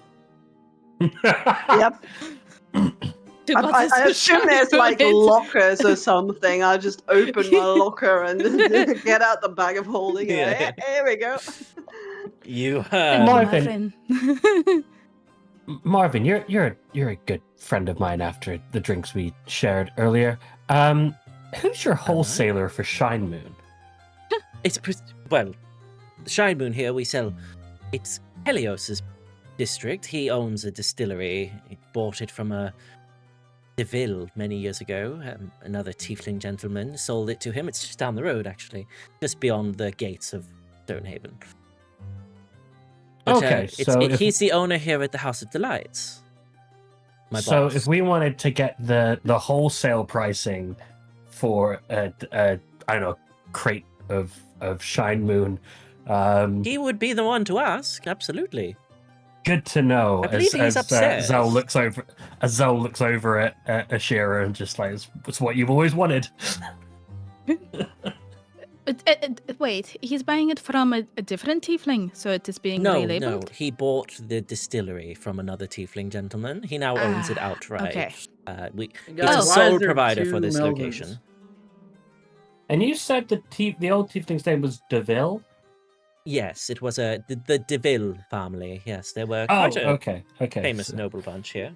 Yep. 2 I bottles of assume Shine there's like Moon. lockers or something. I just open my locker and get out the bag of holding. And Yeah. here we go. You Thank you, Marvin. Marvin. Marvin, you're a good friend of mine after the drinks we shared earlier. Who's your wholesaler for Shine Moon? It's well, the Shine Moon here we sell. It's Helios's district. He owns a distillery. He bought it from a DeVille many years ago. Another tiefling gentleman sold it to him. It's just down the road, actually, just beyond the gates of Stonehaven. But, Okay, so if- he's the owner here at the House of Delights. My So boss. if we wanted to get the wholesale pricing for a I don't know, crate of Shine Moon, He would be the one to ask. Absolutely. good to know. I believe he's upstairs. Zell looks over at Ashira and just like it's what you've always wanted. Wait, he's buying it from a different tiefling, so it is being No, relabeled? no. He bought the distillery from another tiefling gentleman. He now owns it Ah, outright. okay. He's Guys, a why sole is there provider for 2 this Melvins? location. And you said the old tiefling's name was DeVille? Yes, it was the DeVille family. Yes, they were Oh, quite a okay. famous so- noble bunch here.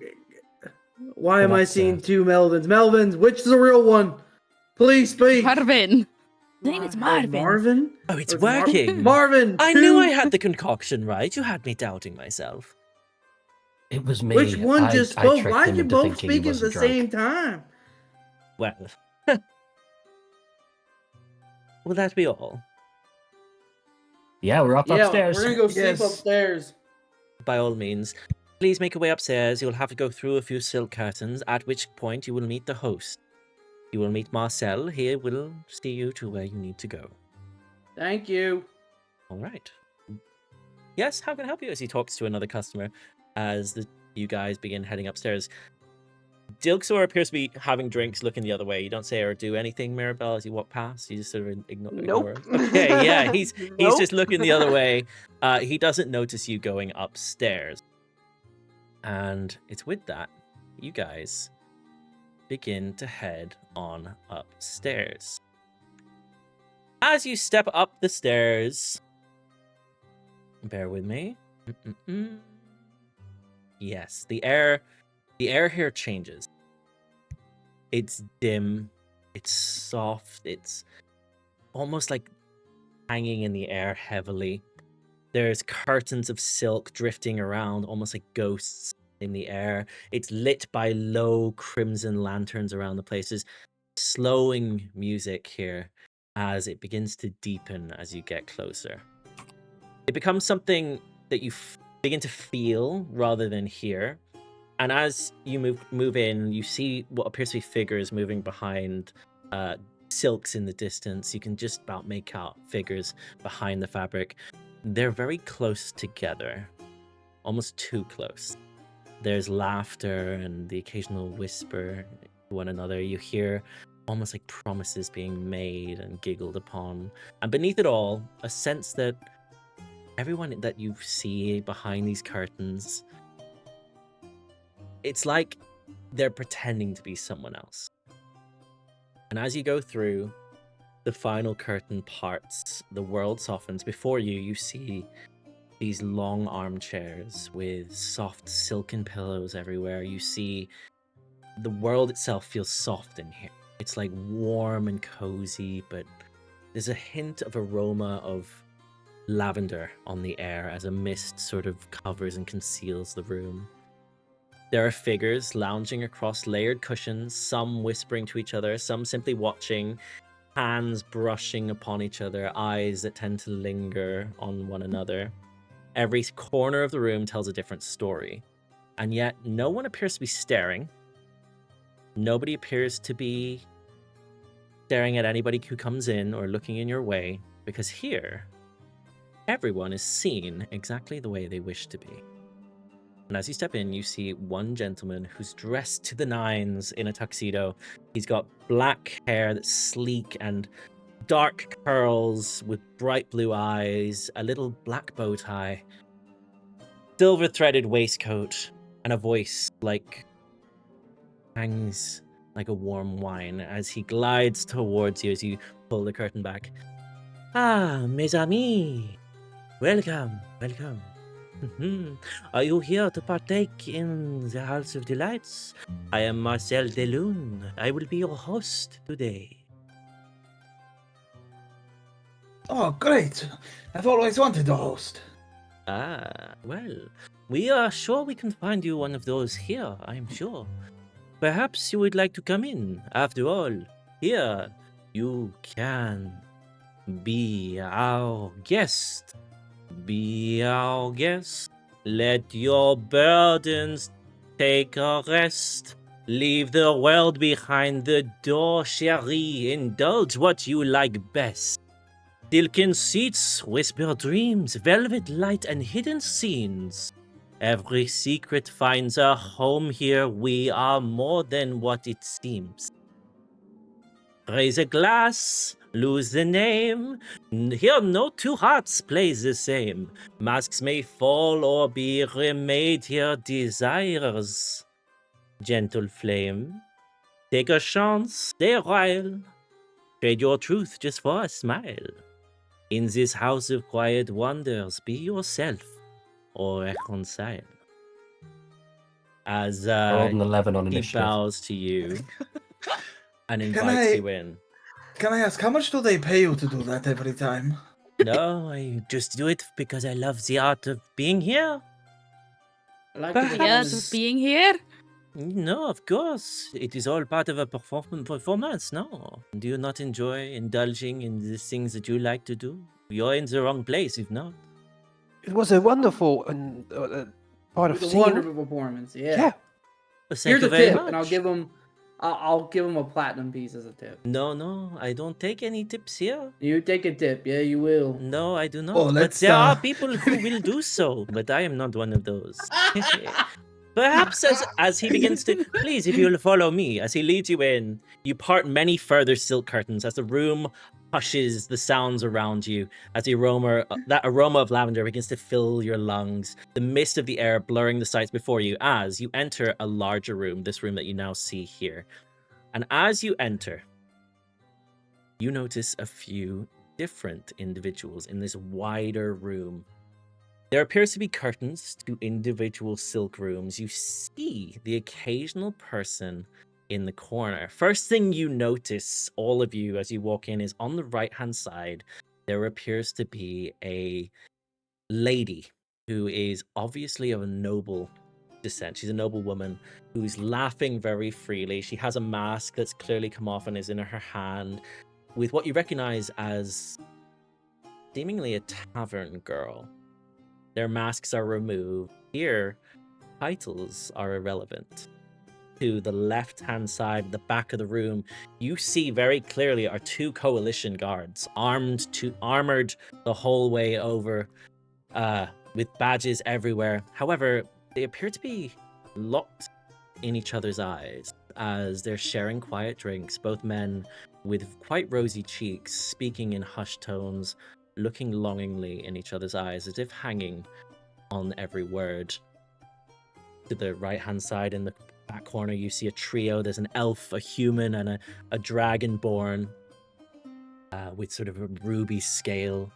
Why am I That's, seeing 2 Melvins? Melvins, which is the real one? Please speak. Marvin! His name is Marvin. Marvin? Oh, it's Or Mar- working. Marvin! I knew I 2? had the concoction right. You had me doubting myself. It was me. Which one I- just I spoke? tricked Why him you into both thinking he speaking at the wasn't drunk. same time? Well, will that be all? Yeah, we're up Yeah, upstairs. we're gonna go sleep Yes. upstairs. By all means, please make your way upstairs. You'll have to go through a few silk curtains, at which point you will meet the host. You will meet Marcel. He will see you to where you need to go. Thank you. All right. Yes, how can I help you? As he talks to another customer, as you guys begin heading upstairs. Dilxor appears to be having drinks, looking the other way. You don't say or do anything, Mirabelle, as you walk past. You just sort of ignore. Nope. Okay, yeah, he's Nope. just looking the other way. He doesn't notice you going upstairs, and it's with that you guys begin to head on upstairs. As you step up the stairs, bear with me. Yes, the air here changes. It's dim, it's soft, it's almost like hanging in the air heavily. There's curtains of silk drifting around, almost like ghosts in the air. It's lit by low crimson lanterns around the places, slowing music here as it begins to deepen as you get closer. It becomes something that you begin to feel rather than hear. And as you move in, you see what appears to be figures moving behind silks in the distance. You can just about make out figures behind the fabric. They're very close together. almost too close. There's laughter and the occasional whisper to one another. You hear almost like promises being made and giggled upon. And beneath it all, a sense that everyone that you see behind these curtains, it's like they're pretending to be someone else. And as you go through, the final curtain parts, the world softens. Before you, you see these long armchairs with soft silken pillows everywhere. You see the world itself feels soft in here. It's like warm and cozy, but there's a hint of aroma of lavender on the air as a mist sort of covers and conceals the room. There are figures lounging across layered cushions, some whispering to each other, some simply watching, hands brushing upon each other, eyes that tend to linger on one another. Every corner of the room tells a different story, and yet no one appears to be staring. Nobody appears to be staring at anybody who comes in or looking in your way, because here, everyone is seen exactly the way they wish to be. And as you step in, you see one gentleman who's dressed to the nines in a tuxedo. He's got black hair that's sleek and dark curls with bright blue eyes, a little black bow tie, silver-threaded waistcoat, and a voice like hangs like a warm wine as he glides towards you as you pull the curtain back. Ah, mes amis, welcome, welcome. Are you here to partake in the House of Delights? I am Marcel Delune. I will be your host today. Oh, great. I've always wanted a host. Ah, well, we are sure we can find you one of those here, I'm sure. Perhaps you would like to come in. After all, here you can be our guest. Be our guest. Let your burdens take a rest. Leave the world behind the door, chérie. Indulge what you like best. Silken seats, whisper dreams, velvet light, and hidden scenes. Every secret finds a home here. We are more than what it seems. Raise a glass, lose the name. Here no two hearts play the same. Masks may fall or be remade here. Desires, gentle flame. Take a chance, stay a while. Trade your truth just for a smile. In this house of quiet wonders, be yourself or reconcile. As I rolled an 11 on he initiative. bows to you and invites you in. Can I ask, how much do they pay you to do that every time? No, I just do it because I love the art of being here. I like Perhaps- the Yes, performance. being here. No, of course. It is all part of a performance, no. Do you not enjoy indulging in the things that you like to do? You're in the wrong place if not. It was a wonderful part of It's a seeing. wonderful performance. Yeah. Yeah. Well, thank Here's you a very tip, much. and I'll give him a platinum piece as a tip. No, I don't take any tips here. You take a tip, yeah, you will. No, I do not. Oh, but let's, there are people who will do so, but I am not one of those. Perhaps as he begins to, please, if you'll follow me, as he leads you in, you part many further silk curtains as the room hushes the sounds around you, as that aroma of lavender begins to fill your lungs, the mist of the air blurring the sights before you as you enter a larger room, this room that you now see here. And as you enter, you notice a few different individuals in this wider room. There appears to be curtains to individual silk rooms. You see the occasional person in the corner. First thing you notice, all of you, as you walk in, is on the right-hand side, there appears to be a lady who is obviously of a noble descent. She's a noble woman who's laughing very freely. She has a mask that's clearly come off and is in her hand with what you recognize as seemingly a tavern girl. Their masks are removed. Here, titles are irrelevant. To the left-hand side, the back of the room, you see very clearly are two coalition guards, armored the whole way over, with badges everywhere. However, they appear to be locked in each other's eyes as they're sharing quiet drinks, both men with quite rosy cheeks, speaking in hushed tones, looking longingly in each other's eyes, as if hanging on every word. To the right-hand side in the back corner, you see a trio. There's an elf, a human, and a dragonborn with sort of a ruby scale.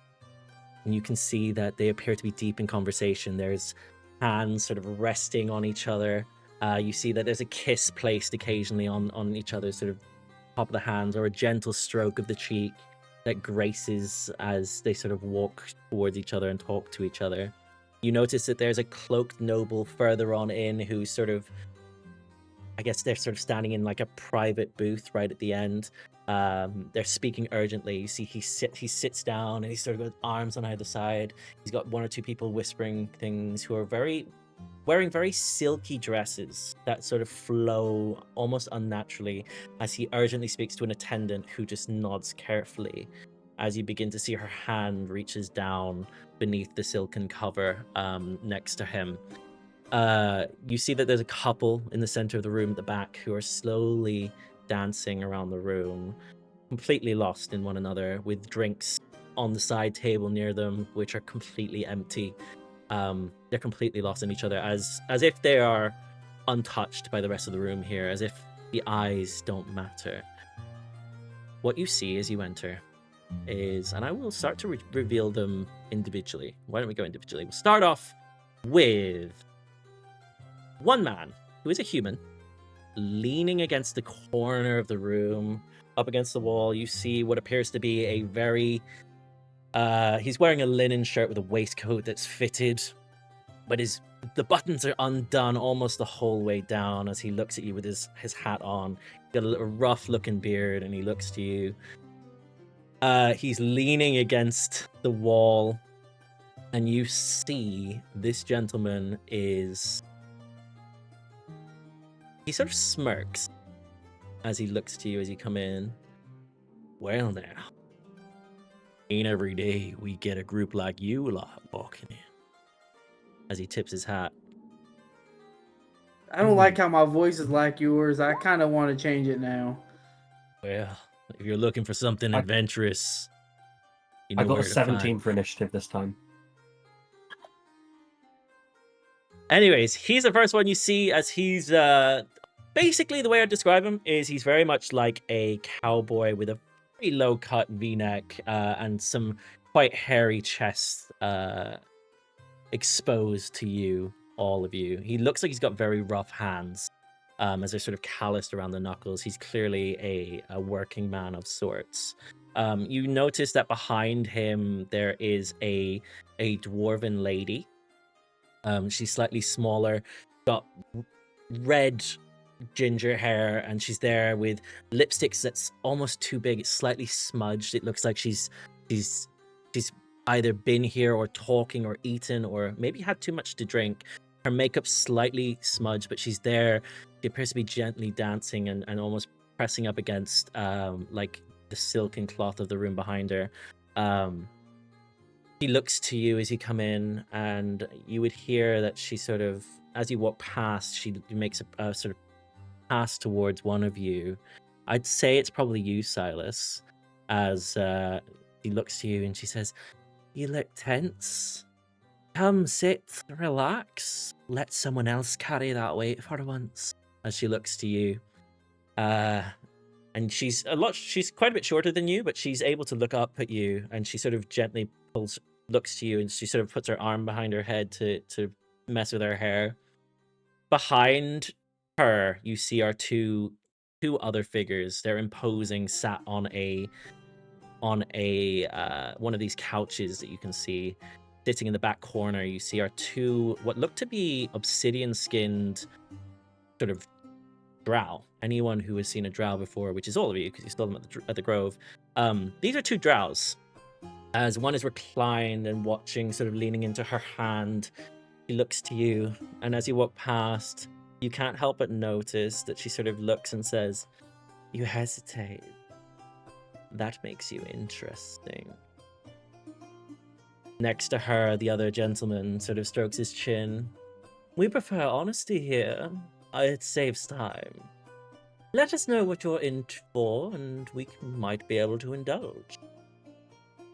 And you can see that they appear to be deep in conversation. There's hands sort of resting on each other. You see that there's a kiss placed occasionally on each other's sort of top of the hands, or a gentle stroke of the cheek that graces as they sort of walk towards each other and talk to each other. You notice that there's a cloaked noble further on in who sort of, I guess they're sort of standing in like a private booth right at the end. They're speaking urgently. You see he sits down and he's sort of got arms on either side. He's got one or two people whispering things who are wearing very silky dresses that sort of flow almost unnaturally as he urgently speaks to an attendant who just nods carefully as you begin to see her hand reaches down beneath the silken cover next to him. You see that there's a couple in the center of the room at the back who are slowly dancing around the room, completely lost in one another, with drinks on the side table near them, which are completely empty. They're completely lost in each other, as if they are untouched by the rest of the room here, as if the eyes don't matter. What you see as you enter is, and I will start to reveal them individually. Why don't we go individually? We'll start off with one man who is a human, leaning against the corner of the room, up against the wall. You see what appears to be a very he's wearing a linen shirt with a waistcoat that's fitted, but the buttons are undone almost the whole way down as he looks at you with his hat on. He's got a little rough looking beard and he looks to you. He's leaning against the wall, and you see this gentleman he sort of smirks as he looks to you as you come in. Well now, ain't every day we get a group like you lot walking in. As he tips his hat. I don't like how my voice is like yours. I kind of want to change it now. Well, if you're looking for something adventurous, you know I got where a to 17 find. for initiative this time. Anyways, he's the first one you see, as he's basically, the way I describe him is he's very much like a cowboy with a very low cut v-neck and some quite hairy chest exposed to you, all of you. He looks like he's got very rough hands as they're sort of calloused around the knuckles. He's clearly a working man of sorts. You notice that behind him there is a dwarven lady. She's slightly smaller, got red ginger hair, and she's there with lipsticks that's almost too big. It's slightly smudged. It looks like she's either been here or talking or eaten or maybe had too much to drink. Her makeup's slightly smudged, but she's there. She appears to be gently dancing and almost pressing up against like the silken cloth of the room behind her. She looks to you as you come in, and you would hear that she sort of, as you walk past, she makes a sort of pass towards one of you. I'd say it's probably you, Sylas, as she looks to you and she says, "You look tense. Come, sit, relax. Let someone else carry that weight for once." As she looks to you, and she's quite a bit shorter than you, but she's able to look up at you, and she sort of gently looks to you, and she sort of puts her arm behind her head to mess with her hair. Behind her, you see are two other figures. They're imposing, sat on one of these couches that you can see. Sitting in the back corner, you see are two what look to be obsidian-skinned sort of drow. Anyone who has seen a drow before, which is all of you because you saw them at the Grove, these are two drows. As one is reclined and watching, sort of leaning into her hand, she looks to you, and as you walk past, you can't help but notice that she sort of looks and says, "You hesitate. That makes you interesting." Next to her, the other gentleman sort of strokes his chin. We prefer honesty here. It saves time. Let us know what you're in for, and we might be able to indulge.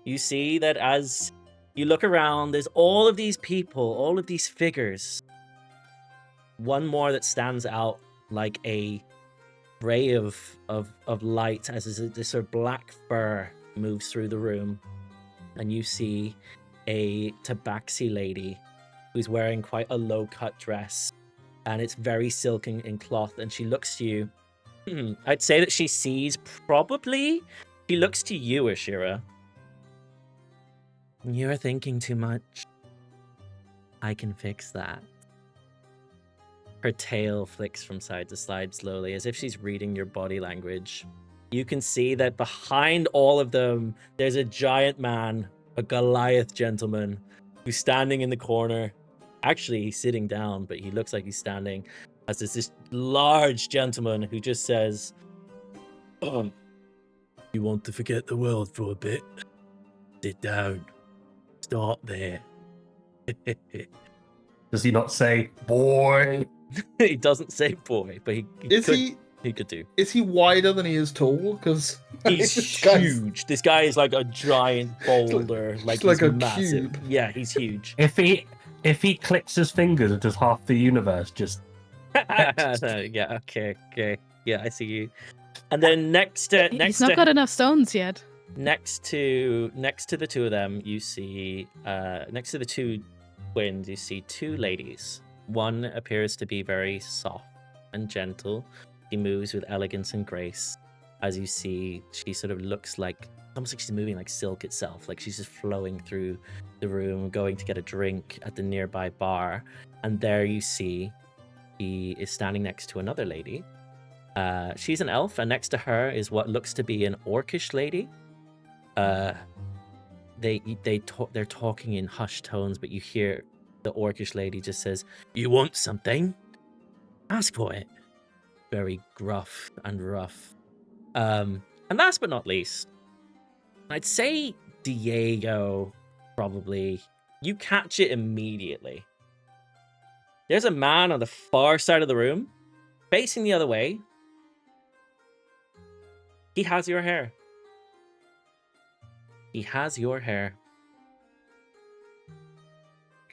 You see that as you look around, there's all of these people, all of these figures. One more that stands out like a ray of light as this sort of black fur moves through the room. And you see a tabaxi lady who's wearing quite a low-cut dress. And it's very silken in cloth. And she looks to you. I'd say that she sees probably... She looks to you, Ashira. You're thinking too much. I can fix that. Her tail flicks from side to side slowly, as if she's reading your body language. You can see that behind all of them, there's a giant man, a Goliath gentleman, who's standing in the corner. Actually, he's sitting down, but he looks like he's standing. As there's this large gentleman who just says, you want to forget the world for a bit? Sit down. Start there. Does he not say, boy? He doesn't say boy, but he could do. Is he wider than he is tall? Because He's huge. This guy is like a giant boulder. Like he's a massive. cube. Yeah, he's huge. If he clicks his fingers, does half the universe just... Yeah, okay. Yeah, I see you. And then He's not got enough stones yet. Next to the two of them, you see next to the two twins, you see two ladies. One appears to be very soft and gentle. She moves with elegance and grace. As you see, she sort of looks like almost like she's moving like silk itself, like she's just flowing through the room, going to get a drink at the nearby bar. And there you see he is standing next to another lady. She's an elf, and next to her is what looks to be an orcish lady. They're talking in hushed tones, but you hear the orcish lady just says, "You want something? Ask for it." Very gruff and rough. And last but not least, I'd say Diego, probably. You catch it immediately. There's a man on the far side of the room, facing the other way. He has your hair. He has your hair.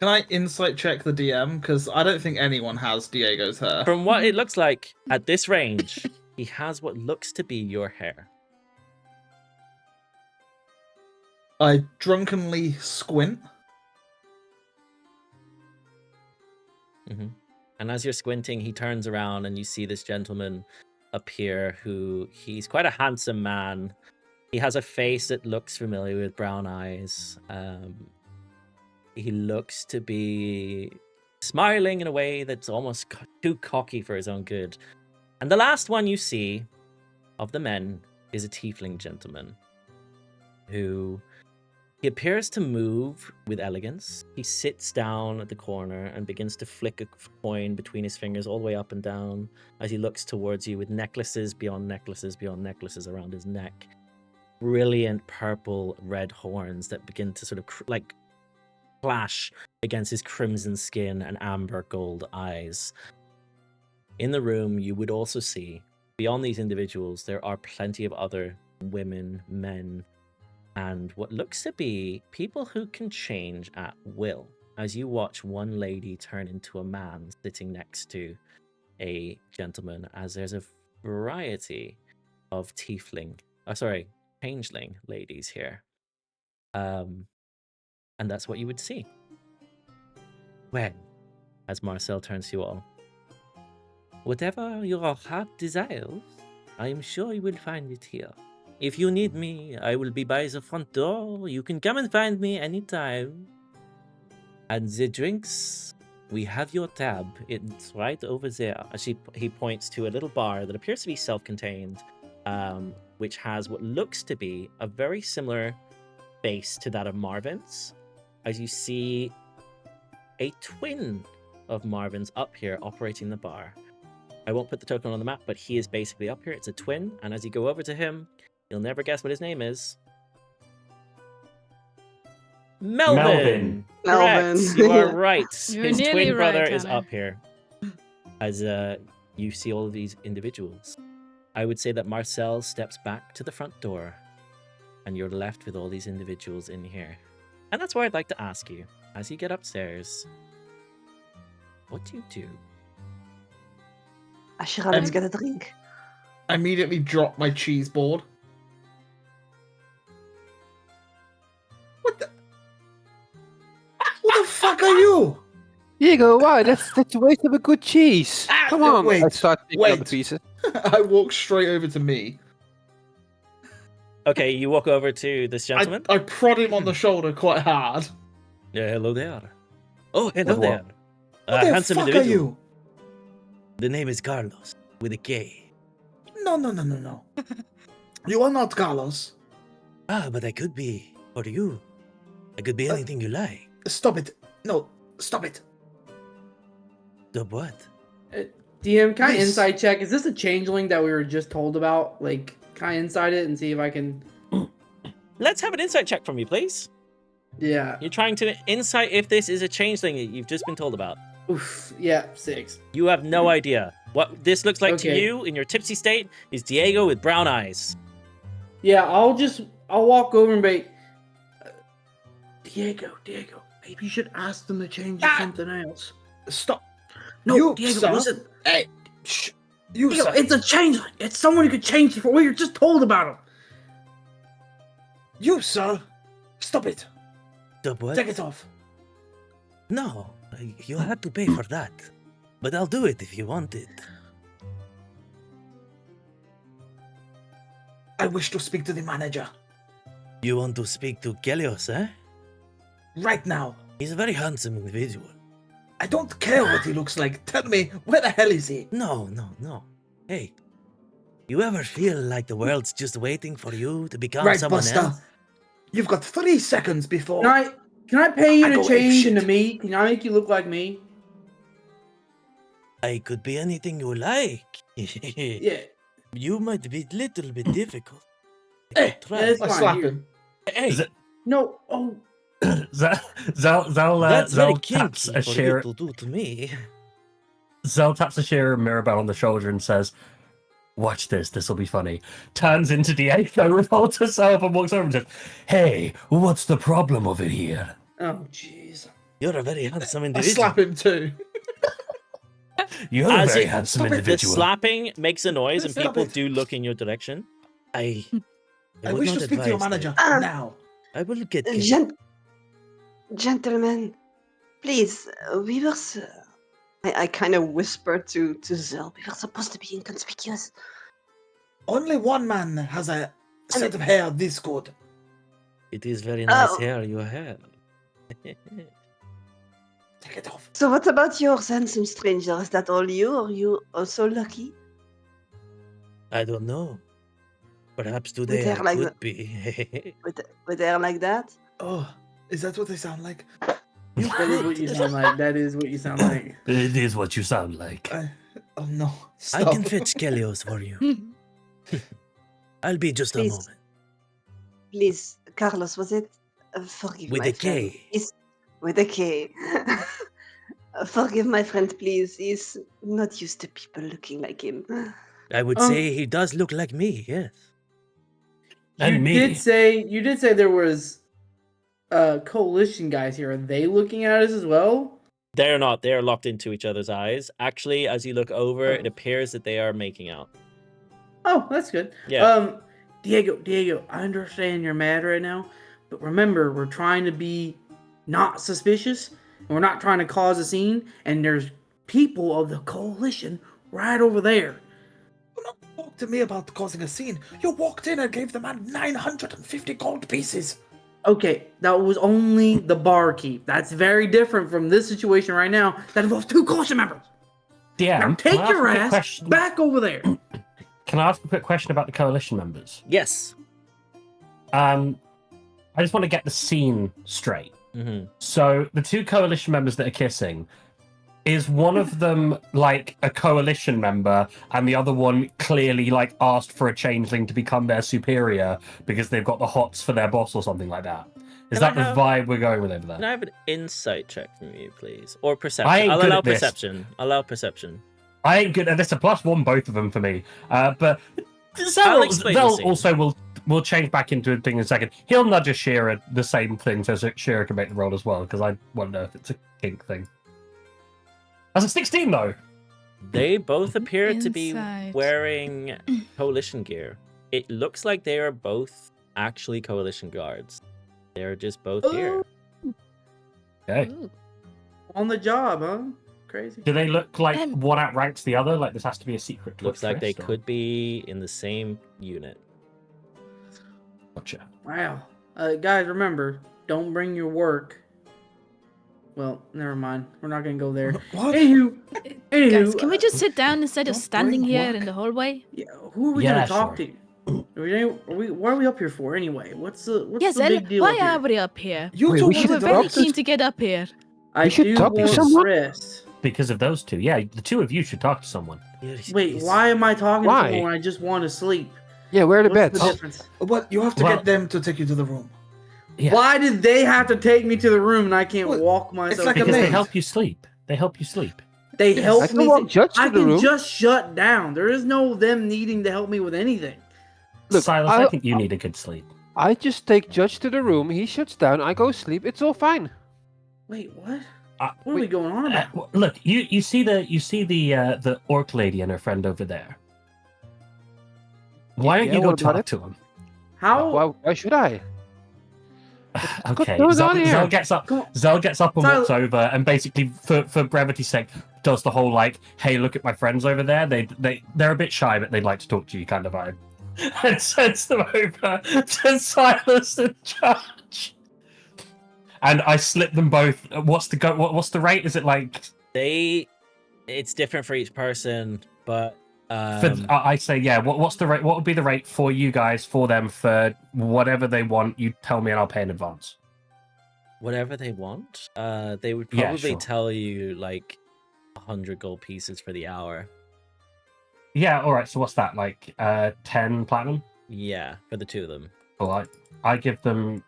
Can I insight check the DM? Because I don't think anyone has Diego's hair. From what it looks like at this range, he has what looks to be your hair. I drunkenly squint. Mm-hmm. And as you're squinting, he turns around and you see this gentleman appear he's quite a handsome man. He has a face that looks familiar with brown eyes. He looks to be smiling in a way that's almost too cocky for his own good. And the last one you see of the men is a tiefling gentleman who he appears to move with elegance. He sits down at the corner and begins to flick a coin between his fingers all the way up and down as he looks towards you with necklaces beyond necklaces beyond necklaces around his neck. Brilliant purple red horns that begin to sort of flash against his crimson skin and amber gold eyes. In the room, you would also see, beyond these individuals, there are plenty of other women, men, and what looks to be people who can change at will. As you watch one lady turn into a man sitting next to a gentleman, as there's a variety of changeling ladies here. And that's what you would see. Well, as Marcel turns to you all, whatever your heart desires, I am sure you will find it here. If you need me, I will be by the front door. You can come and find me anytime. And the drinks, we have your tab. It's right over there. As he points to a little bar that appears to be self-contained, which has what looks to be a very similar base to that of Marvin's. As you see a twin of Marvin's up here operating the bar. I won't put the token on the map, but he is basically up here. It's a twin, and as you go over to him, you'll never guess what his name is. Melvin. Melvin. Correct. You are Yeah. right. You're His nearly twin brother right, is Hannah. up here. As you see all of these individuals. I would say that Marcel steps back to the front door, and you're left with all these individuals in here. And that's why I'd like to ask you, as you get upstairs, what do you do? Ashira, let's get a drink. I immediately drop my cheese board. What the? Who the fuck are you? Diego, wow, that's a waste of a good cheese. Come no, on. wait, I start picking up the wait. pieces. I walk straight over to me. Okay, you walk over to this gentleman. I prod him on the shoulder quite hard. Yeah, hello there. Oh, hello What? there. What the Handsome fuck individual. are you? The name is Carlos, with a K. No. You are not Carlos. Ah, but I could be for you. I could be anything you like. Stop it. No, stop it. The what? DM, can I Yes. insight check? Is this a changeling that we were just told about? Like, can I insight it and see if I can? Let's have an insight check from you, please. Yeah. You're trying to insight if this is a changeling that you've just been told about. Oof. Yeah. 6. You have no idea. What this looks like to Okay. you in your tipsy state is Diego with brown eyes. Yeah. I'll walk over and be. Diego, maybe you should ask them to change to Ah! something else. Stop. No, You, Diego, sir. listen. Hey, shh. You, Diego, sir. it's a changeling. It's someone who could change before. We were just told about him. You, sir. Stop it. The what? Take it off. No, you had to pay for that. But I'll do it if you want it. I wish to speak to the manager. You want to speak to Kelios, eh? Right now. He's a very handsome individual. I don't care what he looks like. Tell me, where the hell is he? No. Hey, you ever feel like the world's just waiting for you to become Right, someone Buster. else? You've got 3 seconds before. Can I pay you I to go change apeshit. into me? Can I make you look like me? I could be anything you like. Yeah. You might be a little bit difficult. Hey, Try. yeah, it's I fine, slap here. him. Hey, Is it- No. Oh. Zal that's very taps kinky for you Ashira. to do to me. Zal taps Ashira and Mirabelle on the shoulder and says, "Watch this. This will be funny." Turns into Diego, revolts herself, and walks over and says, "Hey, what's the problem over here?" Oh, jeez. You're a very handsome I individual. slap him too. You're a As very you- handsome Stop it, The individual. slapping makes a noise and Stop people it. do look in your direction. I I would wish not to speak to your advise manager that. now. I will get Gentlemen, please, we were. I kind of whispered to Zell. We were supposed to be inconspicuous. Only one man has a set of hair this good. It is very nice Oh. hair you have. Take it off. So, what about yours, handsome stranger? Is that all you, or you also lucky? I don't know. Perhaps today hair I like could that. be. With hair like that? Oh, is that what they sound like? That is what you sound like. That is what you sound like. It is what you sound like. Oh no. I Stop. can fetch Kelios for you. I'll be just a Please. moment. Please, Carlos, was it? Forgive With my a friend. K. With a K. Forgive my friend, please. He's not used to people looking like him. I would say he does look like me, yes. And you me. did say there was coalition guys here. Are they looking at us as well? They're not. They're locked into each other's eyes. Actually, as you look over, Oh. it appears that they are making out. Oh, that's good. Yeah. Diego, I understand you're mad right now, but remember, we're trying to be not suspicious, and we're not trying to cause a scene, and there's people of the coalition right over there. Do not talk to me about causing a scene. You walked in and gave the man 950 gold pieces. Okay, that was only the barkeep. That's very different from this situation right now that involves 2 coalition members. DM, Now can take I ask your a quick ass question- back over there. Can I ask a quick question about the coalition members? Yes. I just want to get the scene straight. Mm-hmm. So the 2 coalition members that are kissing, is one of them like a coalition member and the other one clearly like asked for a changeling to become their superior because they've got the hots for their boss or something like that? Is Can I that the have- vibe we're going with over Can I there? have an insight check from you, please? Or I perception? ain't I'll good allow at this. perception. Allow perception. I ain't good, and it's a +1 both of them for me. But I'll explain the they'll scene. also will change back into a thing in a second. He'll nudge Ashira the same thing so Ashira can make the roll as well, because I wonder if it's a kink thing. That's a 16 though. They both appear to be Insight. wearing coalition gear. It looks like they are both actually coalition guards. They're just both here. Okay. Ooh. On the job, huh? Crazy. Do they look like Um, one outranks the other? Like this has to be a secret. to Looks like they Trist, or- could be in the same unit. Gotcha. Wow. Guys, remember, don't bring your work. Well, never mind. We're not gonna go there. What? Anywho, Guys, can we just sit down instead of don't standing bring here work. in the hallway? yeah, who are we Yeah, gonna talk sure. to? What are we up here for anyway? What's the Yes, big deal? why up here? are we up here? You Wait, two we We should were wanted very talk to keen to get up here. I We should do talk to want someone? Chris. Because of those two. Yeah, the two of you should talk to someone. Wait, why am I talking Why? to someone when I just want to sleep? Yeah, where are the What's beds? the difference? But you have to Well- get them to take you to the room. Yeah. Why did they have to take me to the room and I can't Well, walk myself? like a Because they maid. help you sleep. They help you sleep. They help I can me. walk Judge to I the can room. just shut down. There is no them needing to help me with anything. Look, Silas, I think you need a good sleep. I just take Judge to the room, he shuts down, I go sleep, it's all fine. Wait, what? Uh, What are we going on about? Look, you see the orc lady and her friend over there. Why don't Yeah, you go what about talk it? to them? How? Why should I? Okay, going on here? Zell gets up. Come on. Zell gets up and Silas- walks over, and basically, for brevity's sake, does the whole like, "Hey, look at my friends over there. They're a bit shy, but they'd like to talk to you," kind of vibe, and sends them over to Silas and Judge. And I slip them both. What's the rate? Is it like? It's different for each person, but I say, yeah. What's the rate? What would be the rate for you guys, for them, for whatever they want? You tell me, and I'll pay in advance. whatever they want, they would Yeah, probably sure. tell you like 100 gold pieces for the hour. Yeah. All right. So what's that? Like 10 platinum? Yeah, for the two of them. Well, I give them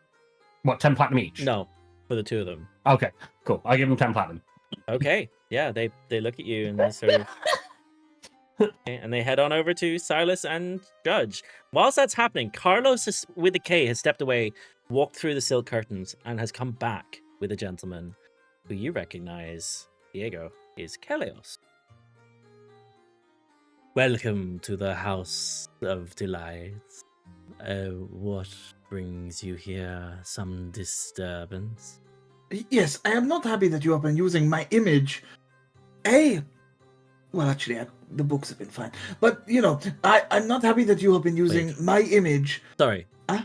10 platinum each? No, for the two of them. Okay. Cool. I give them 10 platinum. Okay, yeah, they look at you and they sort of, Okay, and they head on over to Silas and Judge. Whilst that's happening, Carlos with a K has stepped away, walked through the silk curtains, and has come back with a gentleman who you recognize. Diego is Kelios. Welcome to the House of Delights. What brings you here? Some disturbance? Yes, I am not happy that you have been using my image. Well, actually, the books have been fine. But, I'm not happy that you have been using Wait. my image. Sorry. Huh?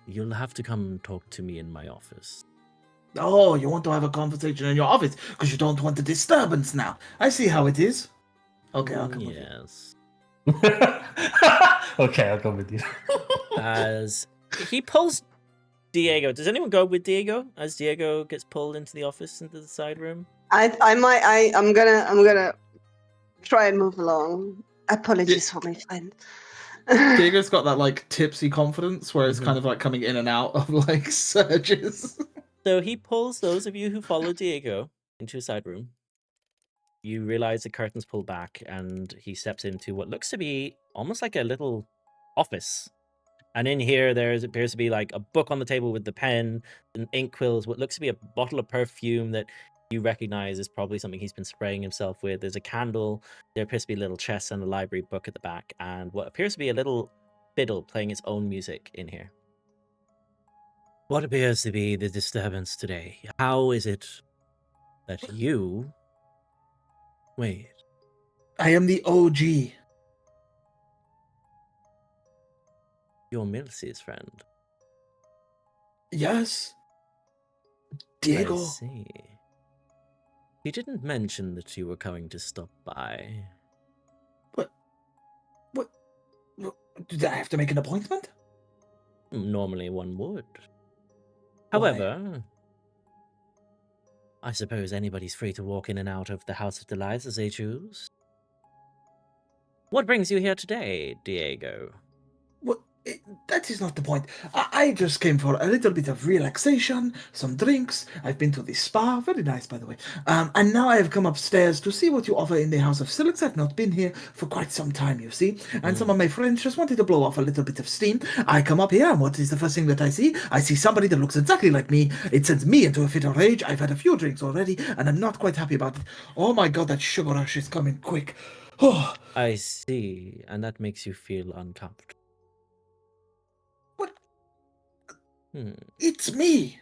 You'll have to come talk to me in my office. Oh, you want to have a conversation in your office because you don't want a disturbance now. I see how it is. Okay, I'll come with you. Yes. Okay, I'll come with you. As he pulls Diego. Does anyone go with Diego as Diego gets pulled into the office into the side room? I'm gonna try and move along. Apologies for my friend. Diego's got that, tipsy confidence where it's kind of, coming in and out of, surges. So he pulls those of you who follow Diego into a side room. You realize the curtains pull back and he steps into what looks to be almost like a little office. And in here, there appears to be like a book on the table with the pen, an ink quills, what looks to be a bottle of perfume that you recognize is probably something he's been spraying himself with. There's a candle. There appears to be a little chest and a library book at the back, and what appears to be a little fiddle playing its own music in here. What appears to be the disturbance today? How is it that you... Wait, I am the OG. you're Milcy's friend? Yes. Diego. I see. You didn't mention that you were coming to stop by. What? Did I have to make an appointment? Normally one would. Why? However, I suppose anybody's free to walk in and out of the House of Delights as they choose. What brings you here today, Diego? What? That is not the point. I just came for a little bit of relaxation, some drinks. I've been to the spa, very nice, by the way. And now I have come upstairs to see what you offer in the House of Sylas. I've not been here for quite some time, you see. And some of my friends just wanted to blow off a little bit of steam. I come up here, and what is the first thing that I see? I see somebody that looks exactly like me. It sends me into a fit of rage. I've had a few drinks already, and I'm not quite happy about it. Oh my god, that sugar rush is coming quick. Oh, I see, and that makes you feel uncomfortable. what? Hmm. It's me.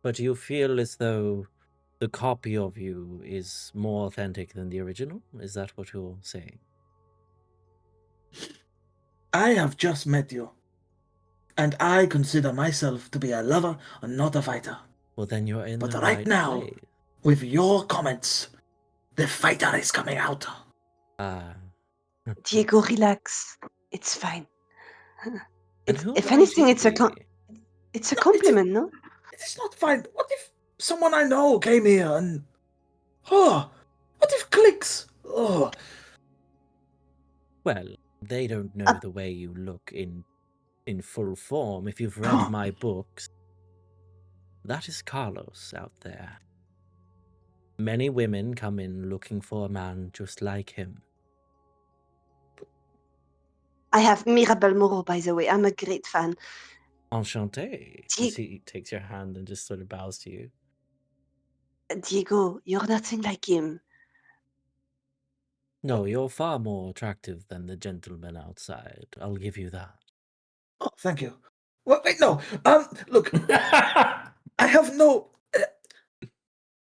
But you feel as though the copy of you is more authentic than the original? Is that what you're saying? I have just met you, and I consider myself to be a lover and not a fighter. Well, then you're in But the right right now, place. with your comments, the fighter is coming out. Ah. Diego, relax. It's fine. And who If might anything, you it's a be? it's a No, compliment, no? It is not fine. What if someone I know came here and... Oh, what if clicks? Oh, Well, they don't know the way you look in full form. If you've read my books, that is Carlos out there. Many women come in looking for a man just like him. I have Mirabelle Moreau, by the way. I'm a great fan. Enchanté. Di- He takes your hand and just sort of bows to you. Diego, you're nothing like him. No, you're far more attractive than the gentleman outside. I'll give you that. oh, thank you. Wait, no. Look, I have no...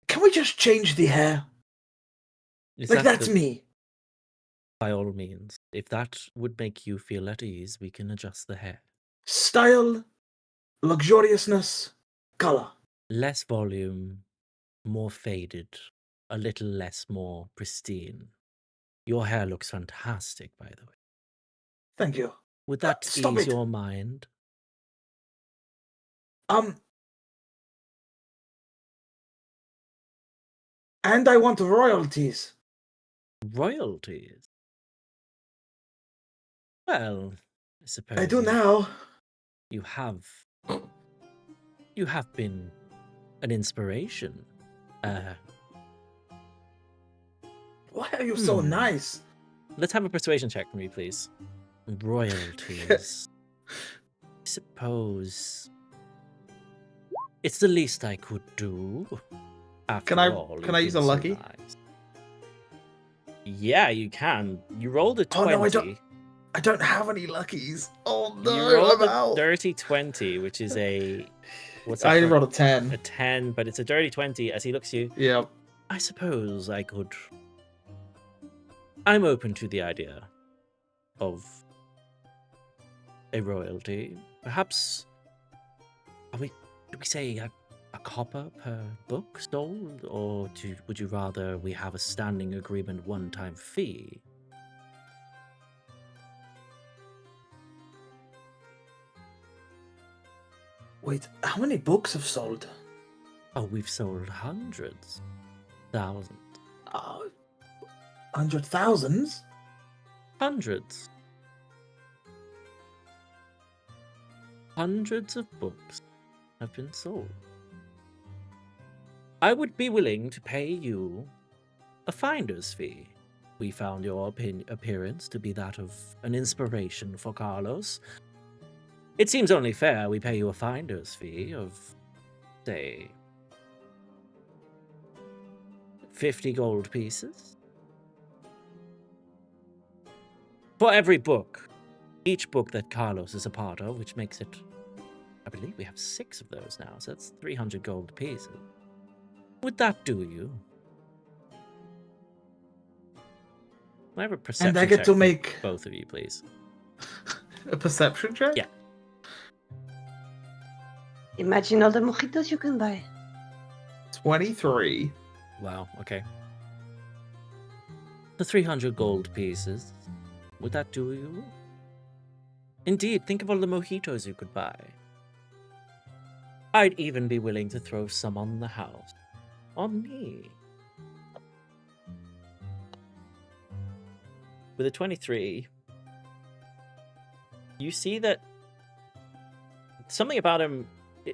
can we just change the hair? Is Like, that that's the- me. By all means. If that would make you feel at ease, we can adjust the hair. Style, luxuriousness, color. Less volume, more faded, a little less more pristine. Your hair looks fantastic, by the way. Thank you. Would that Stop ease it. your mind? And I want royalties. Royalties? Well, I suppose I do now. you have been an inspiration. Why are you so Hmm. nice? Let's have a persuasion check from you, please. Royalties. I suppose it's the least I could do. After Can I- all, can you've I use been a so lucky? nice. Yeah, you can. You rolled a 20. Oh, no, I don't have any luckies. Oh You no, rolled I'm a out. dirty 20, which is a... What's that I for? rolled a 10. A 10, but it's a dirty 20 as he looks at you. Yeah. I suppose I could... I'm open to the idea of a royalty. Perhaps... do we say a copper per book sold? Or would you rather we have a standing agreement one-time fee? Wait, how many books have sold? Oh, we've sold hundreds. Thousands. 100,000s? Hundreds. Hundreds of books have been sold. I would be willing to pay you a finder's fee. We found your appearance to be that of an inspiration for Carlos. It seems only fair we pay you a finder's fee of, say, 50 gold pieces. For every book. Each book that Carlos is a part of, which makes it, I believe we have 6 of those now, so that's 300 gold pieces. Would that do you? I have a perception And I get check to from make both of you, please. a perception check? Yeah. Imagine all the mojitos you can buy. 23. Wow, okay. The 300 gold pieces, would that do you? Indeed, think of all the mojitos you could buy. I'd even be willing to throw some on the house. On me. With a 23, You see that something about him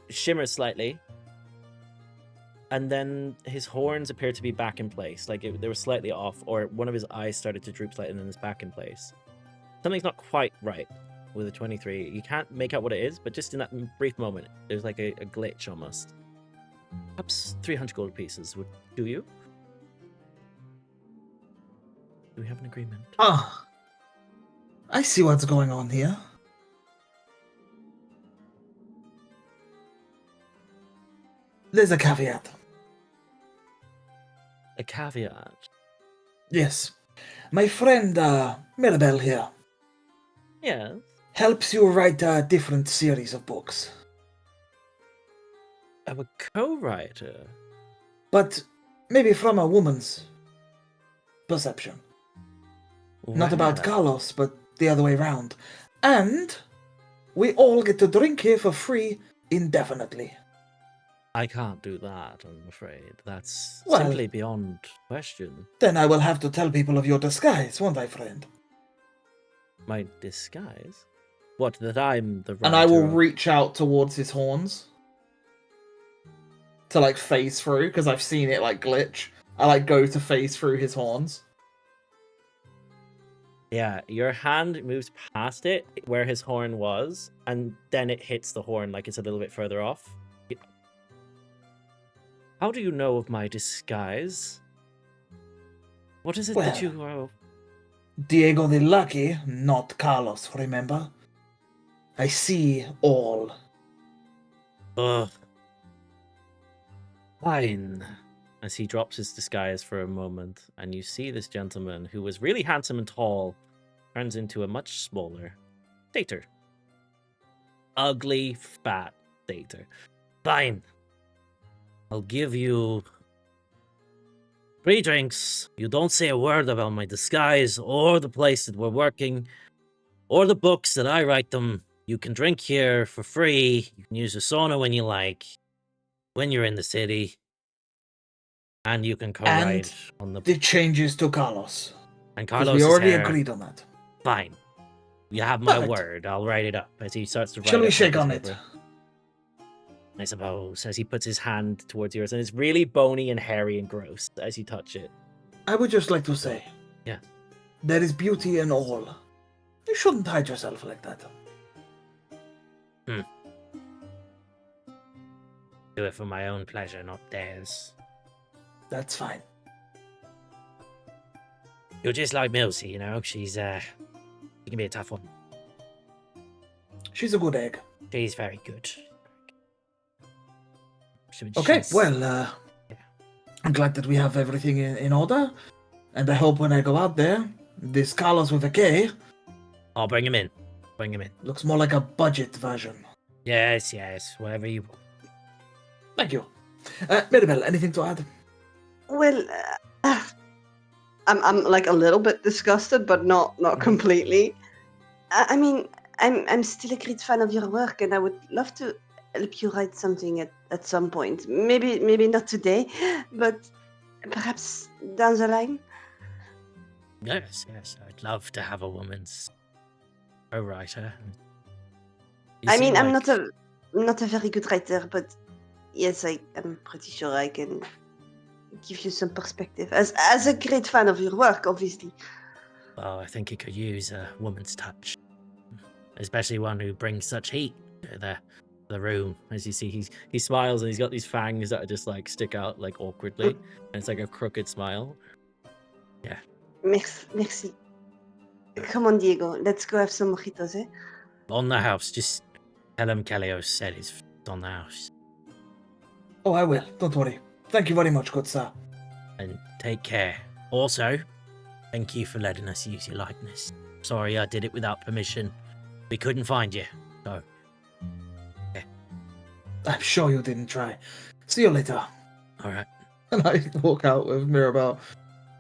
shimmers slightly, and then his horns appear to be back in place. Like they were slightly off, or one of his eyes started to droop slightly and then it's back in place. Something's not quite right with a 23. You can't make out what it is, but just in that brief moment, there's like a glitch almost. Perhaps 300 gold pieces would do you? Do we have an agreement? Ah, I see what's going on here. There's a caveat. A caveat? Yes. My friend Mirabelle here Yeah. helps you write a different series of books. I'm a co-writer. But maybe from a woman's perception. Not about Wow. Carlos, but the other way around. And we all get to drink here for free indefinitely. I can't do that, I'm afraid. That's Well- simply beyond question. Then I will have to tell people of your disguise, won't I, friend? My disguise? What, that I'm the writer? And I will of- reach out towards his horns. To, like, phase through, because I've seen it, like, glitch. I, like, go to phase through his horns. Yeah, your hand moves past it, where his horn was, and then it hits the horn like it's a little bit further off. How do you know of my disguise? What is it that Well- you are... Diego the Lucky, not Carlos, remember? I see all. Ugh. Fine. As he drops his disguise for a moment, and you see this gentleman, who was really handsome and tall, turns into a much smaller Dater. Ugly, fat Dater. Fine. I'll give you 3 drinks. You don't say a word about my disguise, or the place that we're working, or the books that I write them. You can drink here for free. You can use the sauna when you like, when you're in the city. And you can co-write on the... The changes to Carlos. And Because Carlos we already is here. agreed on that. Fine. You have my Perfect. word. I'll write it up as he starts to write Shall we up shake his on it? paper. I suppose, as he puts his hand towards yours, and it's really bony and hairy and gross as you touch it. I would just like to say. Yeah. There is beauty in all. You shouldn't hide yourself like that. Do it for my own pleasure, not theirs. That's fine. You're just like Milsey, you know? She's, she can be a tough one. She's a good egg. She's very good. Okay, She's- well, yeah. I'm glad that we have everything in order. And I hope when I go out there, this Carlos with a K I'll bring him in. Bring him in. looks more like a budget version. Yes, whatever you want. Thank you. Mirabelle, anything to add? Well, I'm like a little bit disgusted, but not completely. I mean, I'm still a great fan of your work, and I would love to help you write something at some point. Maybe not today, but perhaps down the line. Yes, I'd love to have a woman's writer. I mean, I'm not a very good writer, but yes, I'm pretty sure I can give you some perspective. As a great fan of your work, obviously. Oh, I think it could use a woman's touch, especially one who brings such heat to the room. As you see, he smiles and he's got these fangs that are just like stick out like awkwardly, and it's like a crooked smile. Yeah. Merci. Come on, Diego. Let's go have some mojitos, eh? On the house. Just tell him Kalios said he's on the house. Oh, I will. Don't worry. Thank you very much, good sir. And take care. Also, thank you for letting us use your likeness. Sorry I did it without permission. We couldn't find you, so... I'm sure you didn't try. See you later. Alright. And I walk out with Mirabelle.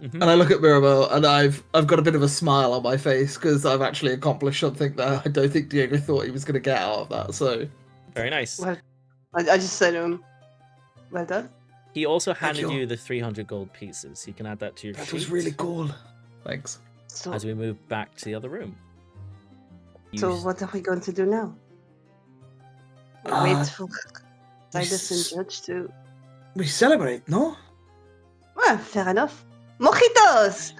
Mhm. And I look at Mirabelle, and I've got a bit of a smile on my face because I've actually accomplished something that I don't think Diego thought he was going to get out of that. So Very nice. Well, I just said to him, well done. He also Thank handed you. you the 300 gold pieces. You can add that to your that sheet was really cool. Thanks. So, as we move back to the other room. So You- what are we going to do now? Uh, Wait for we Silas and s- Judge to... We celebrate, no? Well, fair enough. Mojitos!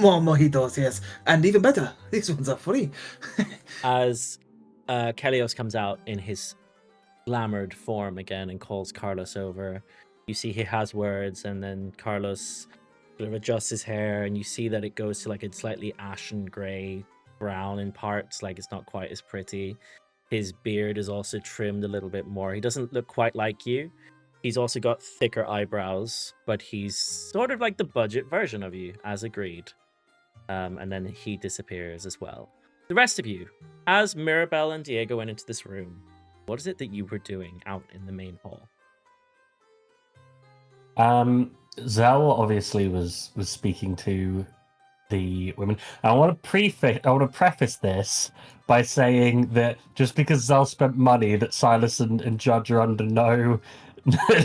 More mojitos, yes. And even better, these ones are free. As Kelios comes out in his glamored form again and calls Carlos over, you see he has words, and then Carlos sort of adjusts his hair, and you see that it goes to like a slightly ashen gray brown in parts, like it's not quite as pretty. His beard is also trimmed a little bit more. He doesn't look quite like you. He's also got thicker eyebrows, but he's sort of like the budget version of you, as agreed. And then he disappears as well. The rest of you, as Mirabelle and Diego went into this room, what is it that you were doing out in the main hall? Zell obviously was speaking to the women. I want to preface this by saying that just because Zell spent money, that Silas and Judge are under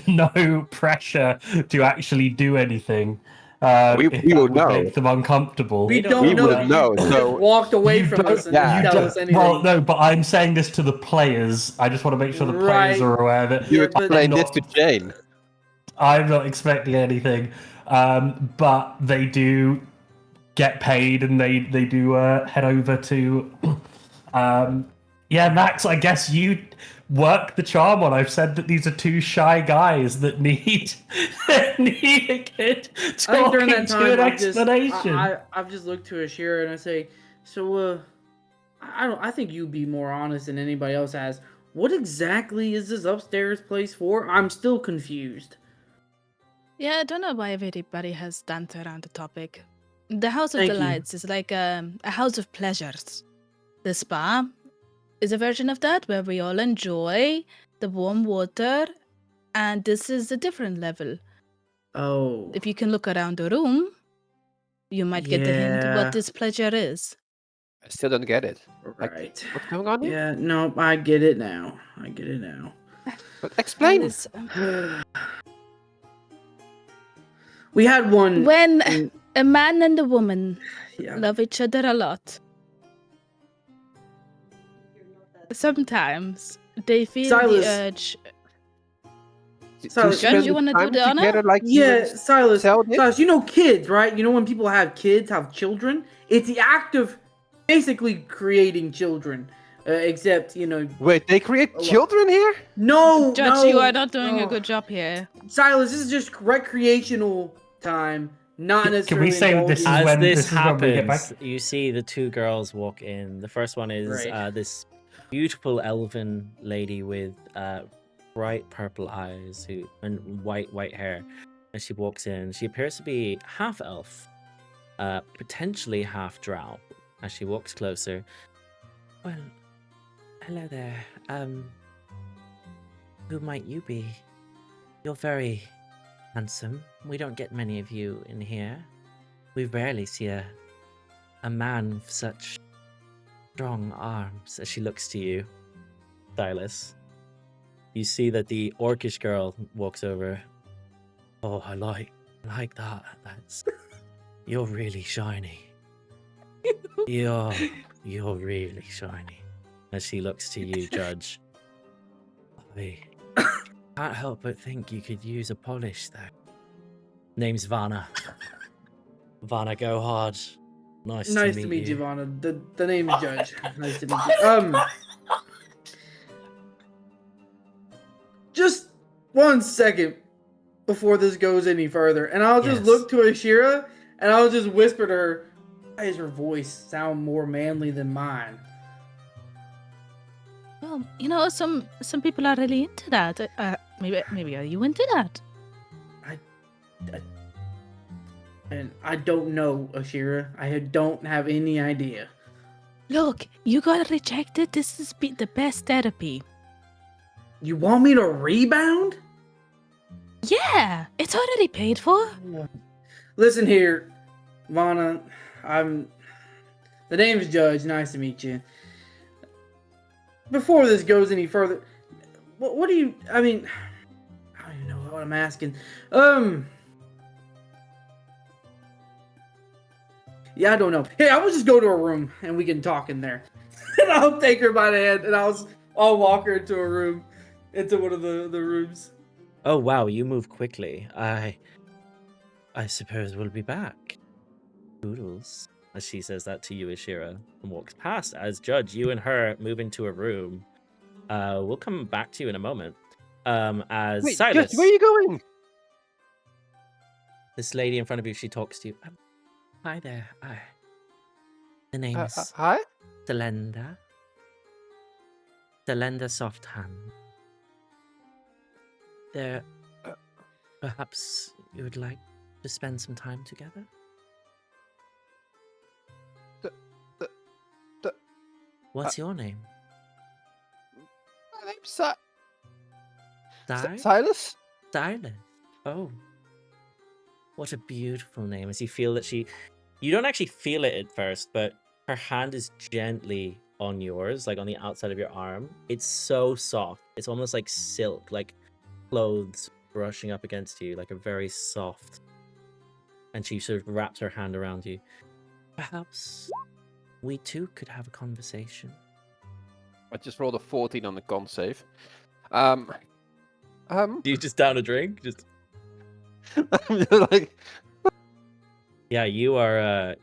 no pressure to actually do anything. We if would that would know. make them uncomfortable. We They don't don't know. know. We would know, You so- just walked away You from don't- us and yeah, didn't tell don't- us anything. Well, no, but I'm saying this to the players. I just want to make sure the players Right. are aware that You Yeah, would but- explain I'm this to not- Jane. I'm not expecting anything, but they do get paid, and they do head over to. Max, I guess you work the charm on. I've said that these are two shy guys that need a kid I think talking during that to time, an I've just, explanation. I've just looked to Ashira and I say, so, I think you'd be more honest than anybody else has. What exactly is this upstairs place for? I'm still confused. Yeah, I don't know why everybody has danced around the topic. The House of Thank you. Delights is like a house of pleasures. The spa is a version of that where we all enjoy the warm water, and this is a different level. Oh. If you can look around the room, you might get the hint Yeah. what this pleasure is. I still don't get it. Like, Right. what's going on here? Yeah, no, I get it now. But explain. This- We had one. When in- a man and a woman yeah. love each other a lot, sometimes they feel Silas. the urge. Silas, Judge, you wanna do time the honor? together like Yeah, humans Silas. sell this? Silas, you know kids, right? You know when people have kids, have children? It's the act of basically creating children. Except, Wait, they create A lot. children here? no, Judge, no, you are not doing no. a good job here. Silas, this is just recreational time, not Can we necessarily. say that this is As when- this when we get happens, back? you see the two girls walk in. The first one is Right. this beautiful elven lady with bright purple eyes and white hair. And she walks in. She appears to be half elf, potentially half drow. As she walks closer, well, hello there. Who might you be? You're very handsome. We don't get many of you in here. We rarely see a man with such strong arms. As she looks to you, Silas, you see that the orcish girl walks over. Oh, I like that. You're really shiny. You're really shiny. As she looks to you, Judge. I can't help but think you could use a polish there. Name's Vanna. Vanna, go hard. Nice to meet you, Vanna. The name is Judge. Nice to meet you. Just 1 second before this goes any further, and I'll just Yes. look to Ashira and I'll just whisper to her, "Why does her voice sound more manly than mine?" Well, some people are really into that. Maybe are you into that? And I don't know, Ashira. I don't have any idea. Look, you got rejected. This is the best therapy. You want me to rebound? Yeah, it's already paid for. Listen here, Vanna. The name's Judge. Nice to meet you. Before this goes any further, what do you? I mean, I don't even know what I'm asking. Yeah, I don't know. Hey, I will just go to a room and we can talk in there. And I'll take her by the hand, and I'll walk her into a room, into one of the rooms. Oh wow, you move quickly. I suppose we'll be back. Toodles. As she says that to you, Ashira, and walks past. As Judge, you and her move into a room. We'll come back to you in a moment. As Wait, Sylas, Judge, where are you going? this lady in front of you, she talks to you. Hi there. The name is Hi? Delenda. Delenda Softhand. There, perhaps you would like to spend some time together? What's your name? My name's Silas? Sylas? Silas. Oh. What a beautiful name. As you feel that you don't actually feel it at first, but her hand is gently on yours, like on the outside of your arm. It's so soft. It's almost like silk, like clothes brushing up against you, like a very soft. And she sort of wraps her hand around you. Perhaps we too could have a conversation. I just rolled a 14 on the con save. Do you just down a drink? Just like, yeah, you are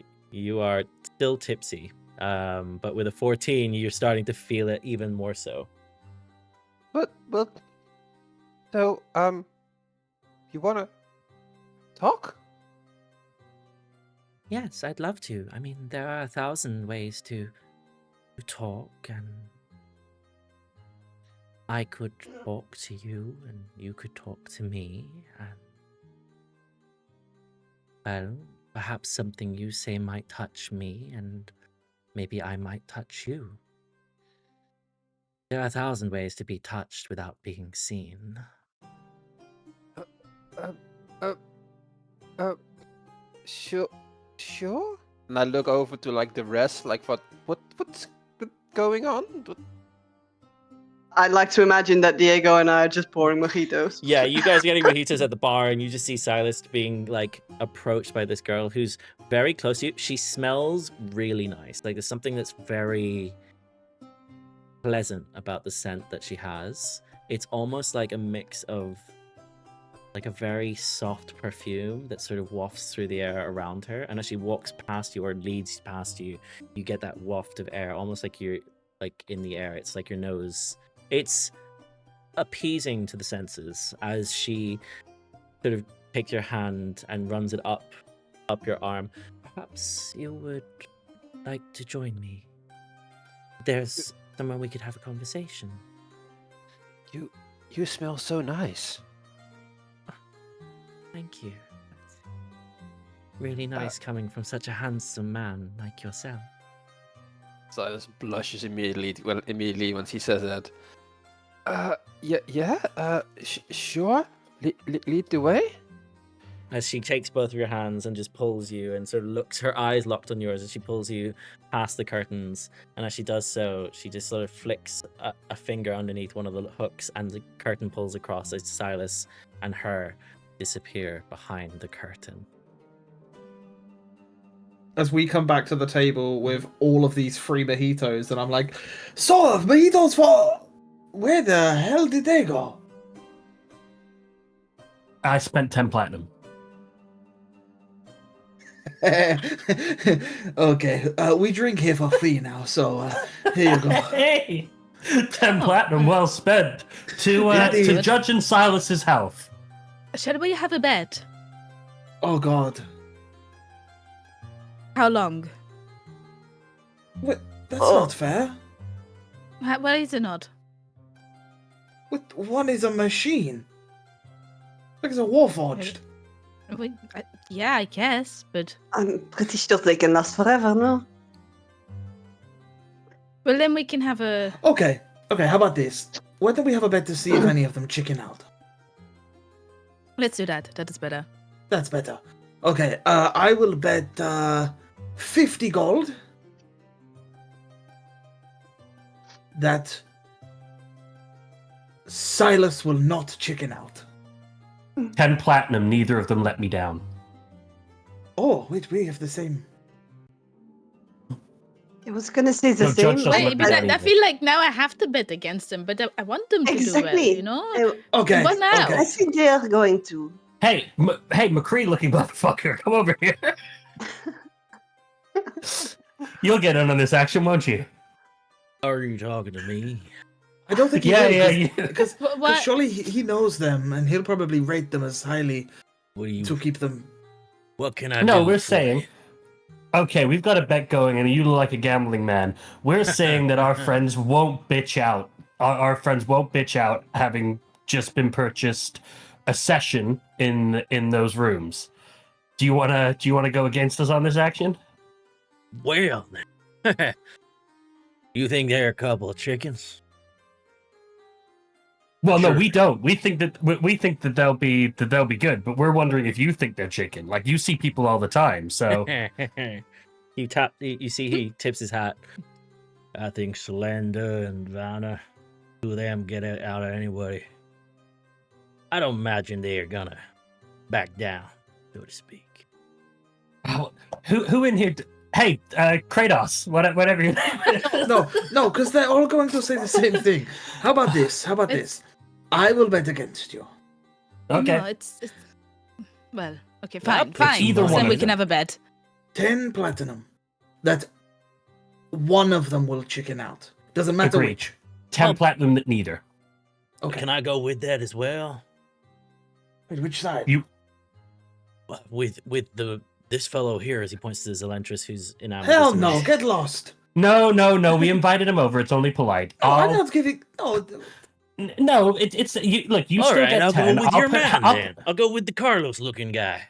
still tipsy. But with a 14, you're starting to feel it even more so. but so you wanna talk? Yes, I'd love to. I mean, there are 1,000 ways to talk, and I could talk to you, and you could talk to me, and well, perhaps something you say might touch me, and maybe I might touch you. There are 1,000 ways to be touched without being seen. Sure. And I look over to like the rest, like what's going on? I'd like to imagine that Diego and I are just pouring mojitos. Yeah, you guys are getting mojitos at the bar, and you just see Sylas being like approached by this girl who's very close to you. She smells really nice. Like there's something that's very pleasant about the scent that she has. It's almost like a mix of like a very soft perfume that sort of wafts through the air around her. And as she walks past you or leads past you, you get that waft of air, almost like you're like in the air. It's like your nose. It's appeasing to the senses as she sort of takes your hand and runs it up your arm. Perhaps you would like to join me. There's somewhere we could have a conversation. You smell so nice. Thank you. That's really nice coming from such a handsome man like yourself. Silas blushes immediately when she says that. Sure. Lead the way. As she takes both of your hands and just pulls you and sort of looks, her eyes locked on yours as she pulls you past the curtains. And as she does so, she just sort of flicks a finger underneath one of the hooks, and the curtain pulls across as Sylas and her disappear behind the curtain. As we come back to the table with all of these free mojitos, and I'm like, so mojitos for... Where the hell did they go? I spent 10 platinum. Okay, we drink here for free now, so here you go. Hey! 10 platinum well spent to Judge and Silas's health. Shall we have a bet? Oh God. How long? What? That's not fair. Why is it not? What? One is a machine. Like it's a warforged. Yeah, I guess, but... I'm pretty sure they can last forever, no? Well, then we can have a... Okay, how about this? Why don't we have a bet to see if any of them chicken out? Let's do that. That is better. That's better. Okay, I will bet 50 gold that Sylas will not chicken out. 10 platinum, neither of them let me down. Oh, wait, we have the same. I was gonna say the No, same. Judge doesn't Wait, look but bad I either. feel like now I have to bet against them, but I want them to do well, Exactly. you know? Okay. What now? Okay. I think they are going to. Hey, McCree looking motherfucker, come over here. You'll get in on this action, won't you? Are you talking to me? I don't think he Yeah, will, yeah. because What? surely he knows them, and he'll probably rate them as highly What do you? to keep them. What can I do? No, we're for saying. you? Okay, we've got a bet going, and you look like a gambling man. We're saying that our friends won't bitch out. Our friends won't bitch out having just been purchased a session in those rooms. Do you wanna go against us on this action? Well, you think they're a couple of chickens? Well, no, Sure. we don't. We think that they'll be good, but we're wondering if you think they're chicken. Like you see people all the time, so You see, he tips his hat. I think Slender and Vanna, two of them get it out of anybody. I don't imagine they are gonna back down, so to speak. Oh, who in here? Hey, Kratos, whatever your name is. No, because they're all going to say the same thing. How about this? I will bet against you. Okay. No, it's well, okay, Well, fine, it's fine. either Then one we of can them. have a bet. 10 platinum. That one of them will chicken out. Doesn't matter Agreed. which. 10 platinum that neither. Okay. Can I go with that as well? Wait, which side? You- With this fellow here, as he points to Zelentrus, who's enamored. Hell with no, Celeste. get lost. No. We invited him over. It's only polite. No, I'm not giving. No, No, it's you. Look, you All still right, get I'll 10. go with your put- man I'll- then. I'll go with the Carlos-looking guy.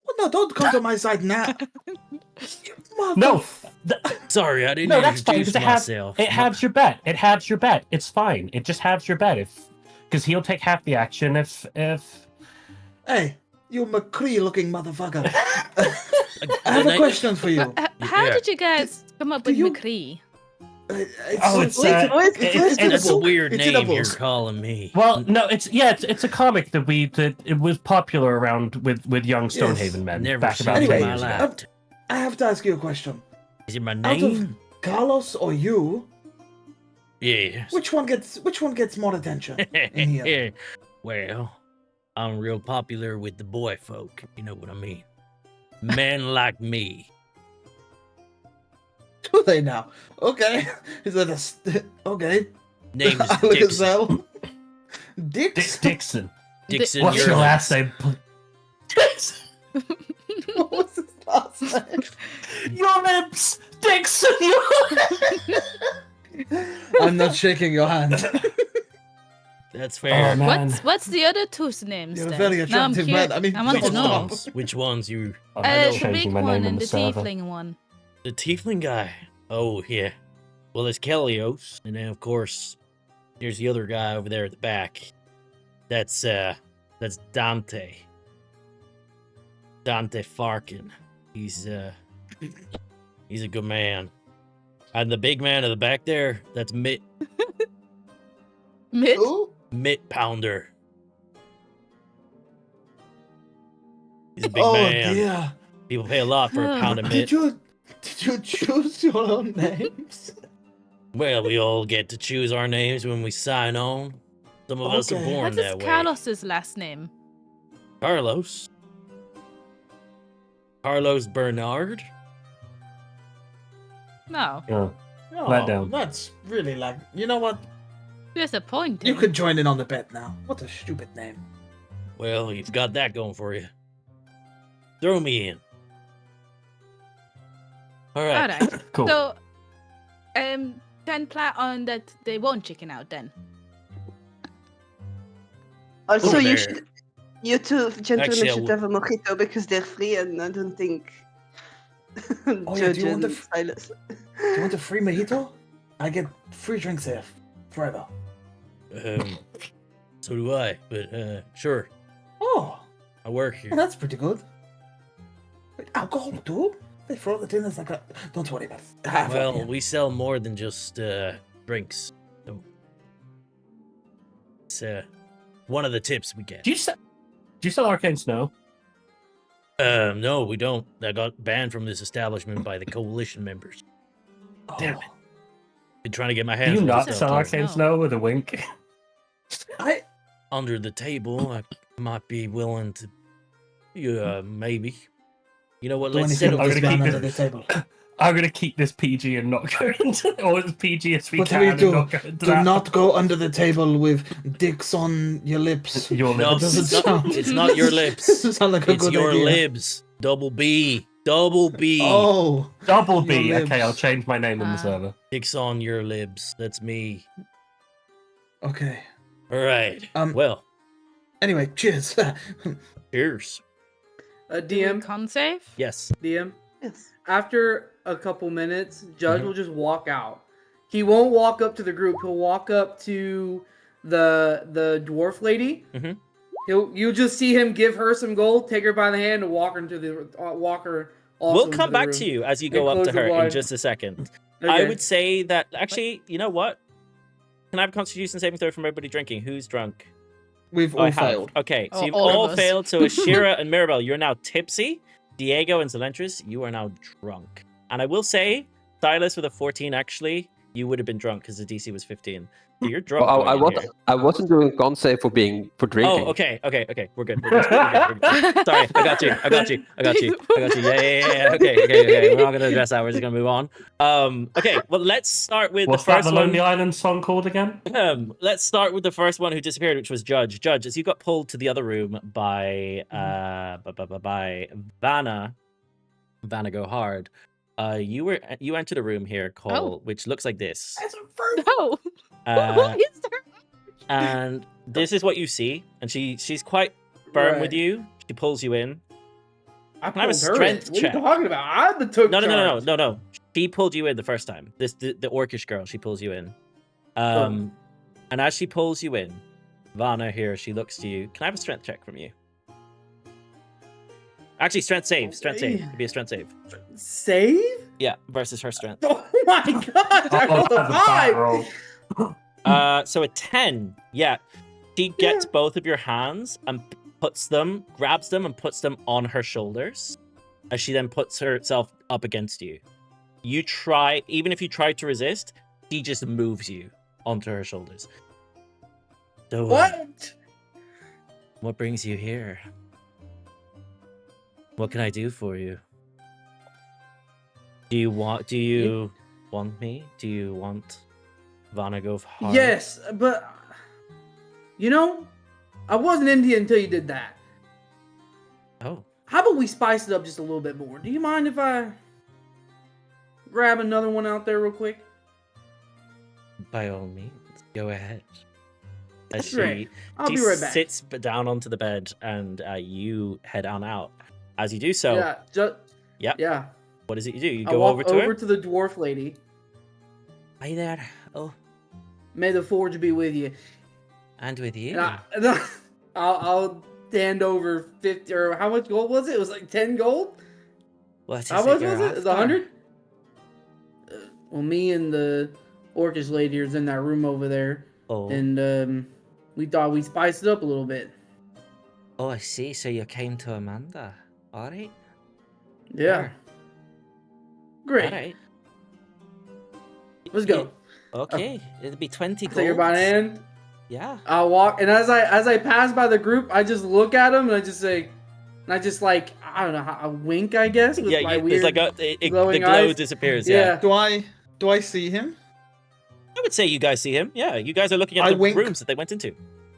well, no, don't come to my side now. No, Sorry, I didn't no, that's fine introduce because myself. it halves your bet. It halves your bet. It's fine. It just halves your bet because he'll take half the action if. Hey, you McCree-looking motherfucker. I have a question for you. How Yeah. did you guys come up Do with you- McCree? It's, That's a weird it's name you're syllables. calling me. Well, no, it's a comic that it was popular around with young Stonehaven men Never back seen about it in 10 my years ago. life. I have to ask you a question. Is it my Out of name? Carlos or you, Yes. which one gets more attention in here? Well, I'm real popular with the boy folk, if you know what I mean. Men like me. Do they now? Okay. Is that okay? Name's Look at Dixon. Zell. Dix? Dixon. Dixon, What's your last name? name? Dixon. What's his last name? Your name's Dixon. I'm not shaking your hand. That's Oh, fair. man. What's the other two's names? You're a then? very Now I'm attractive curious. man. I mean, I want to don't know. stop. Which ones you? I'm I know. The changing big my one name in and the the server. tiefling one. The tiefling guy. Oh, yeah. Well, there's Kelios, and then of course, there's the other guy over there at the back. That's Dante. Dante Farkin. He's a good man. And the big man at the back there, that's Mitt Mid? Who? Pounder. He's a big Oh man. dear. People pay a lot for a pound of Did Mitt. you choose your own names? Well, we all get to choose our names when we sign on. Some of us are Okay. born What that is way. Carlos's last name? Carlos. Carlos Bernard. No. Yeah. Oh, Let down. That's really like. You know what? Disappointing. You could join in on the bet now. What a stupid name. Well, you've got that going for you. Throw me in. All right. Alright. Cool. So, 10 plat on that they won't chicken out then. Also, Over you there. should. You two gentlemen Actually, I should would- have a mojito because they're free, and I don't think. Oh, yeah, do you want the Judge and Silas. Do you want a free mojito? I get free drinks here forever. So do I, but sure. Oh, I work well, here. that's pretty good. Wait, alcohol too? They throw it in as like a. Don't worry about it. Have it, Well, yeah. we sell more than just drinks. So it's one of the tips we get. Do you sell arcane snow? No, we don't. I got banned from this establishment by the coalition members. Damn it. Been trying to get my Do hands you on not this sell stuff. arcane No. snow with a wink? Under the table, I might be willing to. Yeah, maybe. You know what? Do Let's anything settle I'm this gonna keep man this- under the table. I'm gonna keep this PG and not go into, or as PG as we Whatever can you and do, not go into do that. not go under the table with dicks on your lips. Your No, lips. doesn't it's not, sound- it's not your lips. Doesn't sound like a It's good your idea. libs. Double B. Double B. Oh, Double your B. lips. Okay, I'll change my name on the Ah. server. Dix on your libs. That's me. okay. All right. Well, Anyway, cheers. cheers. DM, Con save? Yes. DM. Yes. After a couple minutes, Judge Mhm. will just walk out. He won't walk up to the group. He'll walk up to the dwarf lady. Mhm. You'll just see him give her some gold, take her by the hand, and walk her into the walk her. Also We'll into come the back room. to you as you And go up close to the her in blind. just a second. I Okay. would say that actually, you know what? Can I have a Constitution saving throw from everybody drinking? Who's drunk? We've Oh, I all have. failed. Okay, so Oh, you've all of all us. failed. So Ashira and Mirabelle, you're now tipsy. Diego and Zelentrus, you are now drunk. And I will say, Sylas with a 14, actually, you would have been drunk because the DC was 15. So you're drunk. Well, going in here. I wasn't doing con save for drinking. Oh, okay. We're good. We're good. Sorry, I got you. Yeah. Okay. We're not gonna address that. We're just gonna move on. Okay. Well, let's start with What's the that first the one. Lonely Island song called again? Let's start with the first one who disappeared, which was Judge. Judge, as you got pulled to the other room by Vanna Go Hard. You entered a room here called which looks like this. No. Uh, Is there? and this is what you see, and she's quite firm with Right. you. She pulls you in. I Can I have a pulled her in. strength What are check? you talking about? I took charge. No. She pulled you in the first time. The orcish girl. She pulls you in. Oh. And as she pulls you in, Vanna here. She looks to you. Can I have a strength check from you? Actually, strength save. Strength save. It'd be a strength save. Save? Yeah, versus her strength. Oh my god! I Oh, rolled a that's a bad 5. roll. So a 10. Yeah. She gets both of your hands and grabs them and puts them on her shoulders. As she then puts herself up against you. Even if you try to resist, she just moves you onto her shoulders. So, What? what brings you here? What can I do for you? Do you want me? Do you want Vanna go hard? Yes, but I wasn't into you until you did that. Oh, How about we spice it up just a little bit more? Do you mind if I grab another one out there real quick? by all means, go ahead. As she, Great. I'll she be right back. sits down onto the bed, and you head on out. As you do so, Yeah. Yeah. what is it you do? You I go walk over to her. to the dwarf lady. Hi there. Oh, May the forge be with you. and with you. And I'll hand over 50 or how much gold was it? It was like 10 gold. What is How it much you're was it? It was after? 100. Well, me and the orcish lady was in that room over there, Oh, and we thought we'd spice it up a little bit. oh, I see. So you came to Amanda. All right. Yeah. Sure. Great. All right. Let's go. Okay. It'll be 20 gold. Take her by the hand. Yeah. I'll walk, and as I pass by the group, I just look at them and I just say, and I just like I don't know how, a wink, I guess. With my There's weird like the glowing glow eyes. disappears. Yeah. Do I see him? I would say you guys see him. Yeah, you guys are looking at I the wink. rooms that they went into.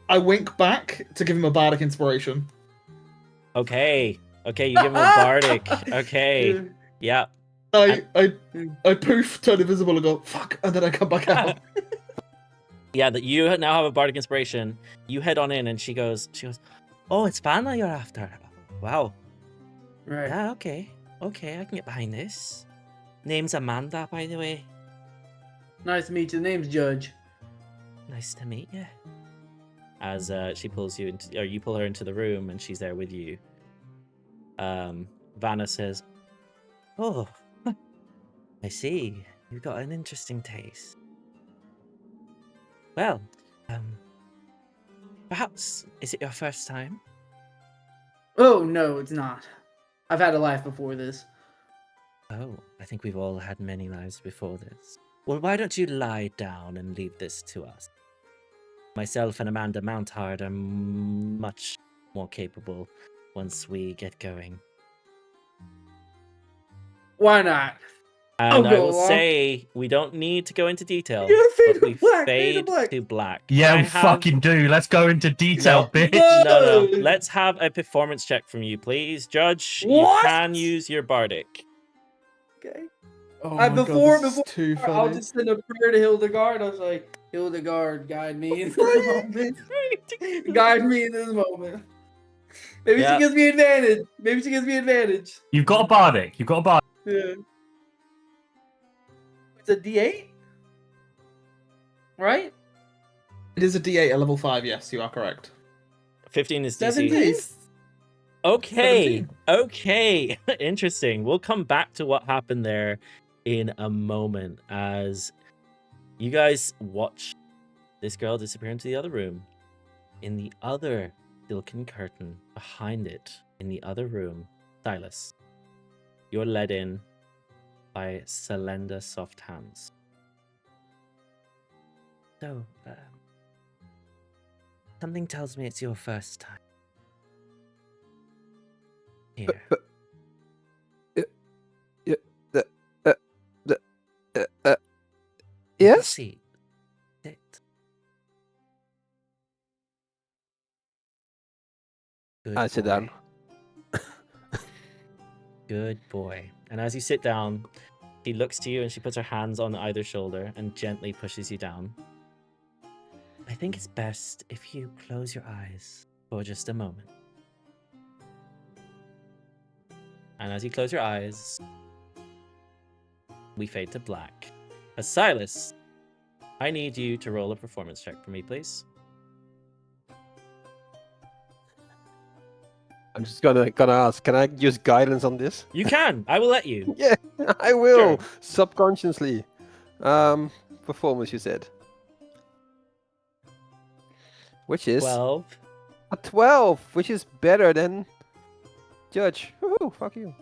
I wink back to give him a bardic inspiration. Okay, you give him a bardic. Okay, yeah. I poof, turn invisible and go, fuck, and then I come back out. Yeah, that you now have a bardic inspiration. You head on in, and she goes, oh, it's Vanna you're after. Wow. Right. Yeah, okay, I can get behind this. Name's Amanda, by the way. Nice to meet you. The name's Judge. Nice to meet you. As she pulls you into, or you pull her into the room, and she's there with you. Vanna says, "Oh, I see. You've got an interesting taste. Well, perhaps is it your first time? Oh no, it's not. I've had a life before this. Oh, I think we've all had many lives before this. Well, why don't you lie down and leave this to us? Myself and Amanda Mounthard are much more capable once we get going. Why not? And I go will along. say, we don't need to go into detail, Yeah, fade but to we black, fade to black. Yeah, Can I we have- fucking do. Let's go into detail, No. bitch. No. No. Let's have a performance check from you, please. Judge, What? you can use your bardic. Okay. Oh Before too I'll just send a prayer to Hildegard. I was like, Hildegard, guide me in this moment. Guide me in this moment. Maybe Yeah. she gives me advantage. You've got a bardic. Yeah. It's a D8? Right? It is a D8 at level 5, yes, you are correct. 15 is DC. 17? Okay. Okay. Interesting. We'll come back to what happened there in a moment as you guys watch this girl disappear into the other room. In the other silken curtain behind it, in the other room, Sylas, you're led in by slender soft hands. So, something tells me it's your first time. Here. Yes? Seat. Sit. Good I sit boy. down. Good boy. And as you sit down, she looks to you and she puts her hands on either shoulder and gently pushes you down. I think it's best if you close your eyes for just a moment. And as you close your eyes, we fade to black. As Sylas, I need you to roll a performance check for me, please. I'm just gonna ask, can I use guidance on this? You can. I will let you. Yeah, I will. Sure. Subconsciously. Performance, you said. Which is 12. a 12, which is better than Judge. Woohoo, fuck you.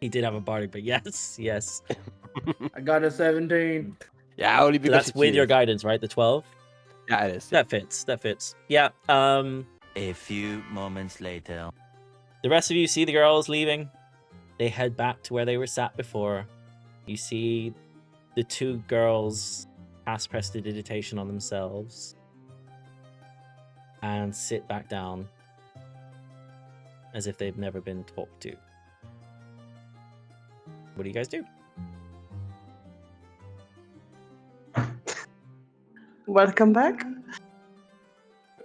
He did have a bardic, but yes. I got a 17. Yeah, only So because that's you with your cheated. guidance, right? The 12? Yeah, it is. That fits. Yeah. A few moments later. The rest of you see the girls leaving. They head back to where they were sat before. You see the two girls cast prestidigitation on themselves and sit back down as if they've never been talked to. What do you guys do? Welcome back.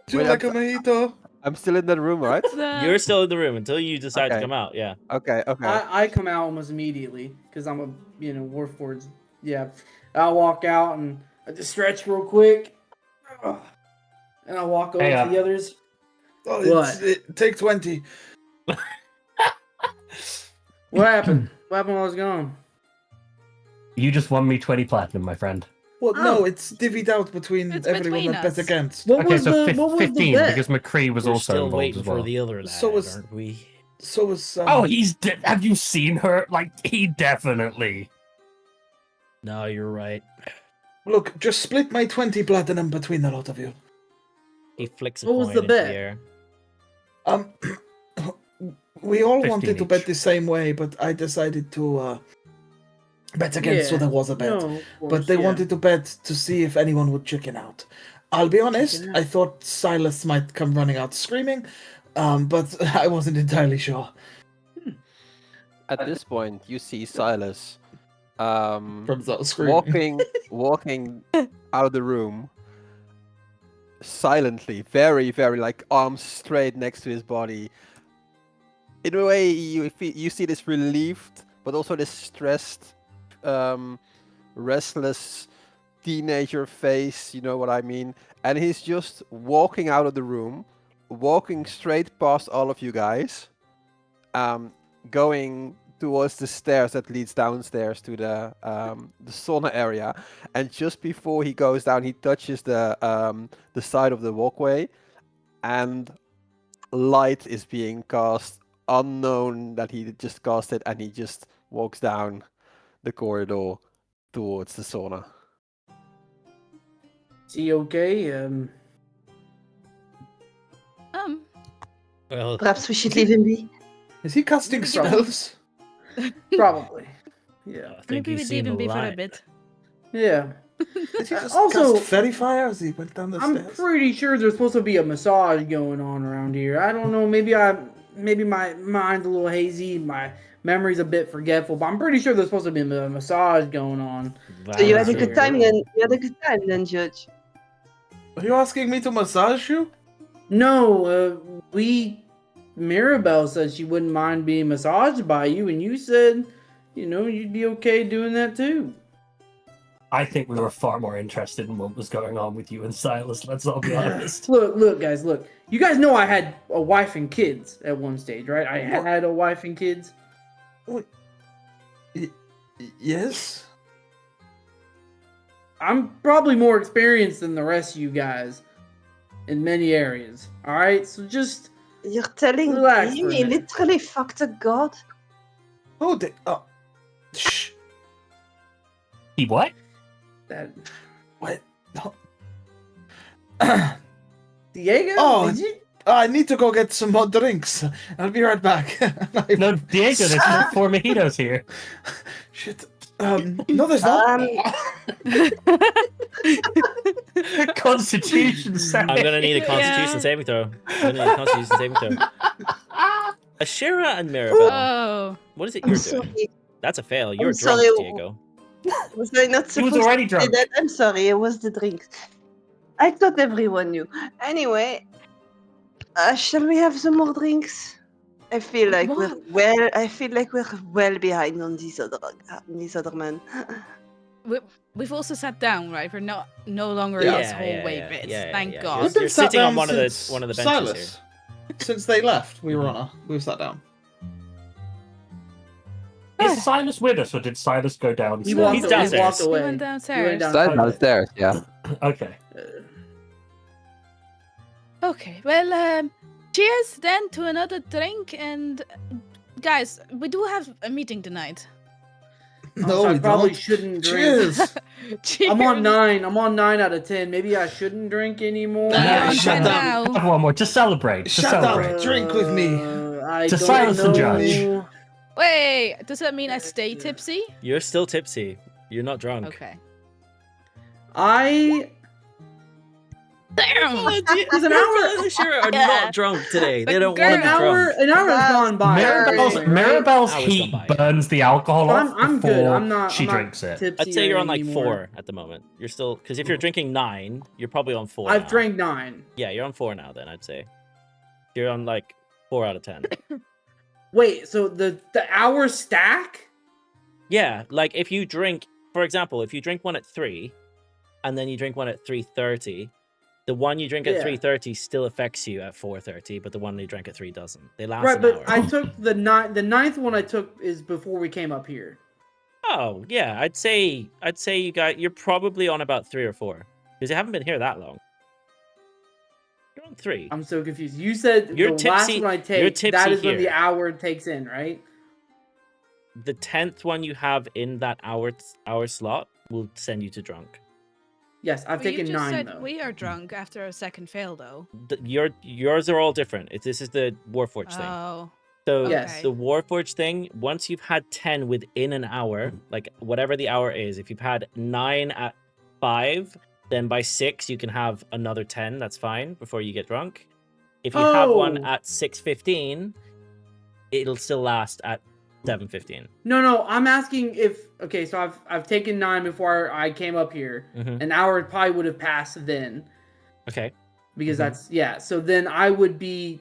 Do Wait, like a I'm- mojito. I'm still in that room, right? You're still in the room until you decide to Okay. come out, yeah. Okay. I come out almost immediately because I'm a Warforged. Yeah, I'll walk out and I just stretch real quick, and I walk over Hey, to the others. Oh, What? Take 20. What happened? What happened while I was gone? You just won me 20 platinum, my friend. Well, Oh. no, it's divvied out between It's everyone between that bet us. against. What Okay, was so the what was 15 the bet? because McCree was We're also still involved waiting as well. for the other lad, So was- aren't we? So was. Oh, he's have you seen her? Like, he definitely. No, you're right. Look, just split my 20 platinum between the lot of you. He flicks a What was coin the into bet? the air. We all 15 wanted to each. bet the same way, but I decided to bet against, so Yeah. there was a bet. No, of But course, they yeah. wanted to bet to see if anyone would chicken out. I'll be honest, Chicken out. I thought Sylas might come running out screaming, but I wasn't entirely sure. At this point, you see Sylas From that screaming. walking out of the room silently, very, very like arms straight next to his body. In a way, you see this relieved, but also this stressed, restless teenager face. You know what I mean? And he's just walking out of the room, walking straight past all of you guys, going towards the stairs that leads downstairs to the sauna area. And just before he goes down, he touches the side of the walkway, and light is being cast unknown that he just cast it, and he just walks down the corridor towards the sauna. Is he okay? Well, Perhaps we should leave him be. Is he casting spells? Probably. Yeah. I think Maybe you we seem leave him be for a alive. bit. Yeah. Did he just Also- cast fairy fire as he went down the I'm stairs? pretty sure there's supposed to be a massage going on around here. I don't know. Maybe my mind's a little hazy. My memory's a bit forgetful, but I'm pretty sure there's supposed to be a massage going on. So you had a That's good time weird. then. You had a good time then, Judge. Are you asking me to massage you? No, Mirabelle said she wouldn't mind being massaged by you, and you said, you'd be okay doing that too. I think we were far more interested in what was going on with you and Sylas, let's all be honest. Look, guys, look. You guys know I had a wife and kids at one stage, right? I had a wife and kids. Yes. I'm probably more experienced than the rest of you guys in many areas. All right, so just You're telling Relax me for a he minute. literally fucked a god? Oh, shh. He what? that. What? No. Diego, Oh, did you? I need to go get some more drinks. I'll be right back. No, Diego, there's no 4 mojitos here. Shit. No, there's not. Constitution I'm gonna need a Yeah. Constitution saving throw. I'm gonna need a Constitution saving throw. Ashira and Mirabelle, Oh. what is it I'm you're doing? sorry. That's a fail. You're I'm drunk, sorry. Diego. Was I not He was supposed already to say drunk. that? I'm sorry, it was the drinks. I thought everyone knew. Anyway, shall we have some more drinks? I feel like we're well behind on these other men. We've also sat down, right? We're no longer Yeah. in this hallway bit. Thank yeah. God. We've been You're sat sitting on down one of the since one of the benches here. Sylas. Since they left, we've sat down. Is Sylas with us, or did Sylas go down? He No, walked, He's away. downstairs. He walked He away. went He downstairs. went Side downstairs. downstairs, yeah. Okay. Okay, well, cheers then to another drink. And guys, we do have a meeting tonight. No, I we probably don't. shouldn't drink. Cheers. Cheers. I'm on 9. I'm on 9 out of 10. Maybe I shouldn't drink anymore. Nah, You're on shut 10 down. now. Have one more. Just celebrate. Just Shut up. celebrate. Drink with me. I To don't silence the know. judge. Wait, does that mean I stay tipsy? You're still tipsy. You're not drunk. Okay. I Damn! There's an hour. Ashira are Yeah. not drunk today. They don't want to An be hour. drunk. An hour has gone by. Mirabelle's, right? Mirabelle's Hours heat gone by. burns the alcohol But off I'm before good. I'm not. she I'm not drinks it. tipsy I'd say you're on like anymore. 4 at the moment. You're still because if you're drinking 9, you're probably on 4. I've now. drank 9. Yeah, you're on 4 now. Then I'd say you're on like 4 out of 10. Wait, so the hour stack? Yeah, like if you drink, for example, if you drink one at 3, and then you drink one at 3:30, the one you drink at Yeah. 3:30 still affects you at 4:30, but the one you drank at 3 doesn't. They last Right, an but hour. I took the ninth one. I took is before we came up here. Oh yeah, I'd say you're probably on about 3 or 4 because you haven't been here that long. You're on 3. I'm so confused. You said You're the last tipsy- one I you're take. tipsy That is when the here. hour takes in, right? The 10th one you have in that hour slot will send you to drunk. Yes, I've Well, you taken just 9 said though. we are drunk after a second fail, though. Yours are all different. This is the Warforged thing. Oh. So Yes. the Warforged thing, once you've had 10 within an hour, like whatever the hour is, if you've had 9 at 5, then by 6 you can have another 10, that's fine, before you get drunk. If you have one Oh. at 6:15, it'll still last at 7:15. No, I'm asking if okay. So I've taken 9 before I came up here. Mhm. An hour probably would have passed then Okay. because Mhm. that's yeah. So then I wouldn't be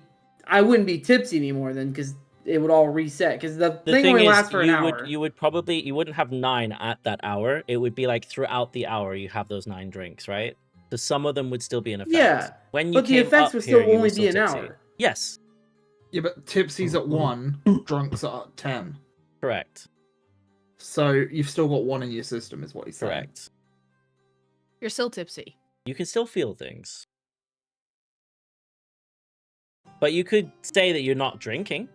tipsy anymore then because it would all reset because the The thing thing only is, lasts for an hour. you wouldn't have 9 at that hour. It would be like throughout the hour you have those 9 drinks, right? So some of them would still be in effect. Yeah, When you but the came effects up would here, still you were only be an tipsy. hour. Yes, Yeah, but tipsy's at 1, drunks are at 10. correct. So you've still got 1 in your system, is what he's saying. Correct. You're still tipsy. You can still feel things. But you could say that you're not drinking.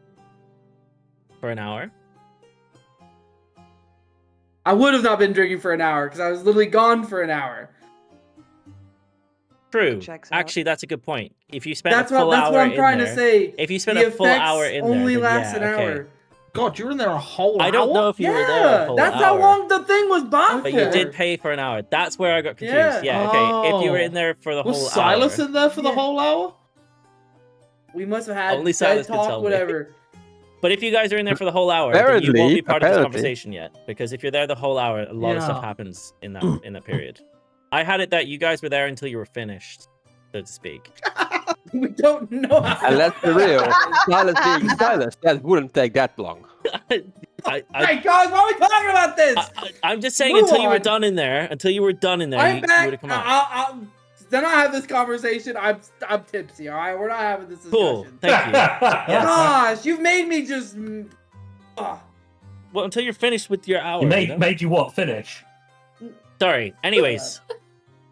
for an hour. I would have not been drinking for an hour because I was literally gone for an hour. True. Checks out. Actually, that's a good point. If you spent That's a full what hour I'm in trying there, to say. if you spent The a full hour effects in there, only then last yeah, an okay. hour. God, you're in there a whole I don't hour? know if you were there a whole That's hour. how long the thing was bought But for. you did pay for an hour. That's where I got confused. Yeah. Yeah, okay. If you were Oh. in there for the Was whole Sylas hour, in there for the Yeah. whole hour? We must have had Only bed Silas could talk, tell me. whatever. but if you guys are in there for the whole hour, then you won't be part of this Apparently. conversation yet. Because if you're there the whole hour, a lot of stuff Yeah. happens in that period. I had it that you guys were there until you were finished, so to speak. We don't know. And let's be real, Silas being Silas, that wouldn't take that long. Hey guys, why are we talking about this? I'm just saying, Move until you were on. done in there, you would I'm have back. come out. Then I have this conversation. I'm tipsy. All right, we're not having this discussion. Cool. Thank you. Yes. Gosh, you've made me just. Well, until you're finished with your hour. You you know? made you what? Finish? Sorry. Anyways,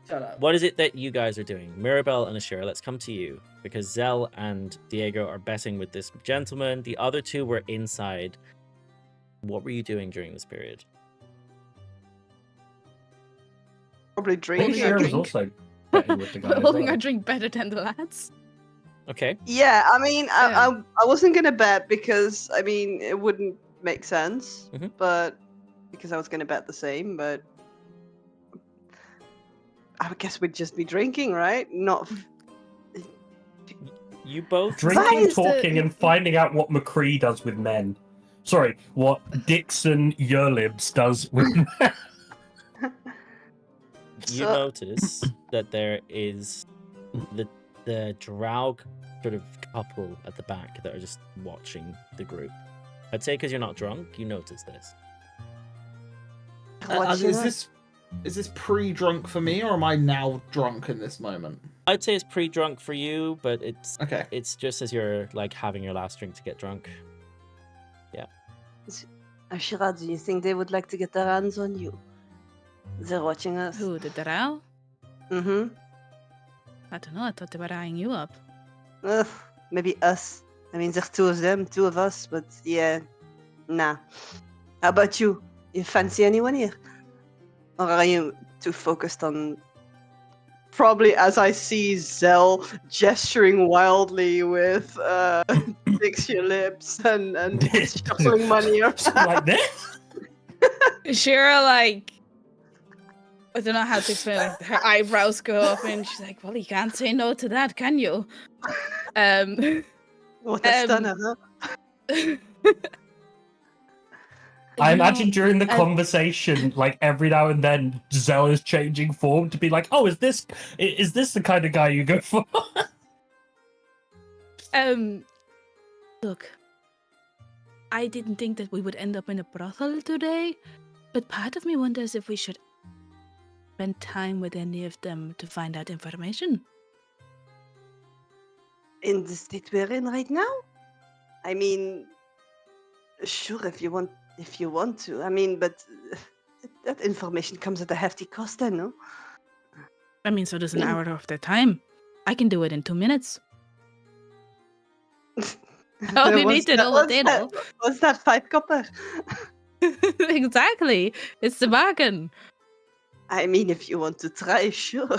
Shut up. what is it that you guys are doing? Mirabelle and Ashira, let's come to you. Because Zell and Diego are betting with this gentleman. The other two were inside. What were you doing during this period? Probably Holding drinking. our Shira was drink. also betting with the guy as Holding well. our drink better than the lads. Okay. Yeah, I mean, Yeah. I wasn't gonna bet because I mean it wouldn't make sense, Mhm. but because I was gonna bet the same, but I would guess we'd just be drinking, right? Not. You both Why Drinking, is the- talking, and finding out what McCree does with men. Sorry, what Dixon Yerlibs does with men. you So- notice that there is the drow sort of couple at the back that are just watching the group. I'd say because you're not drunk, you notice this. Watching Is this pre-drunk for me, or am I now drunk in this moment? I'd say it's pre-drunk for you, but Okay. it's just as you're like having your last drink to get drunk. Ashira, do you think they would like to get their hands on you? They're watching us. Who, the drow? Mm-hmm. I don't know, I thought they were eyeing you up. Maybe us. I mean, there's two of them, two of us, but yeah, nah. How about you? You fancy anyone here? Or are you too focused on... Probably as I see Zell gesturing wildly with fix your lips and shuffling money around. Like this? Shira, like, I don't know how to explain. Like, her eyebrows go up, and she's like, "Well, you can't say no to that, can you?" What a stunner, huh? I You know, imagine during the I- conversation, like every now and then, Zell is changing form to be like, "Oh, is this the kind of guy you go for?" Look, I didn't think that we would end up in a brothel today, but part of me wonders if we should spend time with any of them to find out information. In the state we're in right now? I mean, sure, if you want to. I mean, but that information comes at a hefty cost then, no? I mean, so does an hour of their time. I can do it in 2 minutes. I only What's need to that- know what what's they that- know. What's that, 5 copper? Exactly. It's the bargain. I mean, if you want to try, sure.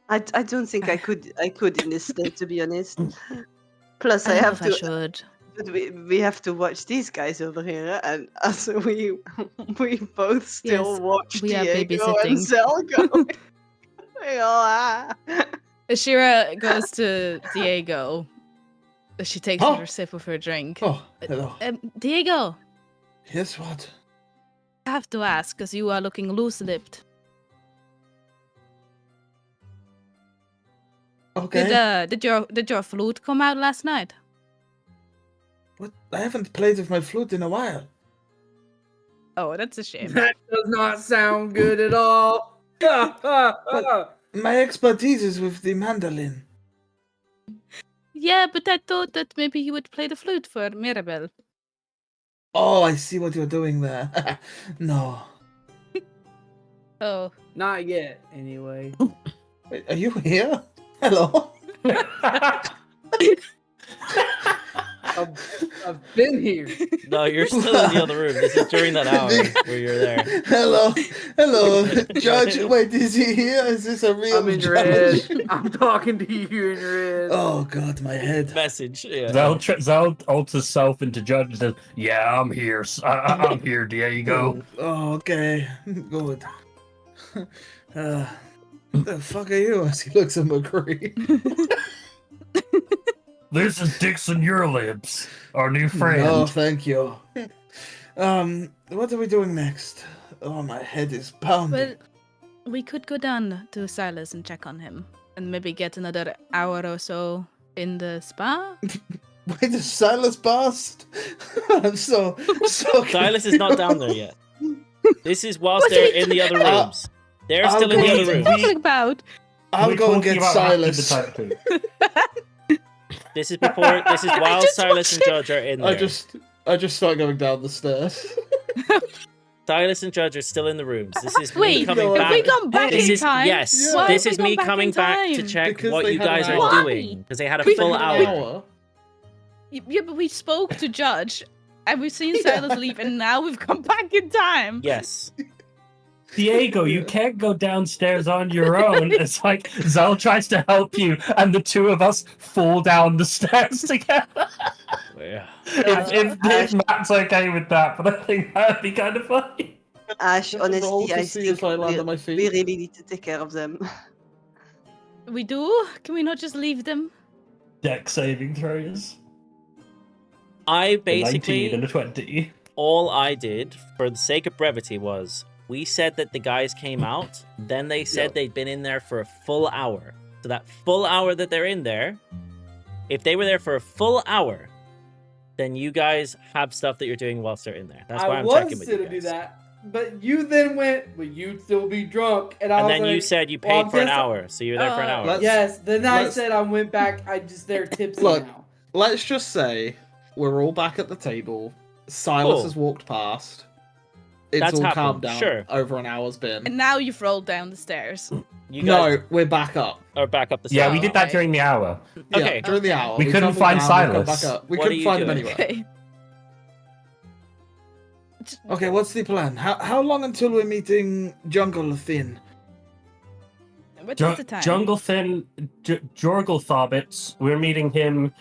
I don't think I could in this state, to be honest. Plus, I don't know have if to. should. But we have to watch these guys over here, and as we both still Yes, watch we are Diego babysitting. and Zell going. Ashira goes to Diego. She takes Oh. another sip of her drink. Oh, hello. Diego, Yes, what? I have to ask, because you are looking loose-lipped. Okay. Did your flute come out last night? What? I haven't played with my flute in a while. Oh, that's a shame. That does not sound good at all. My expertise is with the mandolin. Yeah, but I thought that maybe you would play the flute for Mirabelle. Oh, I see what you're doing there. No. Oh. Not yet, anyway. Wait, are you here? Hello? I've been here. No, you're still in the other room. This is during that hour where you're there. Hello, Judge. Wait, is he here? Is this a real I'm in your judge? head. I'm talking to you in your head. Oh God, my head. Message. Yeah. Zal alters self into judge and says, "Yeah, I'm here. I'm here, Diego." Oh, okay, good. The fuck are you? As he looks at McCree. This is Dixon Eurolips, our new friend. Oh, thank you. What are we doing next? Oh, my head is pounding. Well, we could go down to Sylas and check on him, and maybe get another hour or so in the spa. Wait, is Silas past? I'm so Silas is not down there yet. This is whilst they're in the other rooms. They're still in the other What are you rooms. talking about? I'll go and get Silas. This is before. This is while just Silas and watched Judge are in there. I just start going down the stairs. Silas and Judge are still in the rooms. This is me Wait, coming have back. we gone back This in is time? yes. Why This have is we me gone back coming in back to time? check Because what they you had guys an are hour. doing because they had a We- full hour. Yeah, but we spoke to Judge, and we've seen Silas leave, and now we've come back in time. Yes. Diego, you can't go downstairs on your own. It's like Zal tries to help you, and the two of us fall down the stairs together. Yeah. If Matt's okay with that, but I think that'd be kind of funny. Ash, Roll honestly, to I see think if I land on my feet. we really need to take care of them. We do? Can we not just leave them? Deck saving throws. I A 19 basically and a 20. all I did for the sake of brevity was we said that the guys came out, then they said they'd been in there for a full hour. So that full hour that they're in there, if they were there for a full hour, then you guys have stuff that you're doing whilst they're in there. That's why I'm checking with you gonna do guys. that, but you then went, "But you'd still be drunk," and I And was then like, you said you well, paid for an guess- hour, so you're there for an hour. Let's- Yes. Then I let's- said I went back. I just there tipsy Look. now. Let's just say we're all back at the table. Silas Cool. has walked past. It's That's all happened, calmed down. sure. Over an hour's been. And now you've rolled down the stairs. You guys No, we're back up. are back up the Yeah, stairs. we did that okay. during the hour. Okay. Yeah, during the hour. We couldn't tumbled find down, we've come Silas. back up. We What are couldn't you find him doing? anywhere. Okay. Okay, what's the plan? How long until we're meeting Jinglethorne? What is the time? Junglefin, Jorglethobbits, we're meeting him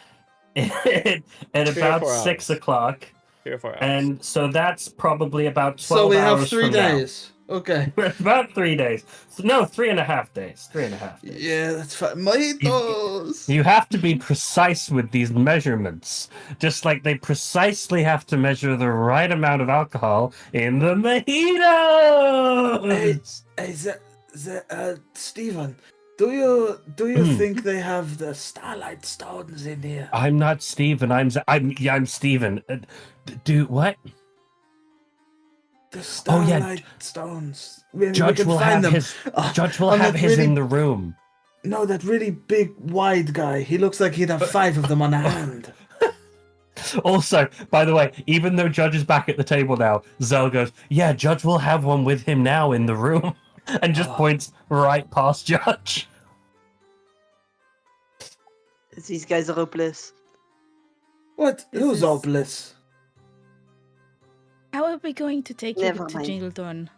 at 3 or about 4 hours. 6 o'clock. 3 or 4 hours. And so that's probably about 12 So we hours have 3 from now. days. Okay. We're about 3 days. No, 3.5 days. 3.5 days. Yeah, that's fine. Mojitos! You have to be precise with these measurements. Just like they precisely have to measure the right amount of alcohol in the mojitos. Hey, Stephen, do you think they have the starlight stones in here? I'm not Steven. I'm Steven. Do what? The Oh, yeah. starlight stones. We Judge can will find have them. his. Oh, Judge will and have that his really- in the room. No, that really big, wide guy. He looks like he'd have 5 of them on a hand. Also, by the way, even though Judge is back at the table now, Zell goes, "Yeah, Judge will have one with him now in the room," and just points right past Judge. These guys are hopeless. What? This Who's is- hopeless? How are we going to take you Never to mind. Jinglethorne?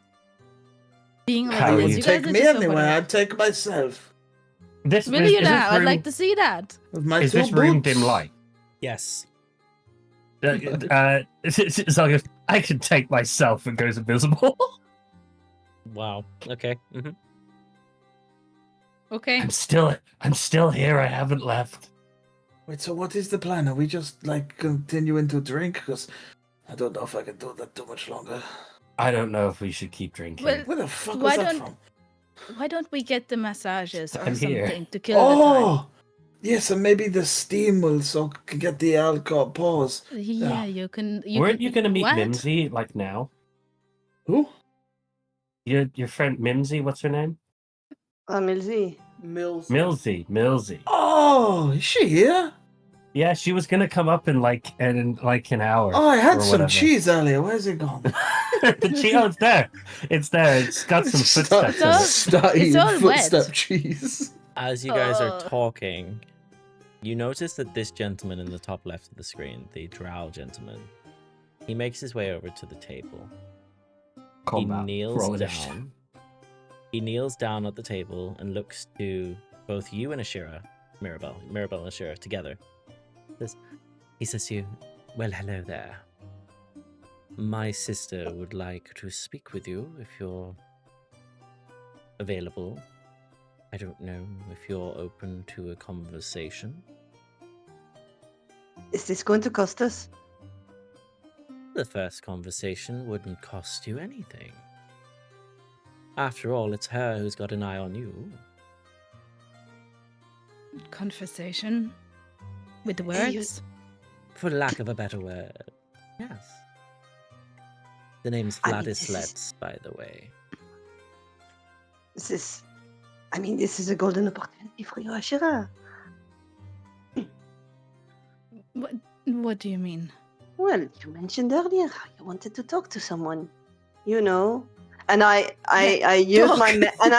Being like How You this, would would you take guys are me just over anywhere. there. I'd take myself. This Will is, you is this now? I'd room, like to see that. With my is 2 this room boots. dim light? Yes. Zell goes, "I can take myself," and goes invisible. Wow. Okay. Okay. I'm still here. I haven't left. Wait, so what is the plan? Are we just, like, continuing to drink? Because I don't know if I can do that too much longer. I don't know if we should keep drinking. Well, Where the fuck Why was that don't- from? Why don't we get the massages or I'm something here. to kill the time? Oh! Yes, and maybe the steam will get the alcohol pause. Yeah, you can. Weren't you going to meet What? Mimsy, like, now? Who? Your friend Mimsy, what's her name? Milzy. Mills. Millsy. Oh, is she here? Yeah, she was gonna come up in like an hour. Oh, I had or some whatever. cheese earlier. Where's it gone? It's there. It's there. It's got some footsteps in it. all- Start it's eating all wet. footstep cheese. As you guys are Oh. talking, You notice that this gentleman in the top left of the screen, the drow gentleman, he makes his way over to the table. Combat. He kneels Roll initiative. down. He kneels down at the table and looks to both you and Ashira, Mirabelle and Ashira together. He says to you, "Well, hello there. My sister would like to speak with you if you're available. I don't know if you're open to a conversation." Is this going to cost us? The first conversation wouldn't cost you anything. After all, it's her who's got an eye on you. Conversation with the Hey, you- words. For lack of a better word. Yes. The name's I mean, this is- Vladislets, by the way. This is a golden opportunity for you, Ashira. What do you mean? Well, you mentioned earlier how you wanted to talk to someone, you know, and I use my and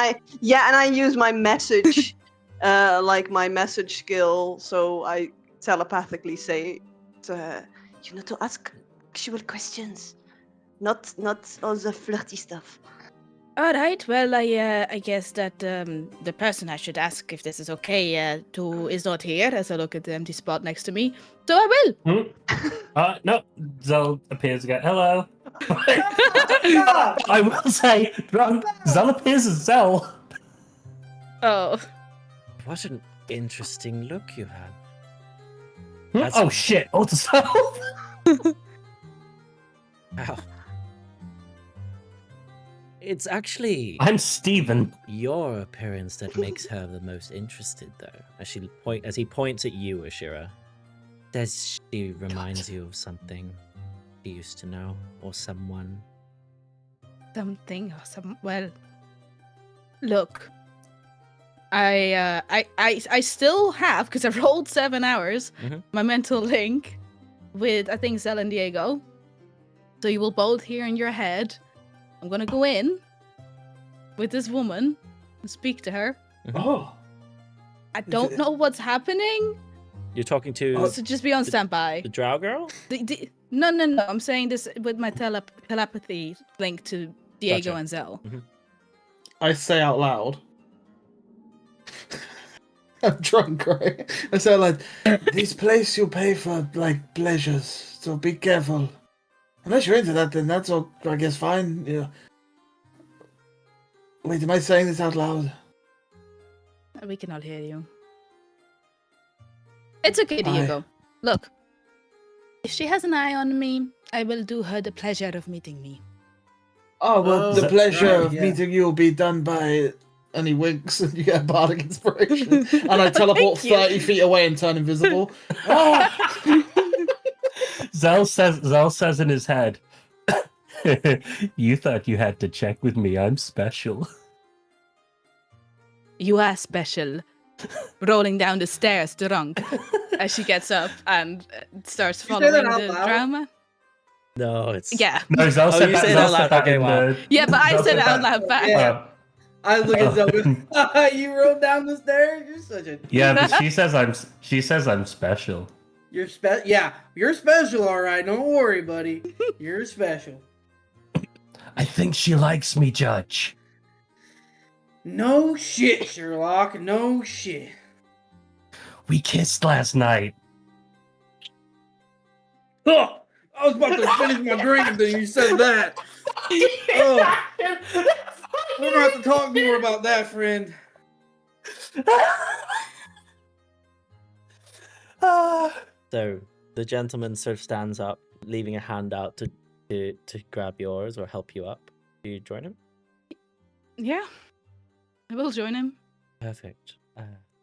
I use my message, like my message skill, so I telepathically say to her, you know, to ask actual questions, not all the flirty stuff. All right. Well, I guess that the person I should ask if this is okay is not here. As I look at the empty spot next to me, so I will. No. Zel appears again. Hello. I will say, Zel appears as Zel. Oh, What an interesting look you have. Oh shit! Oh, Zel. Wow. It's actually I'm Steven. your appearance that makes her the most interested, though. As he points at you, Ashira. Says she reminds you of something she used to know, or someone. something or some. Well, look. I still have, because I rolled 7 hours, Mhm. my mental link with, I think, Zel and Diego. So you will both hear in your head. I'm gonna go in with this woman and speak to her. Oh, I don't know what's happening, You're talking to so just be on standby. the drow girl? No. I'm saying this with my telepathy link to Diego Gotcha. and Zel. I say out loud. I'm drunk, right? I say like, this place you pay for like pleasures, so be careful. Unless you're into that, then that's all. I guess fine. Yeah. Wait, am I saying this out loud? We can all hear you. It's okay, Diego. Look, if she has an eye on me, I will do her the pleasure of meeting me. Oh well, Oh, the pleasure right, of yeah. meeting you will be done by. And he winks, and you get a bardic inspiration. And I teleport Thank you. 30 feet away and turn invisible. Ah! Zel says in his head, "You thought you had to check with me? I'm special." You are special. Rolling down the stairs, drunk, as she gets up and starts You say that following out the loud? drama. No, it's Yeah, No, Zel Oh, said you that. say it Zel out said loud. that Okay, in wow. the. yeah, but I Zel said it out that- loud back. Yeah. I look at Oh. Zoe. You rode down the stairs. You're such a. Yeah, but she says I'm special. You're Yeah, you're special, all right. Don't worry, buddy. You're special. I think she likes me, Judge. No shit, Sherlock. No shit. We kissed last night. Oh, I was about to finish my drink and then you said that. Oh, we're gonna have to talk more about that, friend. So the gentleman sort of stands up, leaving a hand out to grab yours or help you up. Do you join him? Yeah, I will join him. Perfect.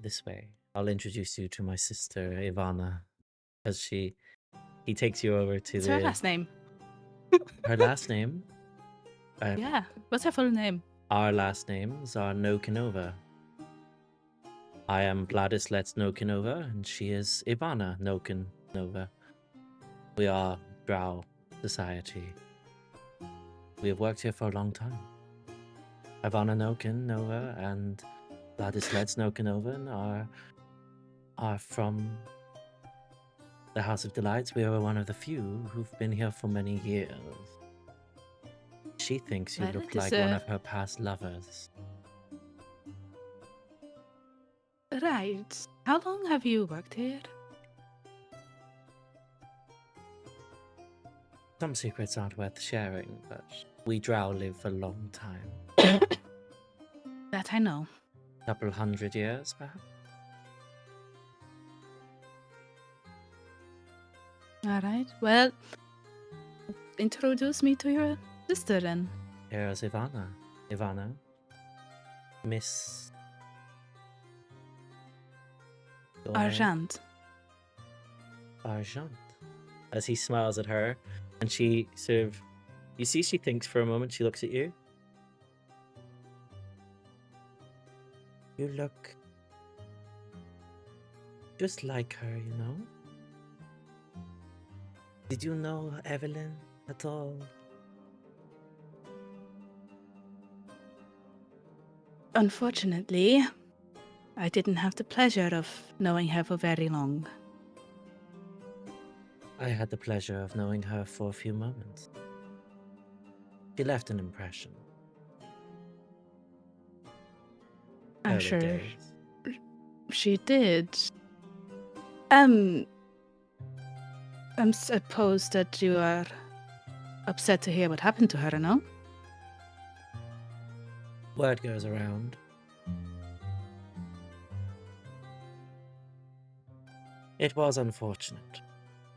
This way. I'll introduce you to my sister Ivana, as he takes you over to What's the her last name? her last name. Yeah, what's her full name? Our last names are Nokinova. I am Vladislets Nokinova, and she is Ivana Nokinova. We are Drow Society. We have worked here for a long time. Ivana Nokinova and Vladislets Nokinova are are from the House of Delights. We are one of the few who've been here for many years. She thinks you Well, look it is like one of her past lovers. Right. How long have you worked here? Some secrets aren't worth sharing, but we drow live a long time. That I know. Couple 100 years, perhaps? All right. Well, introduce me to your sister then. Here's Ivana. Ivana. Miss... Argent. Argent. As he smiles at her, and she sort of... You see she thinks for a moment, she looks at you. You look... just like her, you know? Did you know Evelyn at all? Unfortunately, I didn't have the pleasure of knowing her for very long. I had the pleasure of knowing her for a few moments. She left an impression. I'm Early sure days. she did. I'm supposed that you are upset to hear what happened to her, no? Word goes around. It was unfortunate,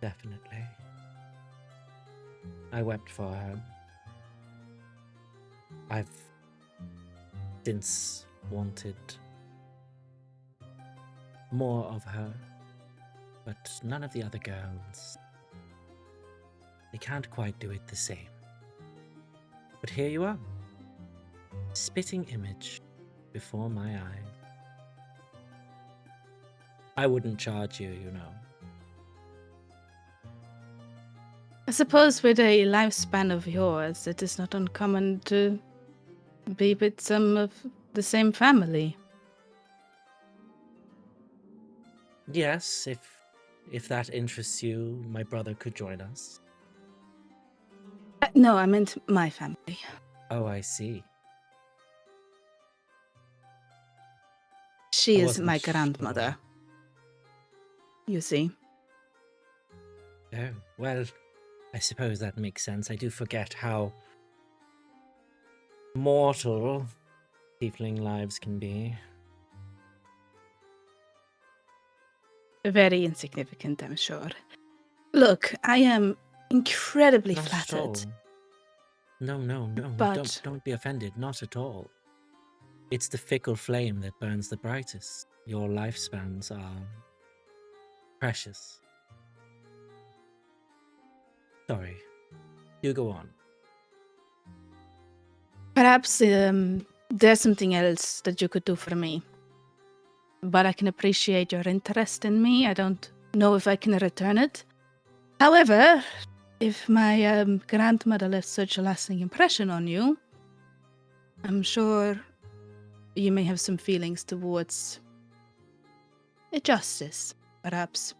definitely. I wept for her. I've since wanted more of her, but none of the other girls. They can't quite do it the same. But here you are, spitting image before my eyes. I wouldn't charge you, you know. I suppose with a lifespan of yours, it is not uncommon to be with some of the same family. Yes, if that interests you, my brother could join us. No, I meant my family. Oh, I see. She I is wasn't my sure. grandmother. You see. Oh, well, I suppose that makes sense. I do forget how mortal tiefling lives can be. Very insignificant, I'm sure. Look, I am incredibly Not at all. flattered. No. But- Don't be offended. Not at all. It's the fickle flame that burns the brightest. Your lifespans are precious. Sorry. You go on. Perhaps there's something else that you could do for me. But I can appreciate your interest in me. I don't know if I can return it. However, if my grandmother left such a lasting impression on you, I'm sure you may have some feelings towards a justice, perhaps.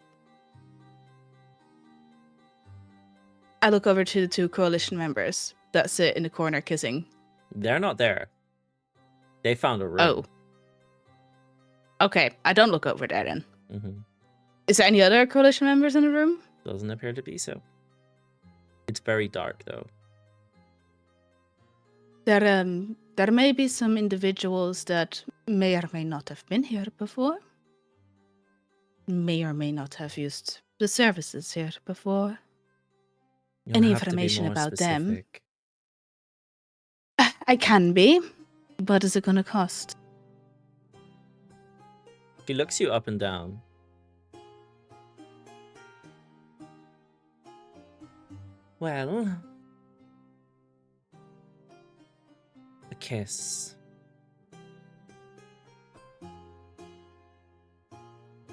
I look over to the two coalition members that sit in the corner kissing. They're not there. They found a room. Oh. Okay, I don't look over there then. Mm-hmm. Is there any other coalition members in the room? Doesn't appear to be so. It's very dark, though. There may be some individuals that may or may not have been here before. May or may not have used the services here before. You'll Any have to be information more about them? specific. I can be, but is it gonna cost? She looks you up and down. Well, a kiss.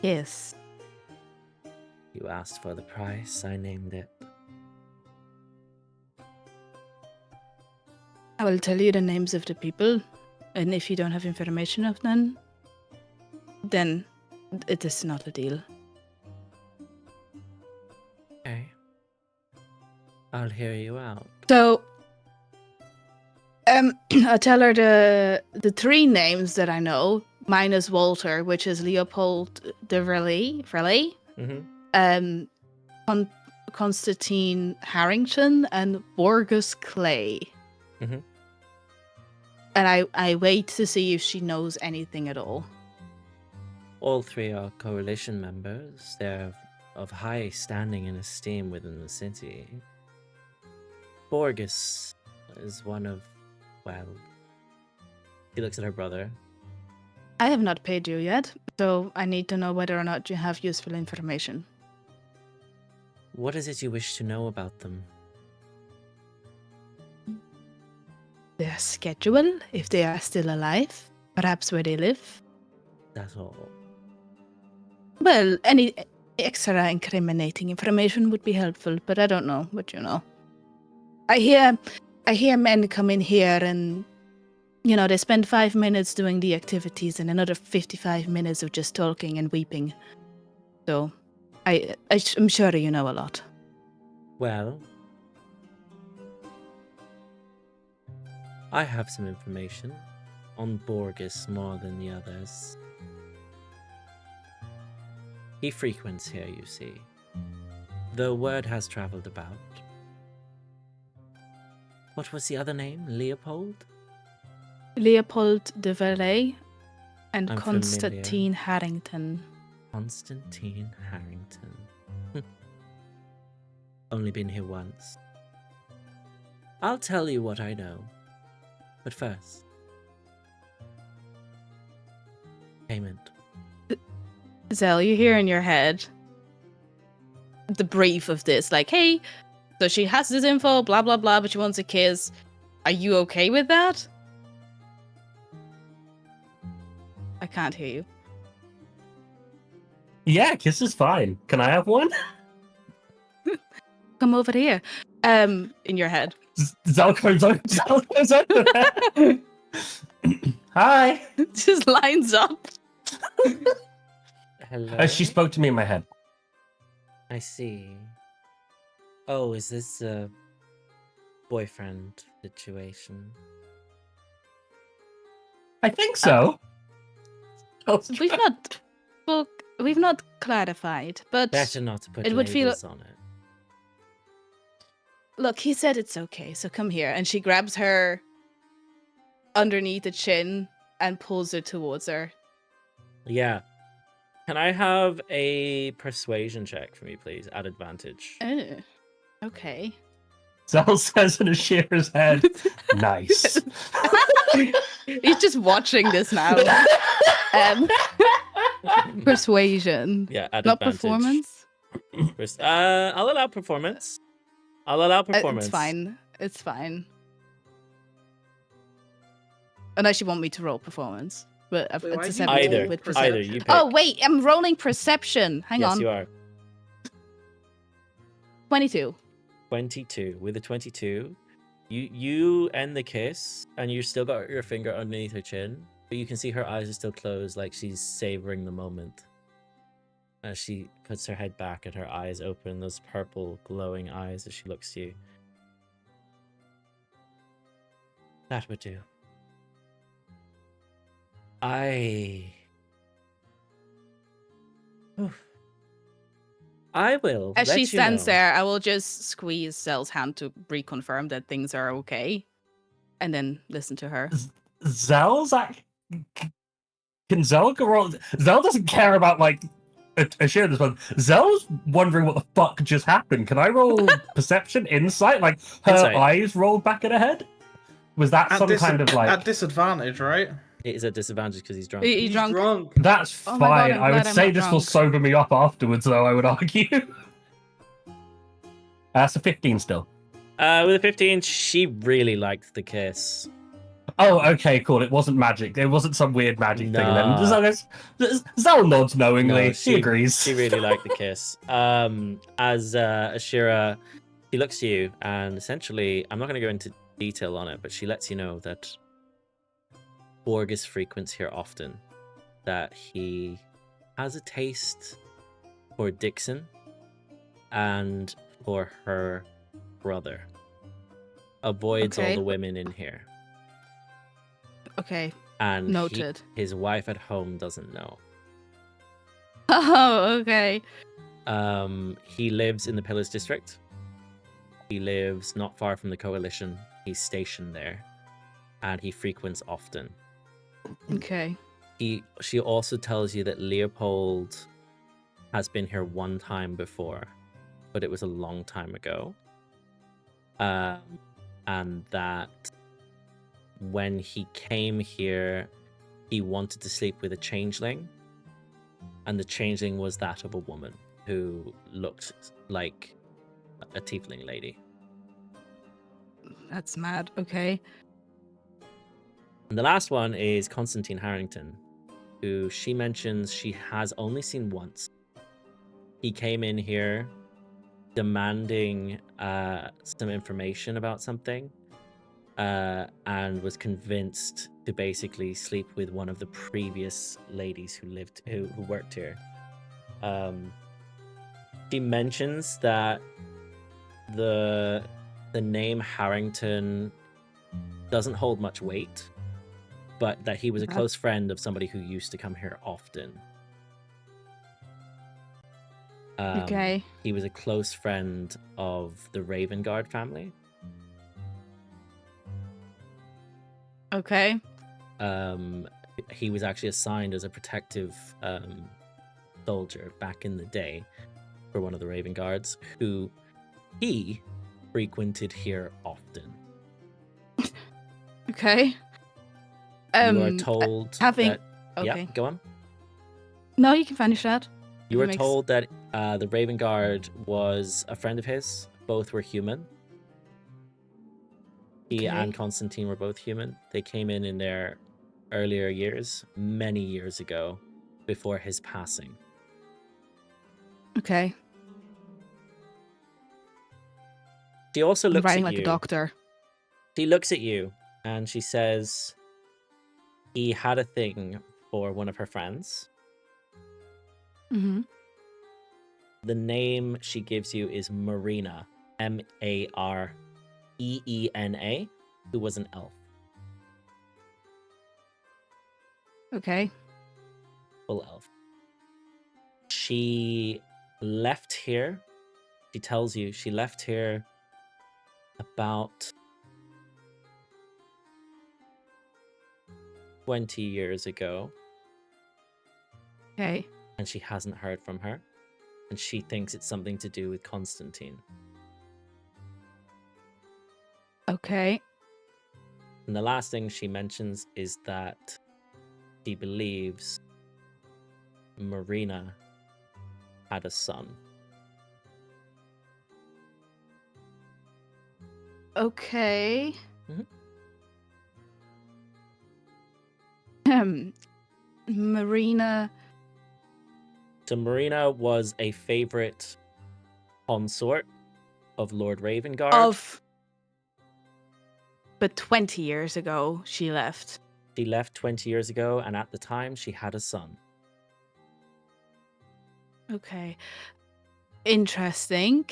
Yes. You asked for the price, I named it. I will tell you the names of the people, and if you don't have information of them, then it is not a deal. Okay. I'll hear you out. So, I tell her the three names that I know, minus Walter, which is Leopold de Vrelay, Mm-hmm. Constantine Harrington, and Borgus Clay. Mm-hmm. And I wait to see if she knows anything at all. All three are coalition members. They're of high standing and esteem within the city. Borgus is one of, well, he looks at her brother. I have not paid you yet, so I need to know whether or not you have useful information. What is it you wish to know about them? Their schedule, if they are still alive, perhaps where they live. That's all. Well, any extra incriminating information would be helpful, but I don't know what you know. I hear men come in here and, you know, they spend 5 minutes doing the activities and another 55 minutes of just talking and weeping. So, I'm sure you know a lot. Well, I have some information on Borgus more than the others. He frequents here, you see. The word has travelled about. What was the other name? Leopold? Leopold de Vrelay and I'm Constantine Harrington. Constantine Harrington. Only been here once. I'll tell you what I know. But first, payment. Zell, you hear in your head the brief of this, like, hey, so she has this info, blah, blah, blah, but she wants a kiss. Are you okay with that? I can't hear you. Yeah, kiss is fine. Can I have one? Come over here. In your head. Zal goes over there. Hi. Just lines up. Hello? She spoke to me in my head. I see. Oh, is this a boyfriend situation? I think so. We've not clarified, but Better not to put it would feel- labels on it. look, he said it's okay, so come here. And she grabs her underneath the chin and pulls her towards her. Yeah. Can I have a persuasion check for me, please, at advantage? Oh, okay. Zal says in Ashira's head, nice. He's just watching this now. Persuasion. Yeah, at Not advantage. performance? I'll allow performance. It's fine. It's fine. Unless you want me to roll performance. But Wait, it's why'd a you 17 Either. with perception? Either. perception. You pick. Oh, wait. I'm rolling perception. Hang yes, on. you are. 22. 22. With a 22, you end the kiss, and you still got your finger underneath her chin, but you can see her eyes are still closed, like she's savoring the moment. As she puts her head back and her eyes open, those purple glowing eyes as she looks to you. That would do. I will. As let she you stands know. there, I will just squeeze Zell's hand to reconfirm that things are okay. And then listen to her. Zell's can Zell go roll? Zell doesn't care about like Ashira this one. Zell's wondering what the fuck just happened. Can I roll perception, insight? Like her Insight. eyes rolled back in her head? Was that some kind of like? At disadvantage, right? It is a disadvantage because he's drunk. He's drunk. That's Oh my God, fine. I'm I would glad I'm say not this will drunk. sober me up afterwards, though. I would argue. That's a 15 still. With a 15, she really liked the kiss. Oh, okay, cool. It wasn't magic. It wasn't some weird magic Nah. thing. Then Zal nods knowingly. No, she agrees. She really liked the kiss. As Ashira, she looks to you, and essentially, I'm not going to go into detail on it, but she lets you know that Borgus frequents here often. That he has a taste for Dixon and for her brother. Avoids all Okay. the women in here. Okay. And Noted. his wife at home doesn't know. Oh, okay. He lives in the Pillars District. He lives not far from the Coalition. He's stationed there. And he frequents often. Okay. She also tells you that Leopold has been here one time before, but it was a long time ago. And that when he came here, he wanted to sleep with a changeling, and the changeling was that of a woman who looked like a tiefling lady. That's mad. Okay. And the last one is Constantine Harrington, who she mentions she has only seen once. He came in here demanding some information about something, and was convinced to basically sleep with one of the previous ladies who worked here. She mentions that the name Harrington doesn't hold much weight, but that he was a close friend of somebody who used to come here often. Okay. He was a close friend of the Raven Guard family. Okay. He was actually assigned as a protective soldier back in the day for one of the Raven Guards, who he frequented here often. Okay. You are told having- that... Okay. Yeah, go on. No, you can finish that. You were Makes- told that the Raven Guard was a friend of his. Both were human. He Okay. and Constantine were both human. They came in their earlier years, many years ago, before his passing. Okay. She also I'm looks writing at like you. a doctor. She looks at you and she says he had a thing for one of her friends. Mm-hmm. The name she gives you is Marina, Mareena, who was an elf. Okay. Full elf. She left here. She tells you she left here about 20 years ago, Okay. and she hasn't heard from her. And she thinks it's something to do with Constantine. Okay. And the last thing she mentions is that she believes Marina had a son. Okay. Mhm. Marina. So Marina was a favorite consort of Lord Ravengard. But 20 years ago, she left. She left 20 years ago, and at the time, she had a son. Okay. Interesting.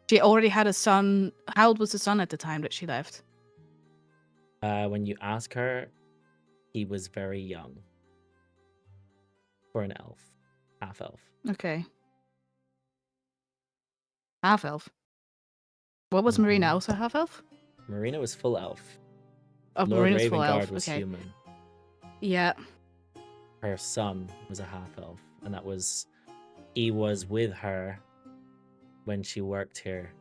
She already had a son. How old was the son at the time that she left? When you ask her, he was very young. For an elf. Half elf. Okay. Half elf. What was Marina? Mhm. Also half elf? Marina was full elf. Oh, Lord Marina's full Ravengard elf. was Okay. human. Yeah. Her son was a half elf, and he was with her when she worked here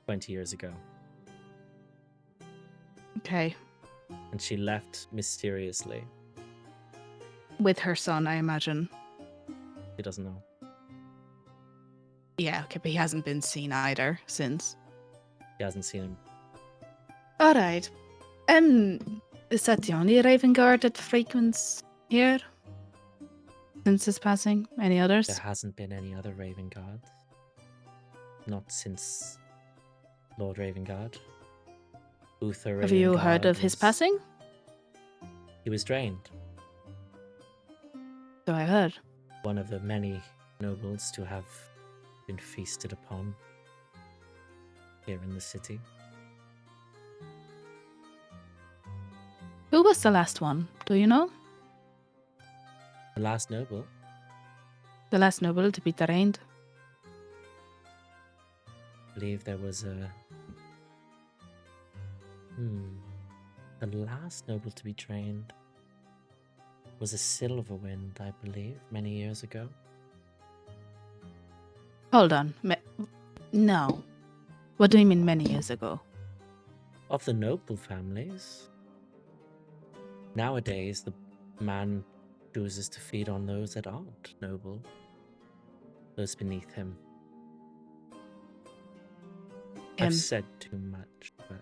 20 years ago. Okay. And she left mysteriously. With her son, I imagine. She doesn't know. Yeah, okay, but he hasn't been seen either since. She hasn't seen him. Alright. Is that the only Raven Guard that frequents here? Since his passing? Any others? There hasn't been any other Raven Guards. Not since Lord Ravengard. Uther Have you heard Ravengard of his was- passing? He was drained. So I heard. one of the many nobles to have been feasted upon here in the city. Who was the last one? Do you know? The last noble? The last noble to be arraigned? I believe there was a... The last noble to be trained was a Silverwind, I believe, many years ago. Hold on. No. What do you mean many years ago? Of the noble families. Nowadays, the man chooses to feed on those that aren't noble, those beneath him. I've said too much, but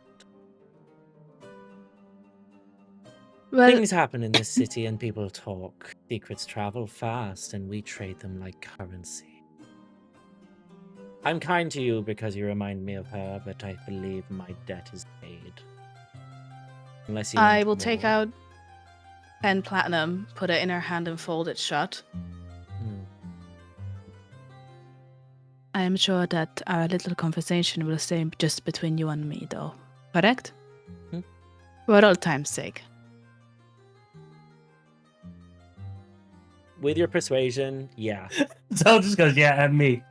Well, things happen in this city and people talk. Secrets travel fast and we trade them like currency. I'm kind to you because you remind me of her, but I believe my debt is paid. Unless you I want will take more. out 10 platinum, put it in her hand and fold it shut. I am sure that our little conversation will stay just between you and me, though. Correct? For all time's sake. With your persuasion, yeah. Zal just goes, yeah, and me.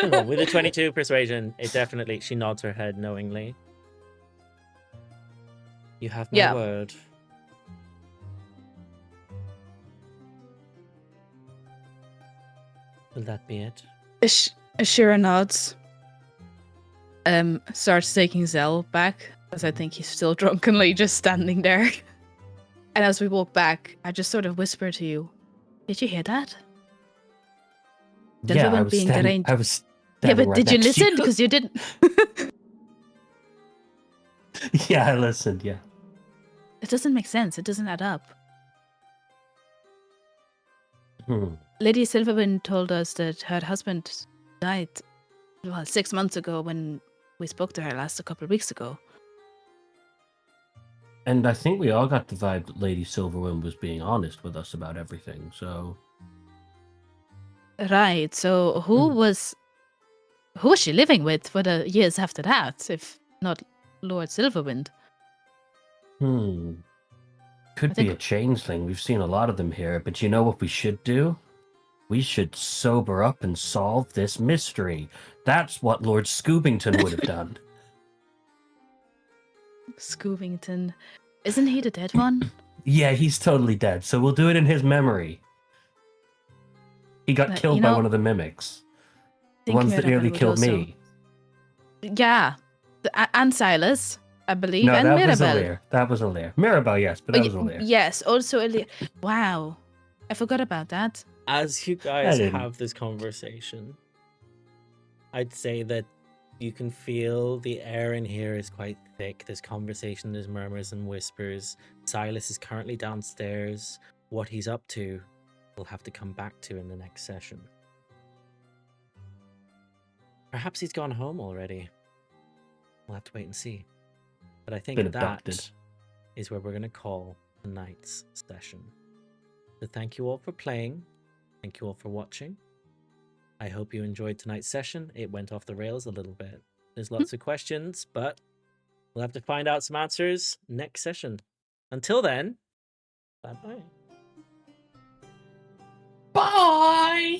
With a 22 persuasion, it definitely, she nods her head knowingly. You have my Yeah. word. Will that be it? Ashira nods. Starts taking Zell back, as I think he's still drunkenly just standing there. And as we walk back, I just sort of whisper to you, did you hear that? Yeah, I was, being arranged. I was Yeah, standing but right did you next to listen? Because you didn't. Yeah, I listened, yeah. It doesn't make sense. It doesn't add up. Lady Silverwind told us that her husband died, 6 months ago when we spoke to her last a couple of weeks ago. And I think we all got the vibe that Lady Silverwind was being honest with us about everything, so... Right, so who was she living with for the years after that, if not Lord Silverwind? Could I be think- a changeling. We've seen a lot of them here, but you know what we should do? We should sober up and solve this mystery. That's what Lord Scoobington would have done. Scoobington. Isn't he the dead one? Yeah, he's totally dead, so we'll do it in his memory. He got But, killed you by know, one of the mimics. The think ones that Mirabelle nearly would killed also- me. Yeah. And Sylas, I believe, No, and that was Mirabelle. Elirr. That was Elirr. Mirabelle, yes, but that was Elirr. Yes, also Elirr. Wow. I forgot about that. As you guys didn't. have this conversation, I'd say that you can feel the air in here is quite thick. There's conversation, there's murmurs and whispers. Sylas is currently downstairs. What he's up to, we'll have to come back to in the next session. Perhaps he's gone home already. We'll have to wait and see. But I think Been that abducted. is where we're going to call tonight's session. So thank you all for playing. Thank you all for watching. I hope you enjoyed tonight's session. It went off the rails a little bit. There's lots of questions, but we'll have to find out some answers next session. Until then, bye-bye. Bye!